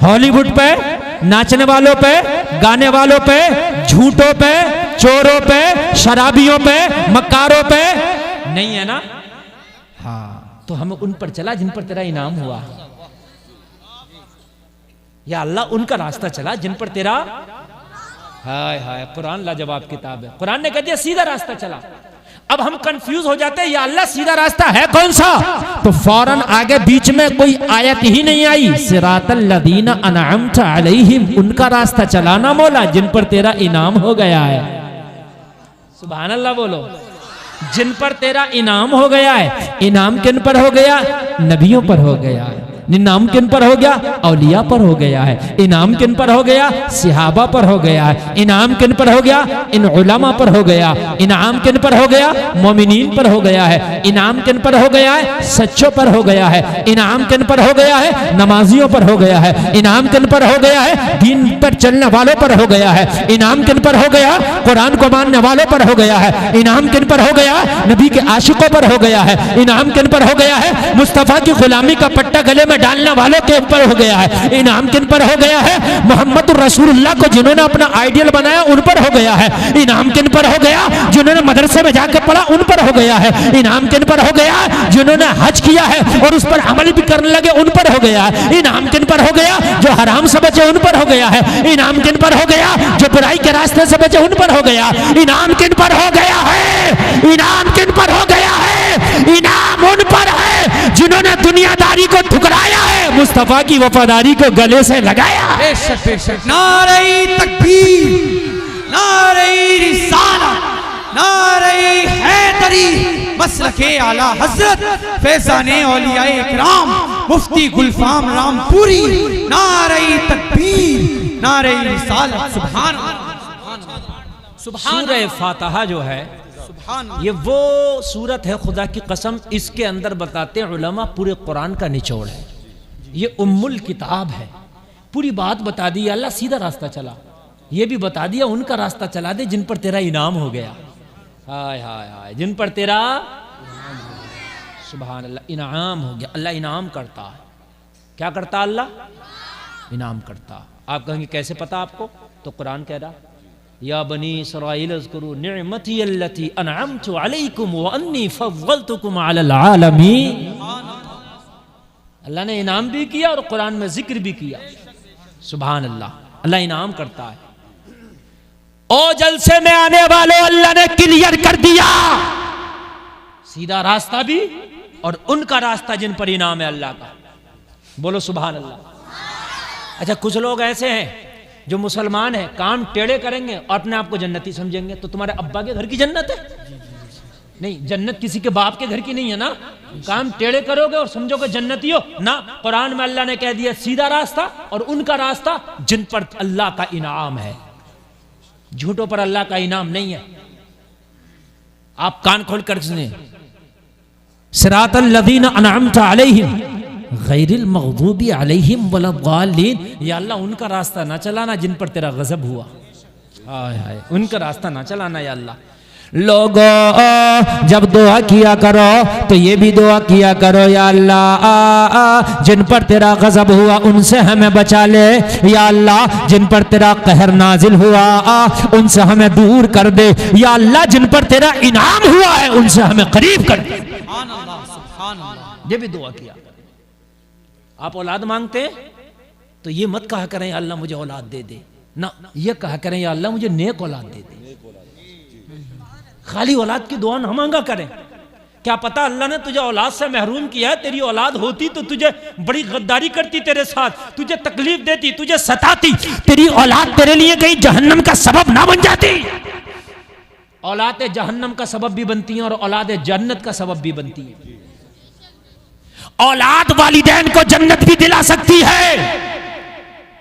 हॉलीवुड पे, नाचने वालों पे, गाने वालों पे, झूठों पे, चोरों पे, शराबियों पे, मक्कारों पे नहीं है ना? हाँ, तो हमें उन पर चला जिन पर तेरा इनाम हुआ। या अल्लाह उनका रास्ता चला जिन पर तेरा, हाय हाय, कुरान लाजवाब किताब है। कुरान ने कह दिया सीधा रास्ता चला। अब हम कंफ्यूज हो जाते हैं, या अल्लाह सीधा रास्ता है कौन सा? तो फौरन आगे बीच में कोई आयत ही नहीं आई, सिरातल लदीना अनअमता अलैहिम, उनका रास्ता चलाना मौला जिन पर तेरा इनाम हो गया है। सुभान अल्लाह बोलो। जिन पर तेरा इनाम हो गया है। इनाम किन पर हो गया? नबियों पर हो गया है। इनाम किन पर हो गया? औलिया पर हो गया है। इनाम किन पर हो गया? सिहाबा पर हो गया है। इनाम किन पर हो गया? इन उलमा पर हो गया। इनाम किन पर हो गया? मोमिनीन पर हो गया है। इनाम किन पर हो गया है? सच्चों पर हो गया है। इनाम किन पर हो गया है? नमाजियों पर हो गया है। इनाम किन पर हो गया है? दीन पर चलने वालों पर हो गया है। इनाम किन पर हो गया? कुरान को मानने वालों पर हो गया है। इनाम किन पर हो गया? नबी के आशिकों पर हो गया है। इनाम किन पर हो गया है? मुस्तफा की गुलामी का पट्टा गले में डालने वालों के ऊपर हो गया है। इनाम किन पर हो गया है? मोहम्मद रसूलुल्लाह को जिन्होंने अपना आइडियल बनाया उन पर हो गया है। इनाम किन पर हो गया? जिन्होंने मदरसे में जाकर पढ़ा उन पर हो गया है। इनाम किन पर हो गया? जिन्होंने हज किया है और उस पर अमल भी करने लगे उन पर हो गया है। इनाम किन पर हो गया? जो हराम से बचे उन पर हो गया है। इनाम किन पर हो गया? जो बुराई के रास्ते से बचे उन पर हो गया। इनाम किन पर हो गया है? इनाम किन पर हो गया है? इनाम उन पर है जिन्होंने दुनियादारी को ठुकराया है, मुस्तफा की वफादारी को गले से लगाया। बेशक बेशक। नारे तकबीर, नारे रिसालत, नारे हैदरी, मसलके आला हजरत फैजाने औलियाए इकराम मुफ्ती गुलफाम रामपुरी, नारे तकबीर, नारे रिसालत। सुभान अल्लाह। सूरह फातिहा जो है ये वो सूरत है, खुदा की कसम इसके अंदर बताते हैं उलमा पूरे कुरान का निचोड़ है। ये उम्मुल किताब है। पूरी बात बता दी, अल्लाह सीधा रास्ता चला। ये भी बता दिया उनका रास्ता चला दे जिन पर तेरा इनाम हो गया। हाय हाय हाय, जिन पर तेरा सुभान अल्लाह इनाम हो गया। अल्लाह इनाम करता है। क्या करता अल्लाह? इनाम करता। आप कहेंगे कैसे पता आपको? तो कुरान कह रहा, या बनी इस्राईल अज़्कुरू निअमती अल्लती अनअमतु अलैकुम व अन्नी फज़्ज़लतुकुम अलल आलमीन। अल्लाह ने इनाम भी किया और कुरान में जिक्र भी किया। सुभान अल्लाह। अल्लाह इनाम करता है। ओ जलसे में आने वालों, अल्लाह ने क्लियर कर दिया सीधा रास्ता भी और उनका रास्ता जिन पर इनाम है अल्लाह का। बोलो सुभान अल्लाह। अच्छा, कुछ लोग ऐसे हैं जो मुसलमान है, काम टेढ़े करेंगे और अपने आप को जन्नती समझेंगे। तो तुम्हारे अब्बा के घर की जन्नत है? नहीं, जन्नत किसी के बाप के घर की नहीं है ना। काम टेढ़े करोगे और समझोगे जन्नती हो ना। कुरान में अल्लाह ने कह दिया सीधा रास्ता और उनका रास्ता जिन पर अल्लाह का इनाम है। झूठों पर अल्लाह का इनाम नहीं है। आप कान खोल कर सुने, सिरातल लज़ीना अनअमता अलैहिम गैरिल मग़दूबी अलैहिम वलद्दाल्लीन। या अल्लाह उनका रास्ता ना चलाना जिन पर तेरा गज़ब हुआ। हाय हाय, उनका रास्ता ना चलाना या अल्लाह। लोगों जब दुआ किया करो तो ये भी दुआ किया करो, या अल्लाह जिन पर तेरा गजब हुआ उनसे हमें बचा ले। या अल्लाह जिन पर तेरा कहर नाजिल हुआ उनसे हमें दूर कर दे। या अल्लाह जिन पर तेरा इनाम हुआ है उनसे हमें करीब कर दे। सुभान अल्लाह, सुभान अल्लाह। ये भी दुआ किया। आप औलाद मांगते हैं तो ये मत कहा करें या अल्लाह मुझे औलाद दे दे ना, ये कहा करें या अल्लाह मुझे नेक औलाद दे दे। खाली औलाद की दुआ ना मांगा करें। क्या पता अल्लाह ने तुझे औलाद से महरूम किया है, तेरी औलाद होती तो तुझे बड़ी गद्दारी करती तेरे साथ, तुझे तकलीफ देती, तुझे सताती। तेरी औलाद तेरे लिए कहीं जहन्नम का सबब ना बन जाती। औलाद जहन्नम का सबब भी बनती है और औलाद जन्नत का सबब भी बनती है। औलाद वालिदैन को जन्नत भी दिला सकती है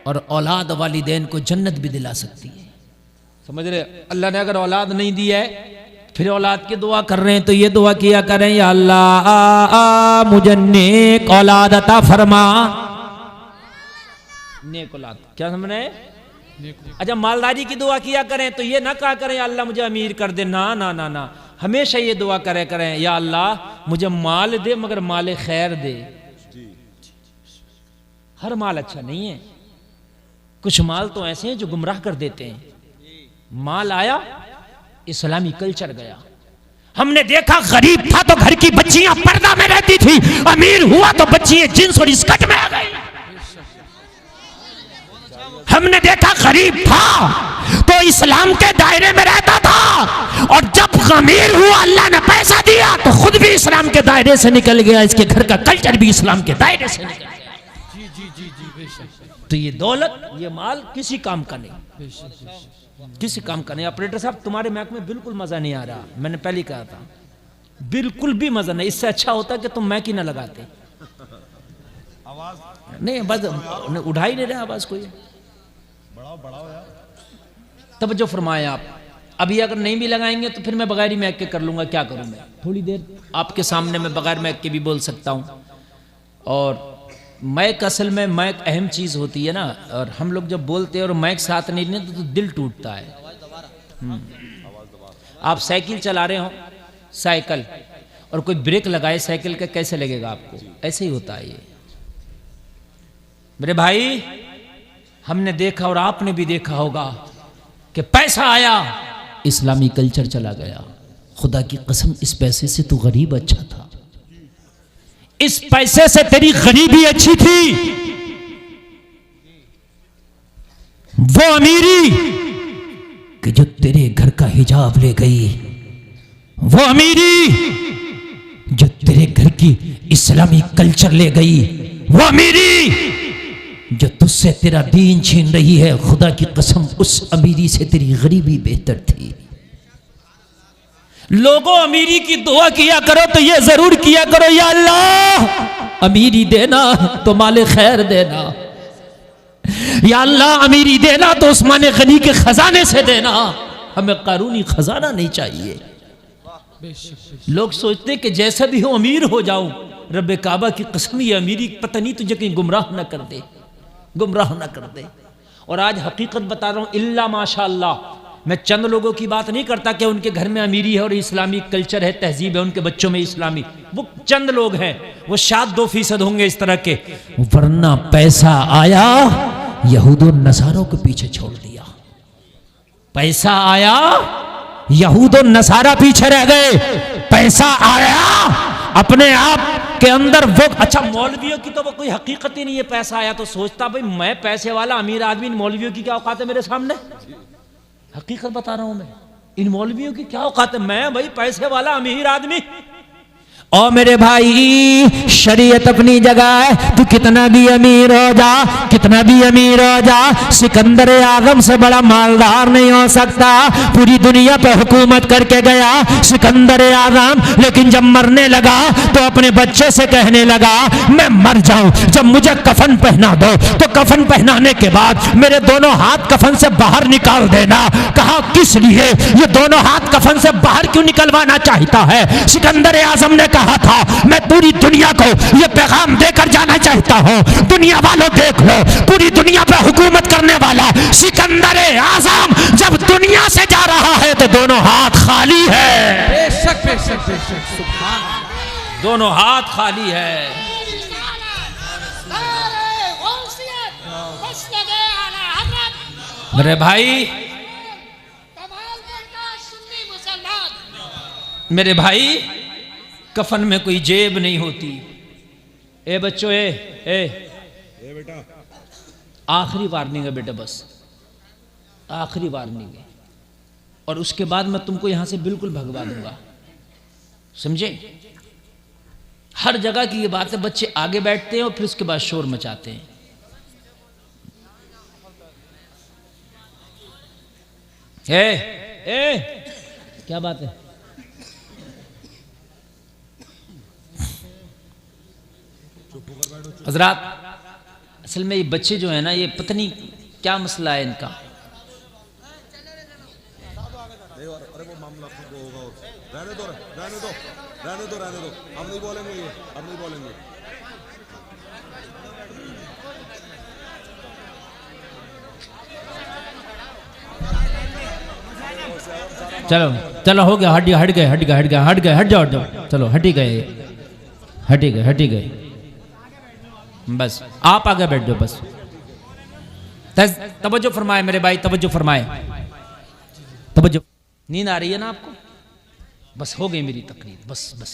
और औलाद वालिदैन को जन्नत भी दिला सकती है। समझ रहे? अल्लाह ने अगर औलाद नहीं दी है फिर औलाद की दुआ कर रहे हैं तो ये दुआ किया करें, या अल्लाह मुझे नेक औलाद अता फरमा। नेक औलाद क्या समझ रहे हैं? अच्छा, मालदारी की दुआ किया करें तो ये ना कहा करें या अल्लाह मुझे अमीर कर दे। ना ना ना ना, हमेशा ये दुआ करे करें, या अल्लाह मुझे माल दे मगर माल खैर दे। हर माल अच्छा नहीं है। कुछ माल तो ऐसे हैं जो गुमराह कर देते हैं। माल आया, इस्लामी कल्चर गया। हमने देखा गरीब था तो घर की बच्चियां पर्दा में रहती थी, अमीर हुआ तो बच्चियां जींस और स्कर्ट में आ गई। हमने देखा गरीब था तो इस्लाम के दायरे में रहता था, और जब अमीर हुआ अल्लाह ने पैसा दिया तो खुद भी इस्लाम के दायरे से निकल गया, इसके घर का कल्चर भी इस्लाम के दायरे से निकल गया। जी जी जी जी बेशक। तो ये दौलत, ये माल किसी काम का नहीं, किसी काम का नहीं। ऑपरेटर साहब तुम्हारे मैक में बिल्कुल मजा नहीं आ रहा, मैंने पहले ही कहा था, बिल्कुल भी मजा नहीं। इससे अच्छा होता कि तुम मैक ही ना लगाते। नहीं बस उठा ही नहीं रहे आवाज कोई। तब जो फरमाए आप, अभी अगर नहीं भी लगाएंगे तो फिर मैं बगैर ही मैक के कर लूंगा, क्या करूं मैं। थोड़ी देर आपके सामने मैं बगैर मैक के भी बोल सकता हूं। और मैक असल में मैक अहम चीज़ होती है ना, और हम लोग जब बोलते हैं और मैक साथ नहीं लेते तो दिल टूटता है। आप साइकिल चला रहे हो, साइकिल, और कोई ब्रेक लगाए साइकिल का, कैसे लगेगा आपको? ऐसे ही होता है ये। मेरे भाई, हमने देखा और आपने भी देखा होगा कि पैसा आया, इस्लामी कल्चर चला गया। खुदा की कसम, इस पैसे से तो गरीब अच्छा था, इस पैसे से तेरी गरीबी अच्छी थी। वो अमीरी कि जो तेरे घर का हिजाब ले गई, वो अमीरी जो तेरे घर की इस्लामी कल्चर ले गई, वो अमीरी जो तुझसे तेरा दीन छीन रही है। खुदा की कसम, उस अमीरी से तेरी गरीबी बेहतर थी। लोगों, अमीरी की दुआ किया करो तो ये जरूर किया करो, या अल्लाह अमीरी देना तो माले खैर देना, या अल्लाह अमीरी देना तो उस्मान गनी के खजाने से देना, हमें कानूनी खजाना नहीं चाहिए। लोग सोचते कि जैसा भी हो अमीर हो जाऊं। रब्बे काबा की कसम, ये अमीरी पता नहीं तुझे कहीं गुमराह ना कर दे, गुमराह ना कर दे। और आज हकीकत बता रहा हूं, इल्ला माशाअल्लाह, मैं चंद लोगों की बात नहीं करता कि उनके घर में अमीरी है और इस्लामी कल्चर है, तहजीब है, उनके बच्चों में इस्लामी, वो चंद लोग हैं, वो शायद 2% होंगे इस तरह के। वरना पैसा आया, यहूद और नसारों के पीछे छोड़ दिया। पैसा आया, यहूद और नसारा पीछे रह गए। पैसा आया, अपने आप के अंदर वो, अच्छा मौलवियों की तो वो कोई हकीकत ही नहीं है। पैसा आया तो सोचता भाई मैं पैसे वाला अमीर आदमी, इन मौलवियों की क्या औकात है मेरे सामने। हकीकत बता रहा हूं मैं, इन मौलवियों की क्या औकात है, मैं भाई पैसे वाला अमीर आदमी। ओ मेरे भाई, शरीयत अपनी जगह है, तू कितना भी अमीर हो जा, कितना भी अमीर हो जा, सिकंदर आजम से बड़ा मालदार नहीं हो सकता। पूरी दुनिया पे हुकूमत करके गया सिकंदर आजम, लेकिन जब मरने लगा तो अपने बच्चे से कहने लगा मैं मर जाऊं, जब मुझे कफन पहना दो तो कफन पहनाने के बाद मेरे दोनों हाथ कफन से बाहर निकाल देना। कहा किस लिए? ये दोनों हाथ कफन से बाहर क्यों निकलवाना चाहता है? सिकंदर आजम ने कहा था मैं पूरी दुनिया को ये पैगाम देकर जाना चाहता हूं, दुनिया वालों देख लो, पूरी दुनिया पे हुकूमत करने वाला सिकंदर आजम जब दुनिया से जा रहा है तो दोनों हाथ खाली है। बेशक बेशक बेशक, सुभान अल्लाह, दोनों हाथ खाली है। मेरे भाई, मेरे भाई, कफन में कोई जेब नहीं होती। ए बच्चों, ए बेटा, आखिरी वार्निंग है बेटा, बस आखिरी वार्निंग है, और उसके बाद मैं तुमको यहां से बिल्कुल भगवा दूंगा, समझे? हर जगह की ये बात है, बच्चे आगे बैठते हैं और फिर उसके बाद शोर मचाते हैं। क्या बात है? हजरात, असल में ये बच्चे जो है ना, ये पता नहीं क्या मसला है इनका। अरे वो मामला होगा, रहने दो रहने दो रहने दो रहने दो, हम नहीं बोलेंगे, ये हम नहीं बोलेंगे। चलो चलो, हो गया, हट गया, हट गए, हट गए, हट गए, हट गए, हट जाओ, हट जाओ, चलो हट ही गए, हट ही गए, हट ही गए, बस आप आगे बैठ जाओ, बस तवज्जो फरमाए मेरे भाई, तवज्जो फरमाए, तवज्जो। नींद आ रही है ना आपको? बस हो गई मेरी तकरीर, बस बस,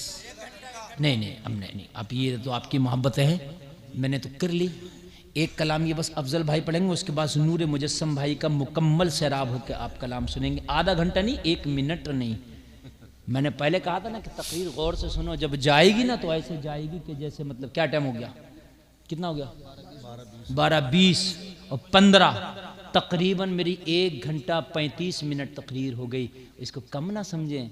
नहीं अब नहीं, अब ये तो आपकी मोहब्बत है, मैंने तो कर ली। एक कलाम ये बस अफजल भाई पढ़ेंगे, उसके बाद नूर मुजस्सम भाई का मुकम्मल सैराब होकर आप कलाम सुनेंगे। आधा घंटा नहीं, 1 मिनट नहीं। मैंने पहले कहा था ना कि तकरीर गौर से सुनो, जब जाएगी ना तो ऐसे जाएगी कि जैसे मतलब क्या टाइम हो गया, कितना हो गया, 12:20 और 15, तकरीबन मेरी 1 घंटा 35 मिनट तकरीर हो गई। इसको कम ना समझें,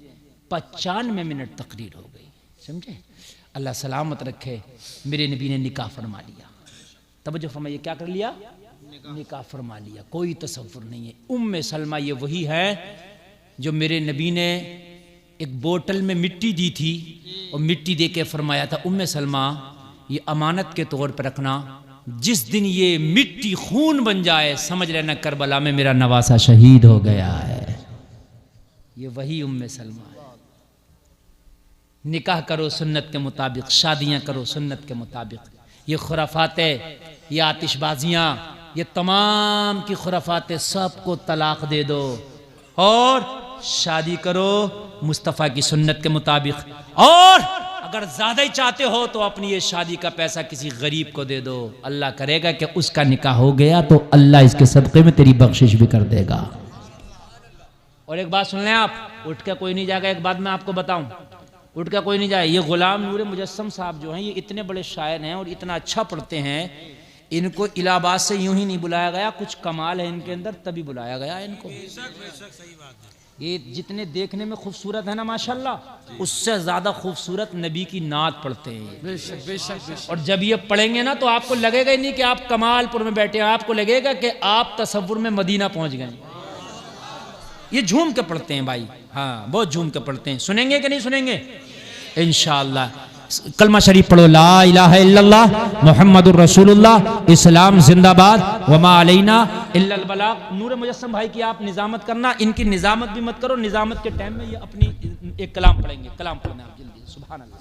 95 मिनट तकरीर हो गई, समझे। अल्लाह सलामत रखे। मेरे नबी ने निकाह फरमा लिया, तवज्जो फरमाइए, क्या कर लिया, निकाह फरमा लिया, कोई तसव्वुर नहीं है। उम्मे सलमा ये वही है जो मेरे नबी ने एक बोतल में मिट्टी दी थी और मिट्टी दे के फरमाया था, उम्मे सलमा ये अमानत के तौर पर रखना, जिस दिन ये मिट्टी खून बन जाए समझ लेना करबला में मेरा नवासा शहीद हो गया है। ये वही उम्मे सलमा है। निकाह करो सुन्नत के मुताबिक, शादियां करो सुन्नत के मुताबिक। ये खुराफातें, ये आतिशबाजियां, ये तमाम की खुराफातें सबको तलाक दे दो और शादी करो मुस्तफ़ा की सुन्नत के मुताबिक। और अगर ज़्यादा ही चाहते हो तो अपनी ये शादी का पैसा किसी गरीब को दे दो, अल्लाह करेगा कि उसका निकाह हो गया तो अल्लाह इसके सदक़े में तेरी बख्शिश भी कर देगा। और एक बात सुन लें आप, उठ के कोई नहीं जाएगा, एक बात मैं आपको बताऊं, उठ के कोई नहीं जाए। ये गुलाम नूर मुजस्सम साहब जो हैं, ये इतने बड़े शायर हैं और इतना अच्छा पढ़ते हैं, इनको इलाहाबाद से यूं ही नहीं बुलाया गया, कुछ कमाल है इनके अंदर तभी बुलाया गया इनको। ये जितने देखने में खूबसूरत है ना माशाल्लाह, उससे ज्यादा खूबसूरत नबी की नात पढ़ते हैं ये। और जब ये पढ़ेंगे ना तो आपको लगेगा ही नहीं कि आप कमालपुर में बैठे हैं, आपको लगेगा कि आप तसव्वुर में मदीना पहुंच गए। ये झूम के पढ़ते हैं भाई, हाँ बहुत झूम के पढ़ते हैं। सुनेंगे कि नहीं सुनेंगे इंशाअल्लाह। कलमा शरीफ पढ़ो, ला इलाहा इल्लल्लाह मुहम्मदुर रसूलुल्लाह, इस्लाम जिंदाबाद, वमा अलैना इल्लल बलाग। नूर मुजस्सम भाई की आप निजामत करना, इनकी निजामत भी मत करो, निजामत के टाइम में ये अपनी एक कलाम पढ़ेंगे, कलाम पढ़ना आप जल्दी। सुभान अल्लाह।